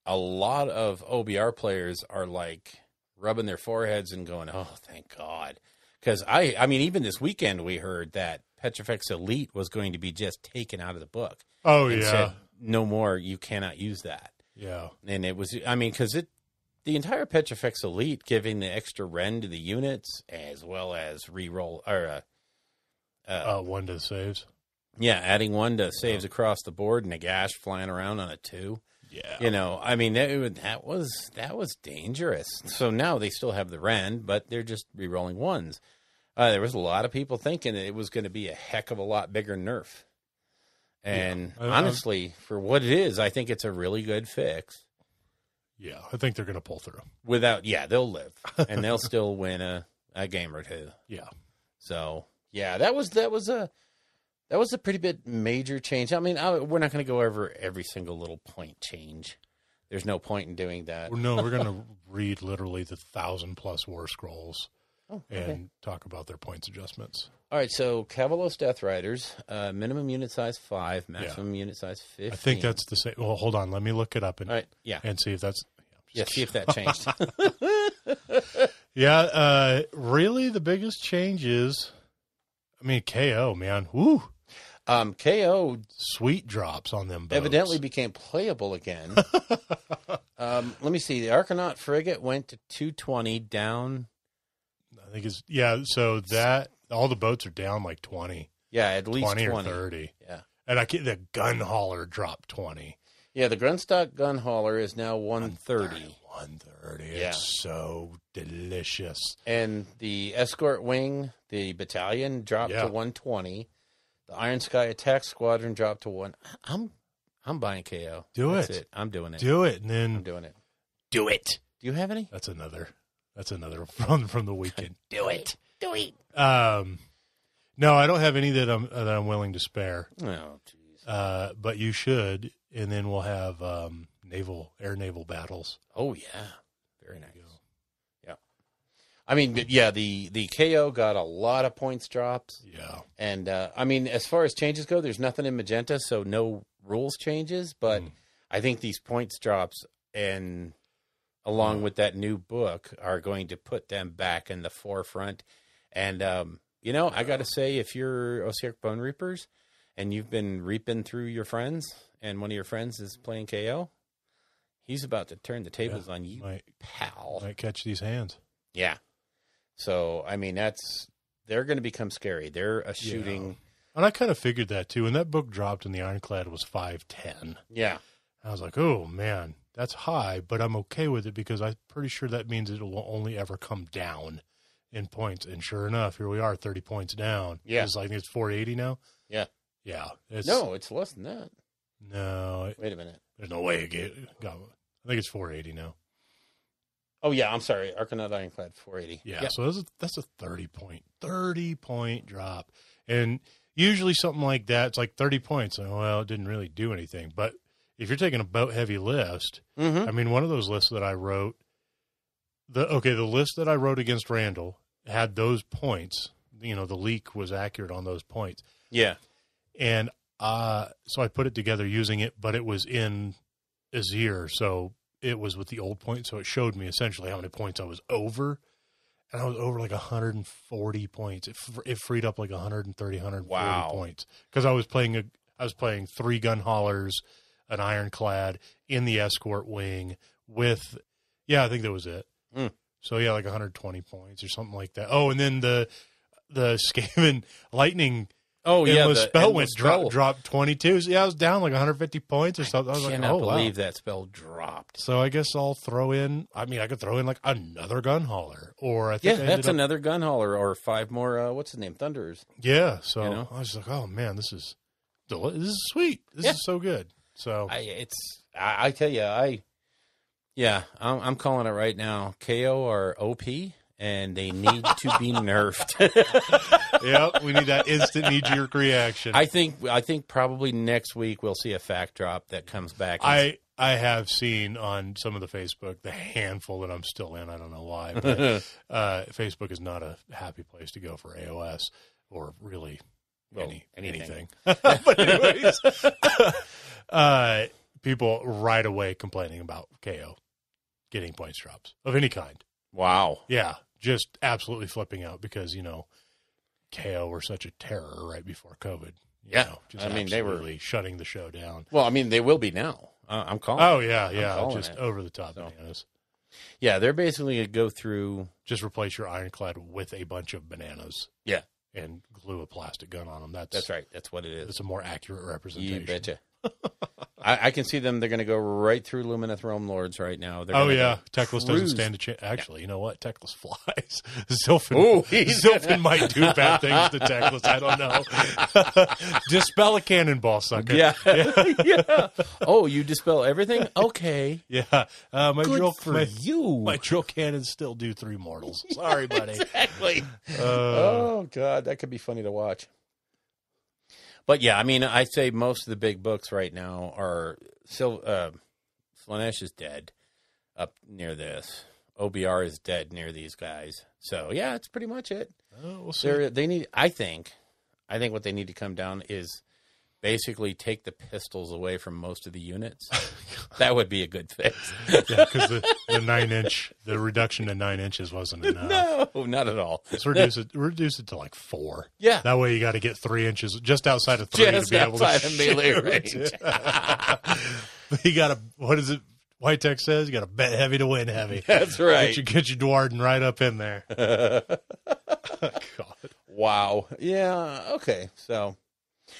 a lot of OBR players are like rubbing their foreheads and going, "Oh, thank God." Because I mean, even this weekend we heard that Petrifex Elite was going to be just taken out of the book. Oh, and yeah. said, no more, you cannot use that. Yeah. And it was, I mean, because the entire Petrifex Elite giving the extra rend to the units, as well as reroll, or 1 to saves. Yeah, adding 1 to saves across the board, Nagash flying around on a 2. Yeah. I mean, that was dangerous. So now they still have the rend, but they're just rerolling 1s. There was a lot of people thinking that it was going to be a heck of a lot bigger nerf. And honestly, for what it is, I think it's a really good fix. Yeah, I think they're going to pull through. They'll live, and they'll still win a a game or two. Yeah. So yeah, that was a pretty big major change. I mean, we're not going to go over every single little point change. There's no point in doing that. No, we're going to read literally the 1,000+ War Scrolls and talk about their points adjustments. All right, so Cavalos Death Riders, minimum unit size 5, maximum unit size 15. I think that's the same. Well, hold on. Let me look it up and and see if that's. See if that changed. Really, the biggest change is, KO, man. Woo. KO sweet drops on them boats. Evidently became playable again. Let me see. The Argonaut frigate went to 220 down. I think it's so that all the boats are down like 20. Yeah, at least 20 or 30. Yeah. And the gun hauler dropped 20. Yeah, the Grunstock gun hauler is now 130. 130. It's so delicious. And the escort wing, the battalion dropped to 120. The Iron Sky Attack Squadron dropped to 1. I'm buying KO. That's it. I'm doing it. Do it, and then I'm doing it. Do it. Do you have any? That's another from the weekend. Do it. No, I don't have any that I'm willing to spare. Oh, jeez. But you should, and then we'll have air naval battles. Oh yeah, very nice. Yeah, I mean, the KO got a lot of points drops. Yeah, and as far as changes go, there's nothing in Magenta, so no rules changes. But I think these points drops and along with that new book are going to put them back in the forefront. And I got to say, if you're Osiark Bone Reapers and you've been reaping through your friends, and one of your friends is playing KO, he's about to turn the tables on you, pal. Might catch these hands. Yeah. So, they're going to become scary. They're a shooting. And I kind of figured that, too. When that book dropped and the Ironclad was 510. Yeah. I was like, oh, man, that's high, but I'm okay with it because I'm pretty sure that means it will only ever come down in points. And sure enough, here we are, 30 points down. Yeah. I think it's 480 now. Yeah. Yeah. No, it's less than that. No. Wait a minute. There's no way it got. I think it's 480 now. Oh, yeah, I'm sorry. Argonaut Ironclad, 480. Yeah, so that's a 30 point drop. And usually something like that, it's like 30 points. Well, it didn't really do anything. But if you're taking a boat-heavy list, one of those lists that I wrote, the list that I wrote against Randall had those points. The leak was accurate on those points. Yeah. And so I put it together using it, but it was in Azir, so it was with the old points, so it showed me essentially how many points I was over, and I was over like 140 points. It freed up like 130, 140 points because I was playing 3 gun haulers, an ironclad in the escort wing with, I think that was it. So like 120 points or something like that. Oh, and then the Skaven Lightning. Oh, yeah. The spell dropped 22. So, I was down like 150 points or something. I was cannot believe that spell dropped. So I guess I'll throw in, I could throw in like another gun hauler. Or I think that's another gun hauler or 5 more, what's his name, Thunderers. Yeah. So I was like, oh, man, this is sweet. This is so good. So I tell you, I'm calling it right now. KO are OP. And they need to be nerfed. Yep, we need that instant knee-jerk reaction. I think probably next week we'll see a fact drop that comes back. I have seen on some of the Facebook, the handful that I'm still in. I don't know why, but Facebook is not a happy place to go for AOS or really anything. But anyways, people right away complaining about KO getting points drops of any kind. Wow. Yeah. Just absolutely flipping out because, KO were such a terror right before COVID. They were shutting the show down. Well, they will be now. I'm calling. Oh, yeah. Just over the top bananas. Yeah, they're basically going to go through. Just replace your ironclad with a bunch of bananas. Yeah. And glue a plastic gun on them. That's right. That's what it is. It's a more accurate representation. You betcha. I can see them. They're going to go right through Lumineth Realm Lords right now. They're Oh, gonna yeah. go Teclis doesn't cruise. stand a chance. Actually, you know what? Teclis flies. Zilfin might do bad things to Teclis. I don't know. Dispel a cannonball, sucker. Yeah. Yeah. Oh, you dispel everything? Okay. Yeah. My Good drill for you. My drill cannons still do 3 mortals. Sorry, buddy. Exactly. Oh, God. That could be funny to watch. But, yeah, I mean, I'd say most of the big books right now are Slaanesh is dead up near this. OBR is dead near these guys. So, yeah, that's pretty much it. We'll see. They need. I think what they need to come down is basically take the pistols away from most of the units. That would be a good fix. Yeah, because the 9-inch, the reduction to 9 inches wasn't enough. No, not at all. Let's reduce it to like 4. Yeah. That way you got to get 3 inches just outside of 3 to be able to outside of melee shoot. range. But you got to, what is it? White Tech says you got to bet heavy to win heavy. That's right. Get your Dwarden right up in there. God. Wow. Yeah. Okay. So,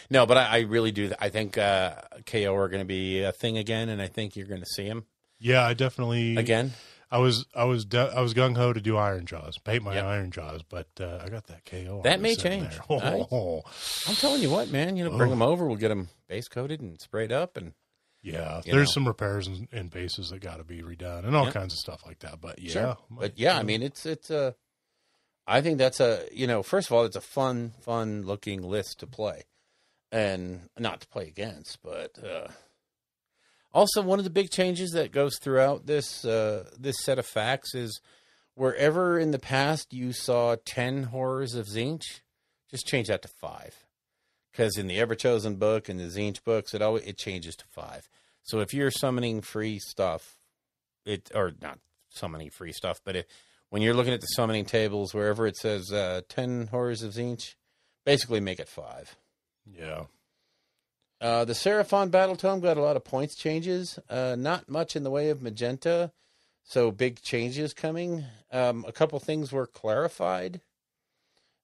no, but I really do. I think KO are going to be a thing again, and I think you're going to see him. Yeah, I definitely Again. I was gung ho to do Iron Jaws, paint my Iron Jaws, but I got that KO. That may change. I'm telling you what, man. Bring them over. We'll get them base coated and sprayed up, and yeah, there's some repairs and bases that got to be redone, and all kinds of stuff like that. But yeah, sure. But yeah, I mean, it's I think that's first of all, it's a fun looking list to play, and not to play against, but also one of the big changes that goes throughout this set of facts is wherever in the past you saw 10 horrors of Tzeentch, just change that to 5. Because in the Everchosen book and the Tzeentch books, it changes to 5. So if you're summoning free stuff, or not summoning free stuff, but when you're looking at the summoning tables, wherever it says 10 horrors of Tzeentch, basically make it 5. Yeah. The Seraphon Battle Tome got a lot of points changes. Not much in the way of magenta, so big changes coming. A couple things were clarified.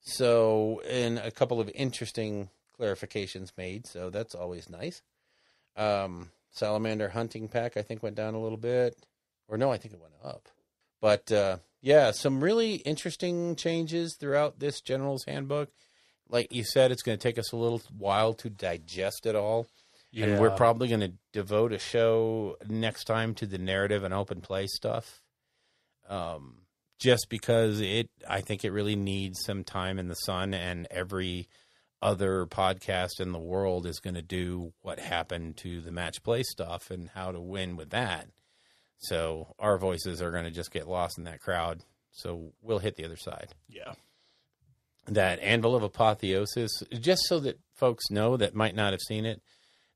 So, and a couple of interesting clarifications made, so that's always nice. Salamander Hunting Pack, I think, went down a little bit. Or no, I think it went up. But, yeah, some really interesting changes throughout this General's Handbook. Like you said, it's going to take us a little while to digest it all. Yeah. And we're probably going to devote a show next time to the narrative and open play stuff. Just because I think it really needs some time in the sun, and every other podcast in the world is going to do what happened to the match play stuff and how to win with that. So our voices are going to just get lost in that crowd. So we'll hit the other side. Yeah. That Anvil of Apotheosis, just so that folks know that might not have seen it,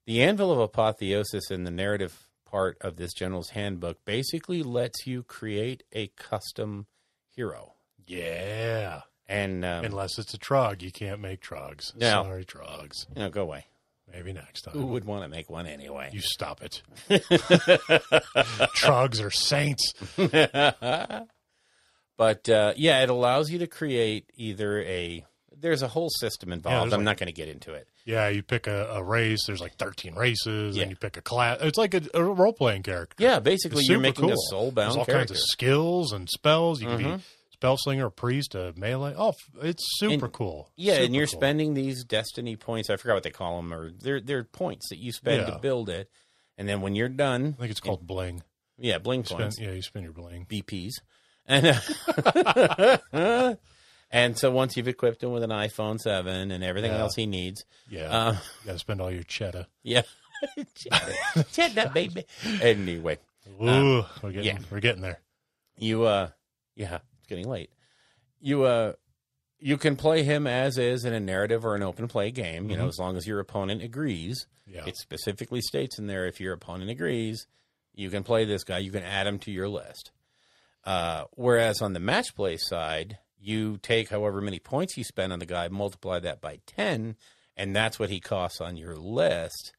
the Anvil of Apotheosis in the narrative part of this General's Handbook basically lets you create a custom hero. Yeah. And unless it's a Trog, you can't make Trogs. No. Sorry, Trogs. Go away. Maybe next time. Who would want to make one anyway? You stop it. Trogs are saints. But, yeah, it allows you to create either there's a whole system involved. I'm not going to get into it. Yeah, you pick a race. There's like 13 races, and you pick a class. It's like a role-playing character. Yeah, basically you're making a soul-bound There's all character. kinds of skills and spells. You can be spellslinger, priest, melee. Oh, it's super cool. Yeah, super and you're cool. spending these destiny points. I forgot what they call them, or they're points that you spend to build it. And then when you're done, I think it's called bling. Yeah, bling points. You spend your bling. BPs. And and so once you've equipped him with an iPhone 7 and everything else he needs, you got to spend all your cheddar. Yeah, cheddar, baby. Anyway, ooh, we're getting there. It's getting late. You can play him as is in a narrative or an open play game. As long as your opponent agrees. Yeah. It specifically states in there if your opponent agrees, you can play this guy. You can add him to your list. Whereas on the match play side, you take however many points you spend on the guy, multiply that by 10, and that's what he costs on your list.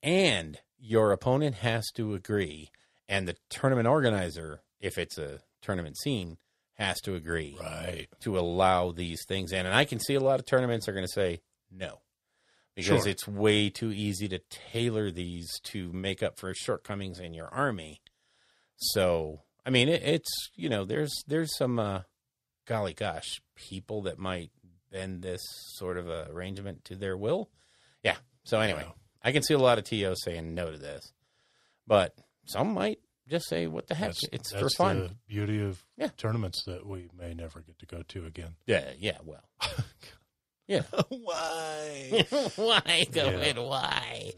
And your opponent has to agree. And the tournament organizer, if it's a tournament scene, has to agree to allow these things in. And I can see a lot of tournaments are going to say no. because Sure. it's way too easy to tailor these to make up for shortcomings in your army. So, I mean, it's, there's some, golly gosh, people that might bend this sort of arrangement to their will. Yeah. So anyway, Yeah. I can see a lot of TOs saying no to this, but some might just say, what the heck? It's for fun. That's the beauty of Yeah. tournaments that we may never get to go to again. Yeah, well. Yeah. Why? Why? Go Yeah. ahead, why?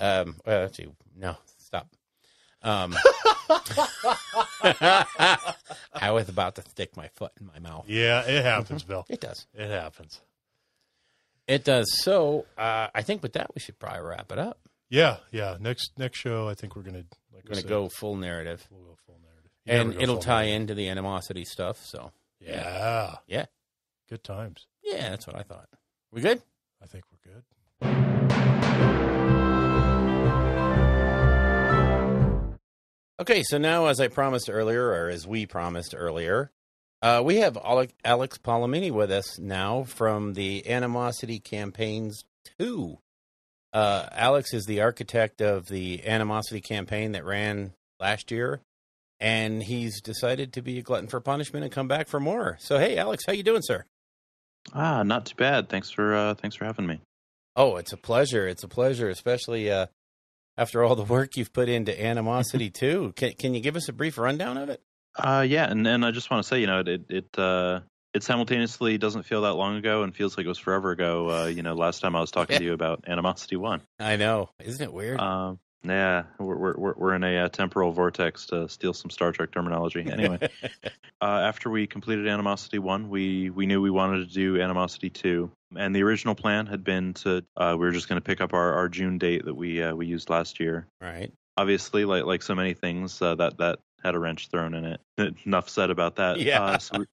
Well, let's see. No, stop. I was about to stick my foot in my mouth. Yeah, it happens, Bill. It does. It happens. It does. So, I think with that, we should probably wrap it up. Yeah. Next show, I think we're gonna We're going to go full narrative. We'll go full narrative. You never And go it'll full tie narrative. into the animosity stuff. So, Yeah. yeah. Good times. Yeah, that's what I thought. We good? I think we're good. Okay, so now, as I promised earlier, or as we promised earlier, we have Alex Palomini with us now from the Animosity Campaigns 2. Alex is the architect of the Animosity campaign that ran last year, and he's decided to be a glutton for punishment and come back for more. So, hey, Alex, how you doing, sir? Not too bad. Thanks for having me. Oh, it's a pleasure. It's a pleasure, especially after all the work you've put into Animosity 2. Can you give us a brief rundown of it? Yeah, and I just want to say, it simultaneously doesn't feel that long ago and feels like it was forever ago. Last time I was talking to you about Animosity 1. I know. Isn't it weird? Yeah, we're in a temporal vortex, to steal some Star Trek terminology. Anyway, after we completed Animosity 1, we knew we wanted to do Animosity 2. And the original plan had been to we were just going to pick up our June date that we used last year. Right. Obviously, like so many things, that had a wrench thrown in it. Enough said about that. Yeah. So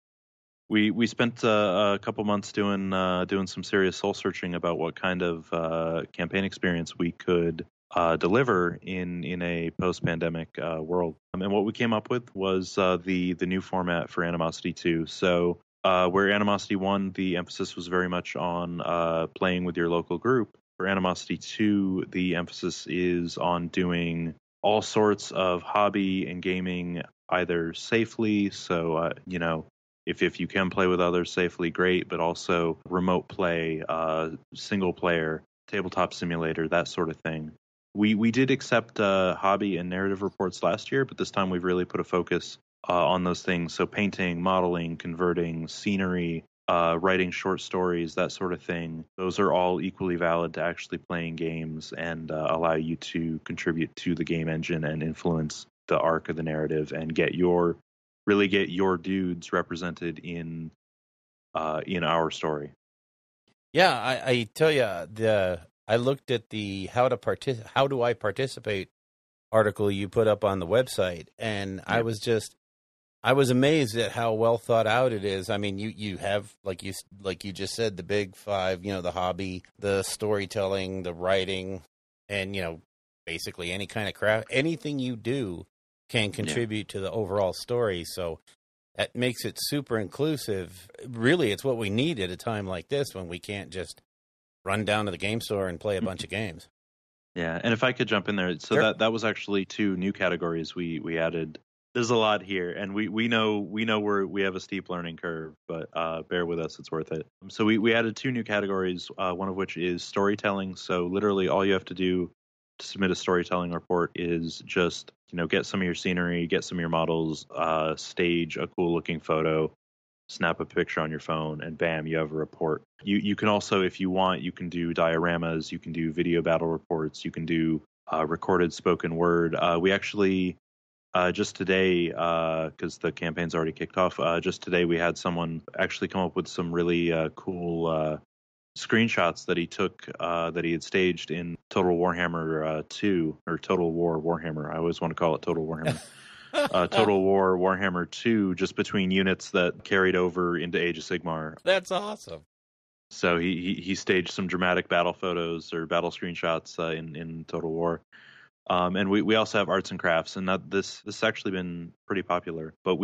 we spent a couple months doing some serious soul searching about what kind of campaign experience we could deliver in a post-pandemic world. And what we came up with was the new format for Animosity 2. So where Animosity 1, the emphasis was very much on playing with your local group. For Animosity 2, the emphasis is on doing all sorts of hobby and gaming either safely, so if you can play with others safely, great, but also remote play, single player, tabletop simulator, that sort of thing. We did accept hobby and narrative reports last year, but this time we've really put a focus on those things. So painting, modeling, converting, scenery, writing short stories, that sort of thing. Those are all equally valid to actually playing games and allow you to contribute to the game engine and influence the arc of the narrative and get your dudes represented in our story. Yeah, I tell you, I looked at the how do I participate article you put up on the website, and Yeah. I was amazed at how well thought out it is. I mean, you have like you just said, the big five, the hobby, the storytelling, the writing, and basically any kind of craft, anything you do can contribute to the overall story. So that makes it super inclusive. Really, it's what we need at a time like this when we can't just run down to the game store and play a bunch of games. Yeah, and if I could jump in there, so Sure. that was actually 2 new categories we added. There's a lot here, and we know we have a steep learning curve, but bear with us, it's worth it. So we added 2 new categories, one of which is storytelling. So literally all you have to do to submit a storytelling report is just get some of your scenery, get some of your models, stage a cool looking photo, snap a picture on your phone, and bam, you have a report. You can also, if you want, you can do dioramas, you can do video battle reports, you can do recorded spoken word. We actually just today, because the campaign's already kicked off, just today we had someone actually come up with some really cool screenshots that he took that he had staged in Total Warhammer 2, or Total War Warhammer. I always want to call it Total Warhammer. Total War Warhammer 2, just between units that carried over into Age of Sigmar. That's awesome. So he staged some dramatic battle photos or battle screenshots in Total War. And we also have arts and crafts, and this has actually been pretty popular. But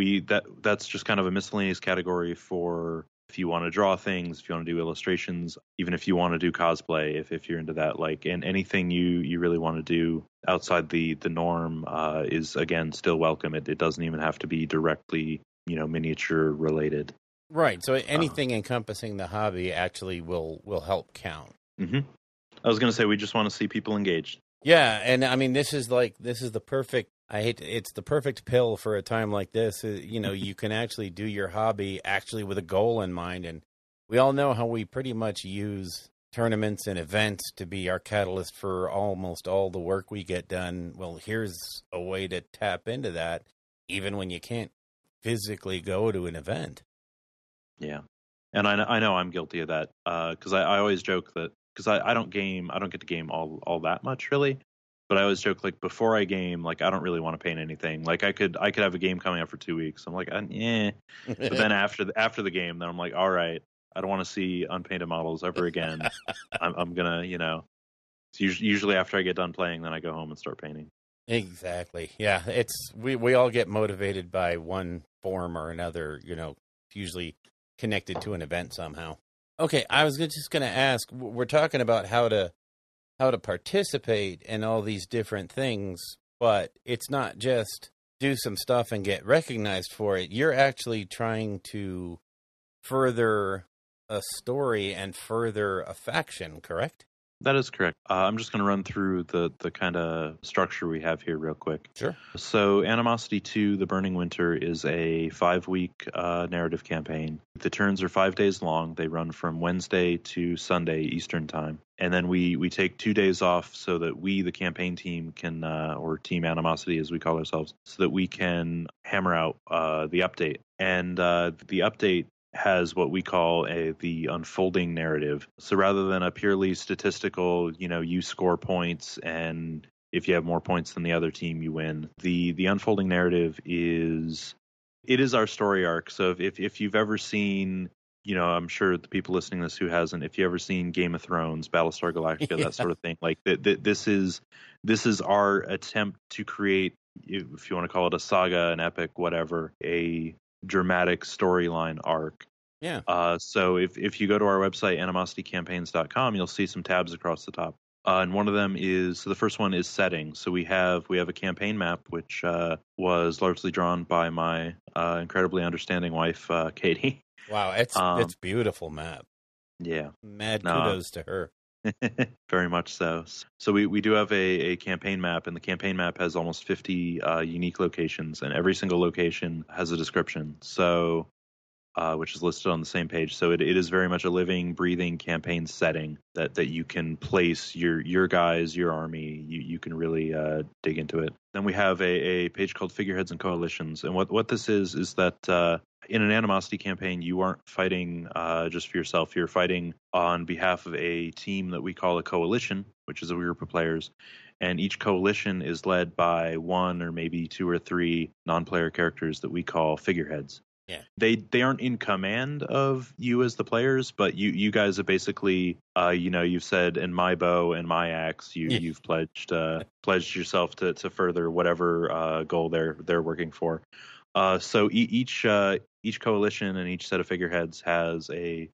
that's just kind of a miscellaneous category for if you want to draw things, if you want to do illustrations, even if you want to do cosplay, if you're into that, like, and anything you really want to do outside the norm is, again, still welcome. It doesn't even have to be directly, miniature related. Right. So anything encompassing the hobby actually will help count. Mm-hmm. I was going to say, we just want to see people engaged. Yeah, and I mean, this is the perfect. It's the perfect pill for a time like this. You can actually do your hobby actually with a goal in mind, and we all know how we pretty much use tournaments and events to be our catalyst for almost all the work we get done. Well, here's a way to tap into that, even when you can't physically go to an event. Yeah, and I know I'm guilty of that because I always joke that because I don't get to game all that much really. But I always joke, like, before I game, like, I don't really want to paint anything. Like, I could have a game coming out for 2 weeks. I'm like, yeah. But then after the game, then I'm like, all right, I don't want to see unpainted models ever again. I'm gonna, it's usually after I get done playing, then I go home and start painting. Exactly. Yeah, we all get motivated by one form or another. Usually connected to an event somehow. Okay, I was just going to ask. We're talking about how to participate in all these different things, but it's not just do some stuff and get recognized for it. You're actually trying to further a story and further a faction, correct? That is correct. I'm just going to run through the kind of structure we have here real quick. Sure. So Animosity 2, The Burning Winter, is a 5-week narrative campaign. The turns are 5 days long. They run from Wednesday to Sunday Eastern Time. And then we take 2 days off so that we, the campaign team, can, or Team Animosity as we call ourselves, so that we can hammer out the update. And the update has what we call the unfolding narrative. So rather than a purely statistical, you score points and if you have more points than the other team, you win. The unfolding narrative is our story arc. So if you've ever seen, I'm sure the people listening to this who hasn't, if you ever seen Game of Thrones, Battlestar Galactica, that sort of thing, like this is our attempt to create, if you want to call it a saga, an epic, whatever, a dramatic storyline arc. Yeah. So if you go to our website, animositycampaigns.com, you'll see some tabs across the top. And one of them is, so the first one is settings. So we have a campaign map, which was largely drawn by my incredibly understanding wife, Katie. Wow, it's beautiful map. Yeah. Mad kudos to her. Very much so. So we do have a campaign map, and the campaign map has almost 50 unique locations, and every single location has a description. So, which is listed on the same page. So it is very much a living, breathing campaign setting that you can place your guys, your army. You can really dig into it. Then we have a page called Figureheads and Coalitions, and what this is that in an Animosity campaign, you aren't fighting just for yourself. You're fighting on behalf of a team that we call a coalition, which is a group of players. And each coalition is led by one or maybe 2 or 3 non-player characters that we call figureheads. Yeah. They aren't in command of you as the players, but you guys are basically, you've said, in my bow and my axe, you've pledged yourself to further whatever goal they're working for. So each coalition and each set of figureheads has a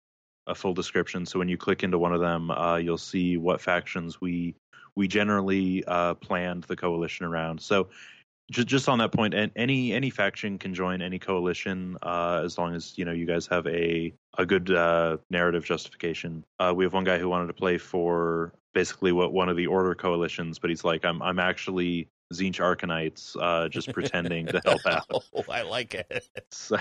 full description. So when you click into one of them, you'll see what factions we generally planned the coalition around. So just on that point, and any faction can join any coalition as long as you guys have a good narrative justification. We have one guy who wanted to play for basically one of the Order coalitions, but he's like, I'm actually Zinch Arcanites, just pretending to help out. Oh, I like it. So,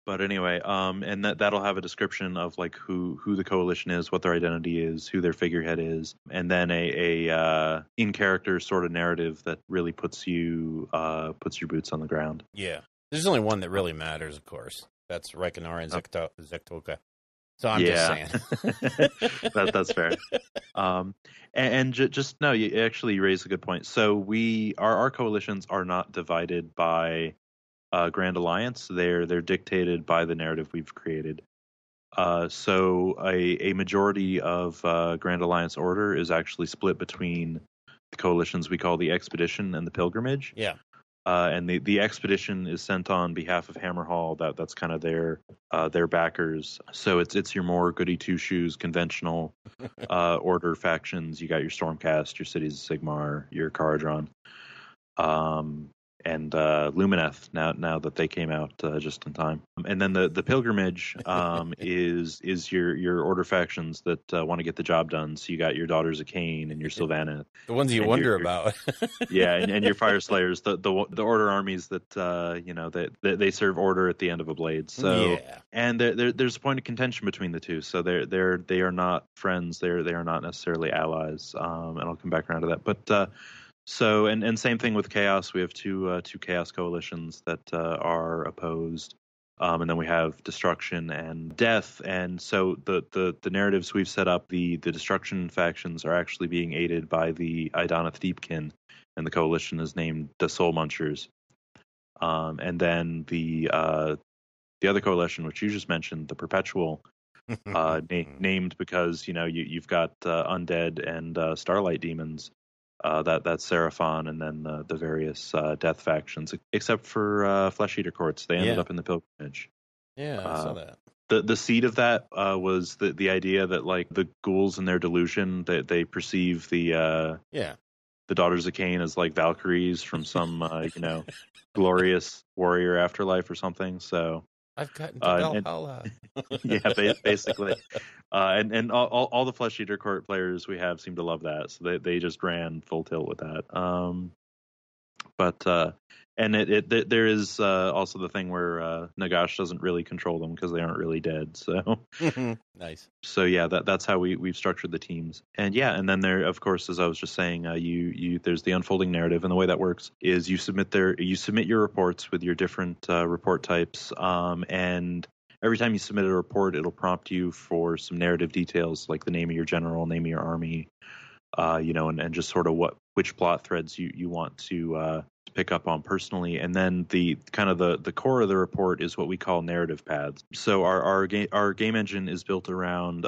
but anyway, and that'll have a description of like who the coalition is, what their identity is, who their figurehead is, and then a in character sort of narrative that really puts your boots on the ground. Yeah, there's only one that really matters, of course. That's Reikanar and Zektoka. So I'm just saying. That's fair. And just no, you actually raise a good point. So our coalitions are not divided by Grand Alliance. They're dictated by the narrative we've created. So a majority of Grand Alliance Order is actually split between the coalitions we call the Expedition and the Pilgrimage. Yeah. and the expedition is sent on behalf of Hammerhall. That's kind of their backers. So it's your more goody two shoes conventional order factions. You got your Stormcast, your Cities of Sigmar, your Caradron, and Lumineth. Now that they came out just in time, and then the Pilgrimage is your order factions that want to get the job done. So you got your Daughters of Cain and your Sylvaneth, the ones you wonder about. Yeah, and your Fire Slayers, the order armies that they serve order at the end of a blade. So yeah. And there's a point of contention between the two. So they are not friends. They are not necessarily allies. And I'll come back around to that. But so and same thing with Chaos. We have two Chaos coalitions that are opposed. And then we have Destruction and Death. And so the narratives we've set up, the Destruction factions are actually being aided by the Idonath Deepkin, and the coalition is named the Soul Munchers. And then the other coalition, which you just mentioned, the Perpetual, named because you've got undead and starlight demons. That's Seraphon, and then the various death factions, except for Flesh Eater Courts. They ended up in the Pilgrimage. Yeah, I saw that. The seed of that was the idea that like the ghouls in their delusion, that they perceive the Daughters of Cain as like Valkyries from some glorious warrior afterlife or something. So I've gotten to Valhalla. Yeah, basically. And all the Flesh Eater Court players we have seem to love that, so they just ran full tilt with that. And there is also the thing where Nagash doesn't really control them because they aren't really dead. So nice. So yeah, that's how we've structured the teams. And yeah, and then there, of course, as I was just saying, there's the unfolding narrative, and the way that works is you submit your reports with your different report types, and every time you submit a report, it'll prompt you for some narrative details like the name of your general, name of your army, and just sort of which plot threads you want to pick up on personally. And then the kind of the core of the report is what we call narrative paths. So our game engine is built around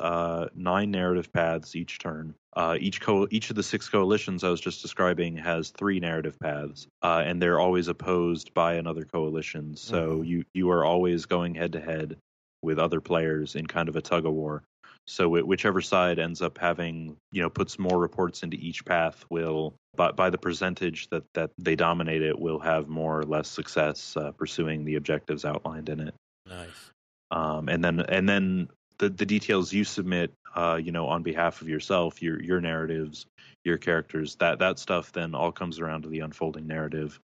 9 narrative paths each turn. Each of the 6 coalitions I was just describing has 3 narrative paths, and they're always opposed by another coalition. So you are always going head to head with other players in kind of a tug of war. So whichever side ends up having, puts more reports into each path will, by the percentage that they dominate it, will have more or less success pursuing the objectives outlined in it. Nice. And then the details you submit, on behalf of yourself, your narratives, your characters, that stuff then all comes around to the unfolding narrative.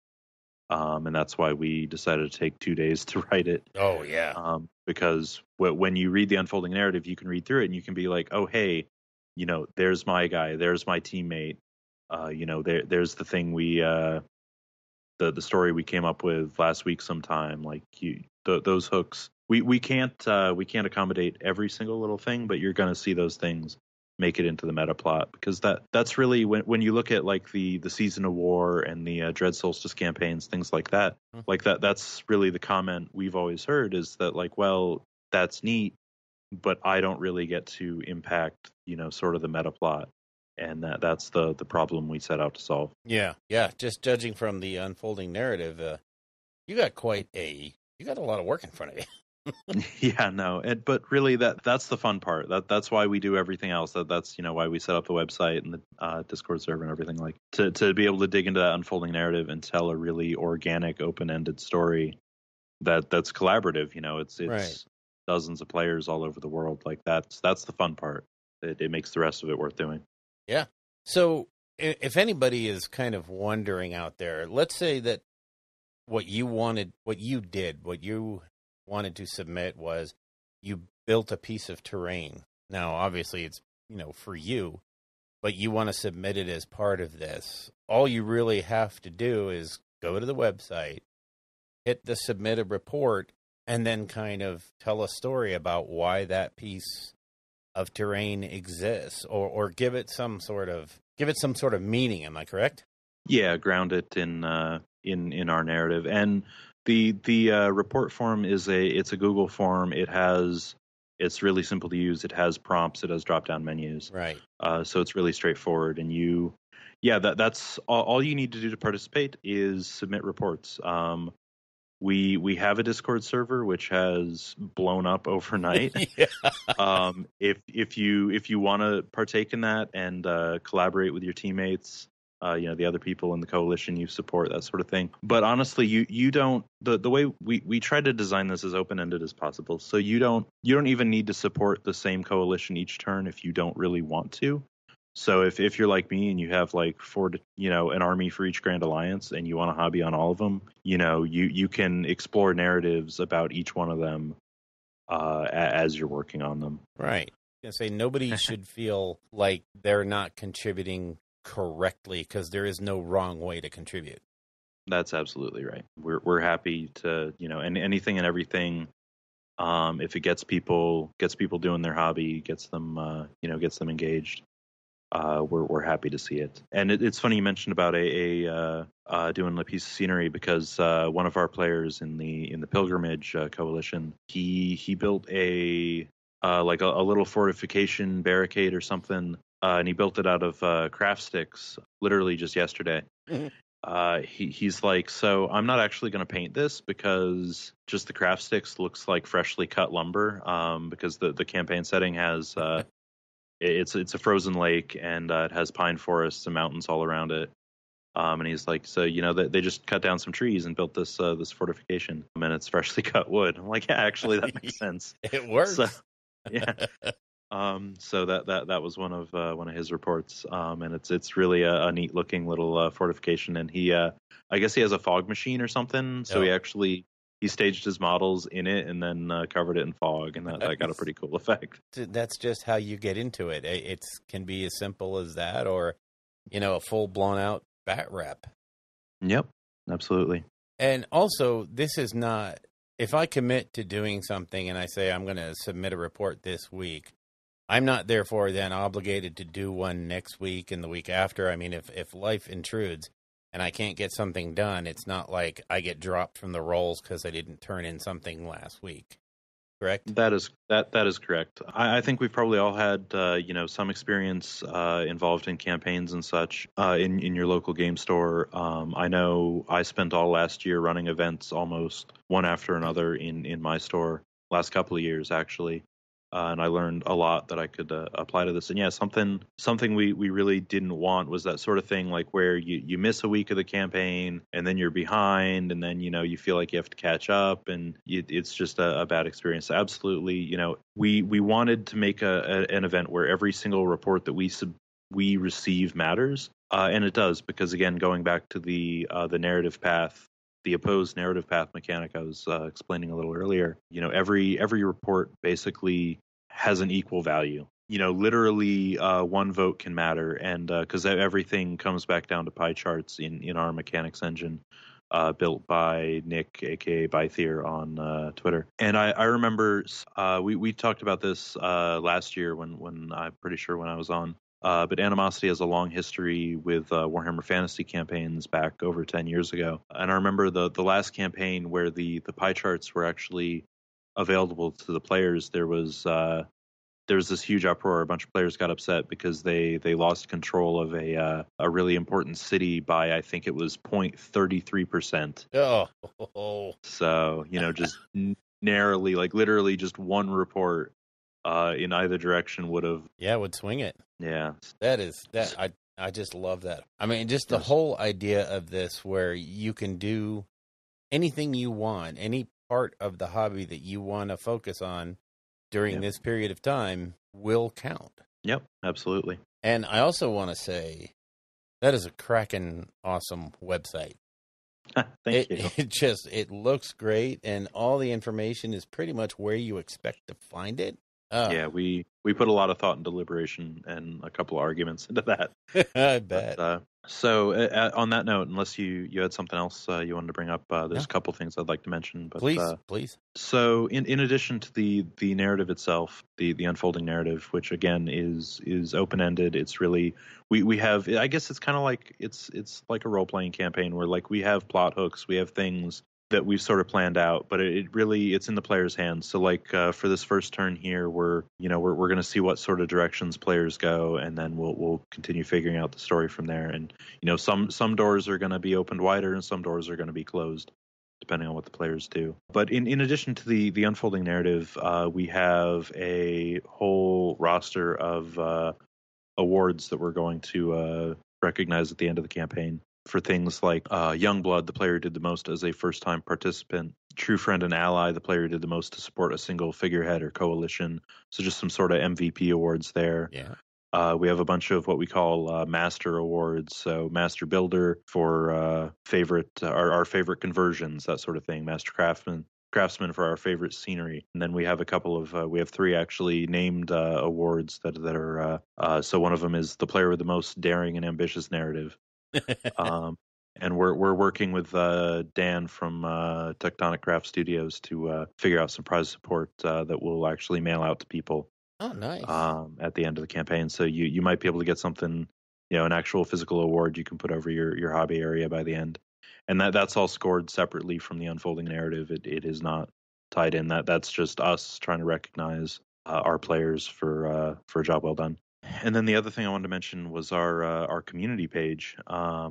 And that's why we decided to take 2 days to write it. Oh, yeah. Because when you read the unfolding narrative, you can read through it and you can be like, oh, hey, there's my guy, there's my teammate. There's the thing the story we came up with last week sometime. Like those hooks, we can't accommodate every single little thing, but you're going to see those things make it into the meta plot, because that's really when you look at like the Season of War and the Dread Solstice campaigns, things like that. Like that's really the comment we've always heard, is that like, well, that's neat, but I don't really get to impact sort of the meta plot, and that's the problem we set out to solve. Yeah. Just judging from the unfolding narrative, you got a lot of work in front of you. Yeah, no, but really that's the fun part. That's why we do everything else. That's why we set up the website and the Discord server and everything, like to be able to dig into that unfolding narrative and tell a really organic, open-ended story that's collaborative. It's right. Dozens of players all over the world. Like that's the fun part. It makes the rest of it worth doing. Yeah. So if anybody is kind of wondering out there, let's say that what you wanted to submit was you built a piece of terrain. Now, obviously, it's for you, but you want to submit it as part of this. All you really have to do is go to the website, hit the submit a report, and then kind of tell a story about why that piece of terrain exists, or give it some sort of meaning. Am I correct? Yeah, ground it in our narrative. And the report form it's a Google form. It's really simple to use. It has prompts. It has drop down menus. Right. So it's really straightforward. And you Yeah, that's all you need to do to participate is submit reports. We have a Discord server which has blown up overnight. Yeah. If you want to partake in that and collaborate with your teammates, the other people in the coalition you support, that sort of thing. But honestly, you don't, the way we try to design this as open ended as possible. So you don't even need to support the same coalition each turn if you don't really want to. So if you're like me and you have like an army for each Grand Alliance and you want a hobby on all of them, you can explore narratives about each one of them as you're working on them. Right. I was gonna say nobody should feel like they're not contributing correctly because there is no wrong way to contribute. That's absolutely right. We're happy to and anything and everything. If it gets people doing their hobby, gets them engaged. We're happy to see it. And it's funny you mentioned about doing a piece of scenery because one of our players in the Pilgrimage Coalition, he built a little fortification barricade or something, and he built it out of craft sticks literally just yesterday. He's like, so I'm not actually going to paint this because just the craft sticks looks like freshly cut lumber, because the campaign setting has it's a frozen lake and it has pine forests and mountains all around it. And he's like, so they just cut down some trees and built this fortification, and it's freshly cut wood. I'm like, yeah, actually that makes sense. It works. So, yeah. So that was one of his reports, and it's really a neat looking little fortification. And he, I guess he has a fog machine or something, so he staged his models in it and then covered it in fog, and that got a pretty cool effect. That's just how you get into it. It can be as simple as that, or a full blown out bat wrap. Yep, absolutely. And also, this is not. If I commit to doing something and I say I'm going to submit a report this week, I'm not therefore then obligated to do one next week and the week after. I mean, if life intrudes and I can't get something done, it's not like I get dropped from the rolls because I didn't turn in something last week. Correct? That is correct. I think we've probably all had some experience involved in campaigns and such in your local game store. I know I spent all last year running events almost one after another in my store, last couple of years actually. And I learned a lot that I could apply to this. And yeah, something we really didn't want was that sort of thing, like where you miss a week of the campaign and then you're behind, and then you feel like you have to catch up, and it's just a bad experience. Absolutely, we wanted to make an event where every single report that we receive matters, and it does, because again, going back to the narrative path. The opposed narrative path mechanic I was explaining a little earlier, every report basically has an equal value. Literally one vote can matter, and because everything comes back down to pie charts in our mechanics engine, built by Nick, aka Bythier, on Twitter. And I remember we talked about this last year when I'm pretty sure when I was on. But Animosity has a long history with Warhammer Fantasy campaigns back over 10 years ago. And I remember the last campaign where the pie charts were actually available to the players. There was this huge uproar. A bunch of players got upset because they lost control of a really important city by, I think it was 0.33%. Oh. So, just narrowly, like literally just one report in either direction would swing it. Yeah. I just love that. I mean, just the whole idea of this, where you can do anything you want, any part of the hobby that you want to focus on during this period of time will count. Yep, absolutely. And I also want to say that is a cracking awesome website. Thank you. It looks great, and all the information is pretty much where you expect to find it. Yeah, we put a lot of thought and deliberation and a couple of arguments into that. I bet. But, so on that note, unless you had something else you wanted to bring up, there's a couple things I'd like to mention. But, please. So in addition to the narrative itself, the unfolding narrative, which again is open ended, it's really we have. I guess it's kind of like it's like a role playing campaign where like we have plot hooks, we have things that we've sort of planned out, but it really, it's in the players' hands. So like for this first turn here, we're going to see what sort of directions players go, and then we'll continue figuring out the story from there. And some doors are going to be opened wider, and some doors are going to be closed, depending on what the players do. But in addition to the unfolding narrative, we have a whole roster of awards that we're going to recognize at the end of the campaign for things like Youngblood, the player who did the most as a first-time participant; True Friend and Ally, the player who did the most to support a single figurehead or coalition. So just some sort of MVP awards there. Yeah. We have a bunch of what we call Master Awards. So Master Builder for our favorite conversions, that sort of thing. Master Craftsman for our favorite scenery. And then we have we have 3 actually named awards that are, so one of them is the player with the most daring and ambitious narrative. And we're working with Dan from Tectonic Craft Studios to figure out some prize support that we'll actually mail out to people. Oh, nice. At the end of the campaign. So you might be able to get something, an actual physical award you can put over your hobby area by the end. And that's all scored separately from the unfolding narrative. It is not tied in. That's just us trying to recognize our players for a job well done. And then the other thing I wanted to mention was our community page,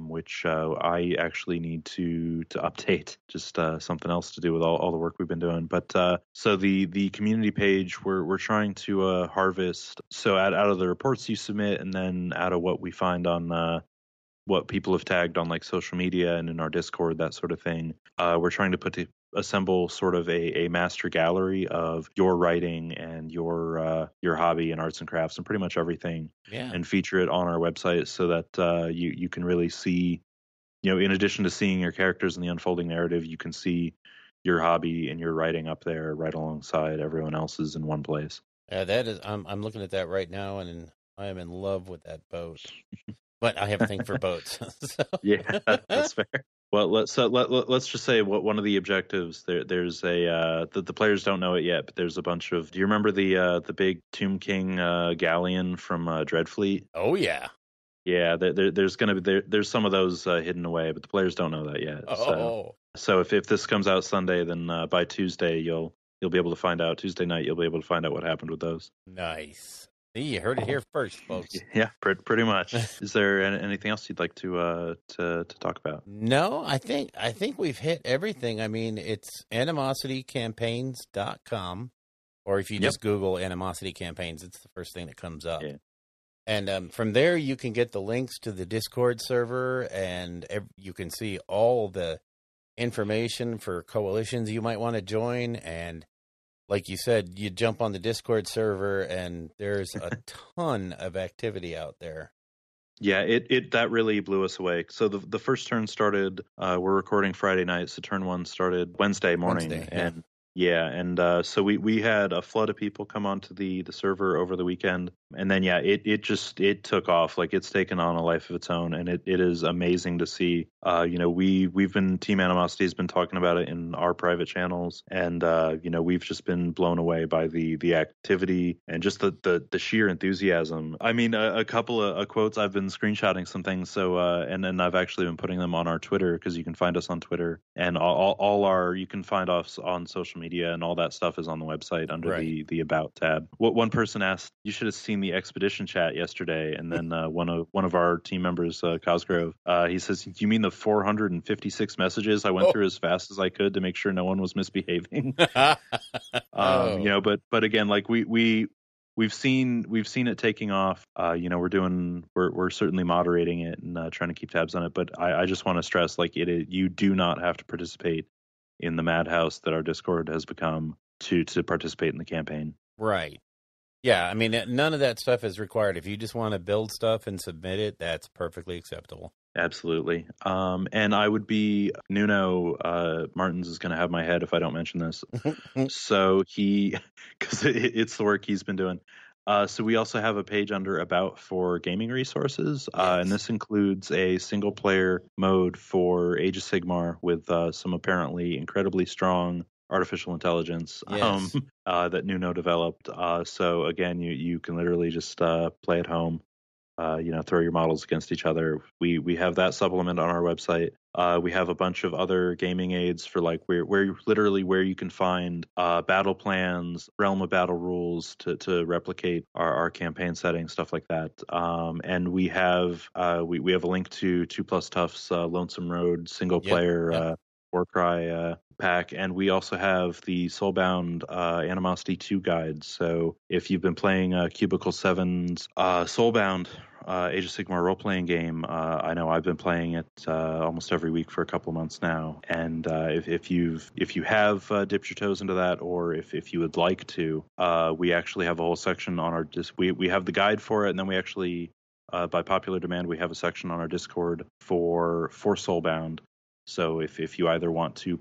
which I actually need to update. Just something else to do with all the work we've been doing. But so the community page, we're trying to harvest. So out of the reports you submit, and then out of what we find on what people have tagged on like social media and in our Discord, that sort of thing. We're trying to assemble sort of a master gallery of your writing and your hobby and arts and crafts and pretty much everything, and feature it on our website so that you can really see, in addition to seeing your characters in the unfolding narrative, you can see your hobby and your writing up there right alongside everyone else's in one place. That is, I'm looking at that right now, and I am in love with that boat. But I have a thing for boats. So. Yeah, that's fair. Well, let's just say what one of the objectives there's the players don't know it yet, but there's a bunch of. Do you remember the big Tomb King galleon from Dreadfleet? Oh yeah, yeah. There's gonna be there's some of those hidden away, but the players don't know that yet. Oh, so if this comes out Sunday, then by Tuesday you'll be able to find out. Tuesday night you'll be able to find out what happened with those. Nice. You heard it here first, folks. Yeah, pretty much. Is there anything else you'd like to talk about? No, I think we've hit everything. I mean, it's animositycampaigns.com, or if you just Google Animosity Campaigns, it's the first thing that comes up. Yeah. And from there, you can get the links to the Discord server, and you can see all the information for coalitions you might want to join. And like you said, you jump on the Discord server, and there's a ton of activity out there. Yeah, it that really blew us away. So the first turn started. We're recording Friday night, so turn 1 started Wednesday morning, so we had a flood of people come onto the server over the weekend, and then it took off. Like, it's taken on a life of its own, and it is amazing to see. We've been, Team Animosity has been talking about it in our private channels, and we've just been blown away by the activity and just the sheer enthusiasm. I mean, a couple of quotes, I've been screenshotting some things, so and I've actually been putting them on our Twitter, because you can find us on Twitter, and you can find us on social media, and all that stuff is on the website under the About tab. What one person asked, you should have seen the expedition chat yesterday, and then one of our team members, Cosgrove, he says, you mean the 456 messages I went through as fast as I could to make sure no one was misbehaving? But again, like we've seen it taking off. We're certainly moderating it and trying to keep tabs on it. But I just want to stress, like, you do not have to participate in the madhouse that our Discord has become to participate in the campaign. Right. Yeah, I mean, none of that stuff is required. If you just want to build stuff and submit it, that's perfectly acceptable. Absolutely. And I would be, Nuno Martins is going to have my head if I don't mention this. So because it's the work he's been doing. So we also have a page under About for gaming resources, and this includes a single-player mode for Age of Sigmar with some apparently incredibly strong artificial intelligence that Nuno developed. So again, you can literally just play at home, throw your models against each other. We have that supplement on our website. We have a bunch of other gaming aids for like where you can find battle plans, Realm of Battle rules to replicate our campaign settings, stuff like that. And we have we have a link to 2+ Tough's Lonesome Road single player Warcry pack, and we also have the Soulbound Animosity 2 guide. So if you've been playing Cubicle 7's Soulbound Age of Sigmar role-playing game, I know I've been playing it almost every week for a couple months now, and if you have dipped your toes into that, or if you would like to, we actually have a whole section on our we have the guide for it, and then we actually by popular demand we have a section on our Discord for Soulbound. So if you either want to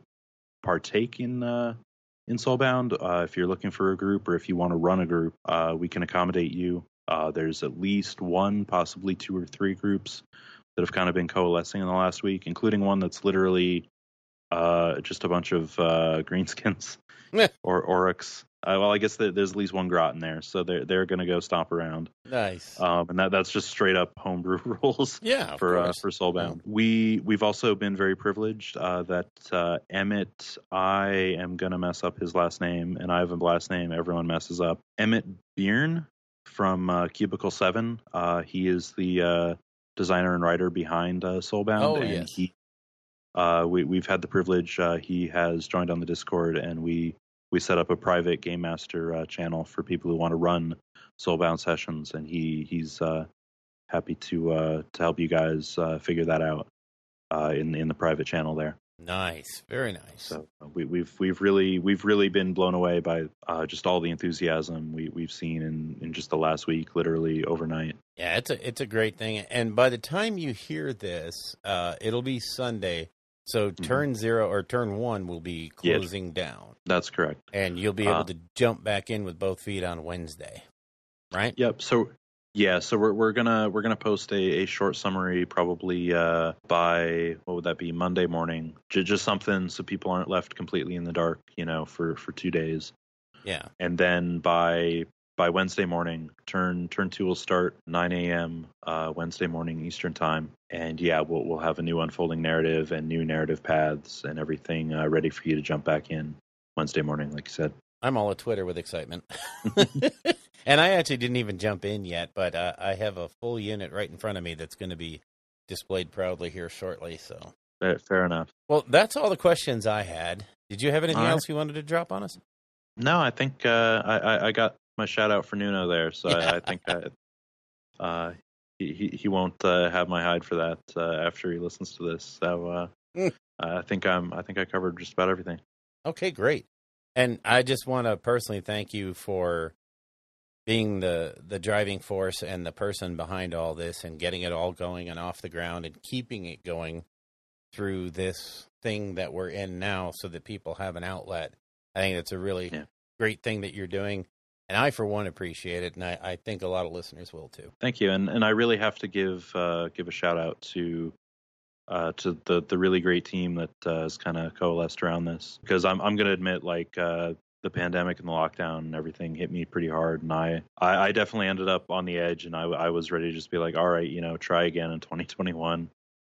partake in Soulbound, if you're looking for a group, or if you want to run a group, we can accommodate you. There's at least one, possibly 2 or 3 groups that have kind of been coalescing in the last week, including one that's literally just a bunch of greenskins or Oryx. Well, I guess there's at least one grot in there, so they're going to go stomp around. Nice. And that's just straight up homebrew rules. Yeah, for Soulbound. Yeah. We've also been very privileged that Emmett, I am going to mess up his last name, and I have a last name everyone messes up. Emmett Byrne from Cubicle 7. He is the designer and writer behind Soulbound, and yes. We've had the privilege. He has joined on the Discord, and we set up a private Game Master channel for people who want to run Soulbound sessions, and he's happy to help you guys figure that out in the private channel there. Nice, very nice. So we've really been blown away by just all the enthusiasm we've seen in just the last week, literally overnight. Yeah, it's a great thing. And by the time you hear this, it'll be Sunday. So turn 0 or turn 1 will be closing down. That's correct. And you'll be able to jump back in with both feet on Wednesday, right? Yep. So we're gonna post a short summary probably by, what would that be, Monday morning, just something so people aren't left completely in the dark, for 2 days. Yeah. And then by Wednesday morning, turn 2 will start 9 a.m. Wednesday morning Eastern time, and we'll have a new unfolding narrative and new narrative paths and everything ready for you to jump back in Wednesday morning, like you said. I'm all at Twitter with excitement. And I actually didn't even jump in yet, but I have a full unit right in front of me that's going to be displayed proudly here shortly. So fair enough. Well, that's all the questions I had. Did you have anything else you wanted to drop on us? No, I think I got my shout out for Nuno there, so I think he won't have my hide for that after he listens to this. So I think I covered just about everything. Okay, great. And I just want to personally thank you for being the driving force and the person behind all this and getting it all going and off the ground and keeping it going through this thing that we're in now so that people have an outlet. I think it's a really great thing that you're doing. And I, for one, appreciate it, and I think a lot of listeners will too. Thank you, and I really have to give a shout out to the really great team that has kind of coalesced around this. Because I'm going to admit, like the pandemic and the lockdown and everything hit me pretty hard, and I definitely ended up on the edge, and I was ready to just be like, all right, try again in 2021.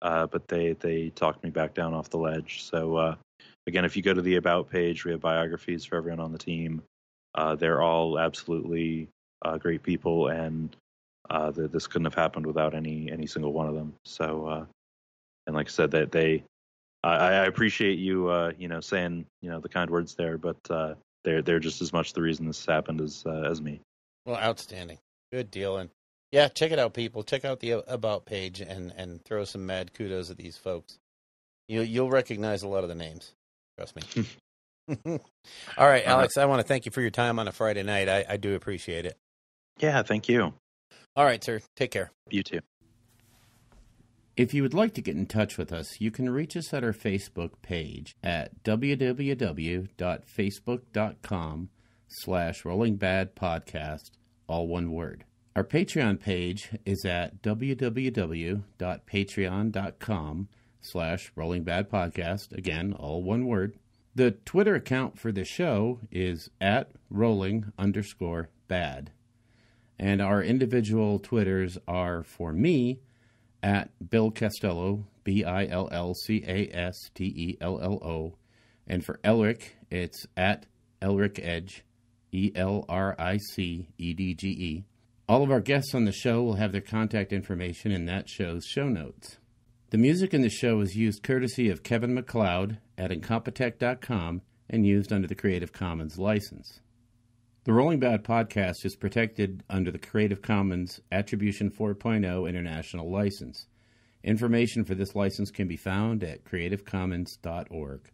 But they talked me back down off the ledge. So again, if you go to the About page, we have biographies for everyone on the team. They're all absolutely great people, and this couldn't have happened without any single one of them. So, and like I said, that I appreciate you, saying the kind words there, but they're just as much the reason this happened as me. Well, outstanding, good deal, and yeah, check it out, people. Check out the About page and throw some mad kudos at these folks. You'll recognize a lot of the names. Trust me. All right, Alex, I want to thank you for your time on a Friday night. I do appreciate it. Yeah, thank you. All right, sir. Take care. You too. If you would like to get in touch with us, you can reach us at our Facebook page at www.facebook.com/rollingbadpodcast, all one word. Our Patreon page is at www.patreon.com/rollingbadpodcast, again, all one word. The Twitter account for the show is at @rolling_bad. And our individual Twitters are, for me, at Bill Castello, BILLCASTELLO. And for Elric, it's at Elric Edge, ELRICEDGE. All of our guests on the show will have their contact information in that show's show notes. The music in the show is used courtesy of Kevin MacLeod at Incompetech.com and used under the Creative Commons license. The Rolling Bad podcast is protected under the Creative Commons Attribution 4.0 International License. Information for this license can be found at creativecommons.org.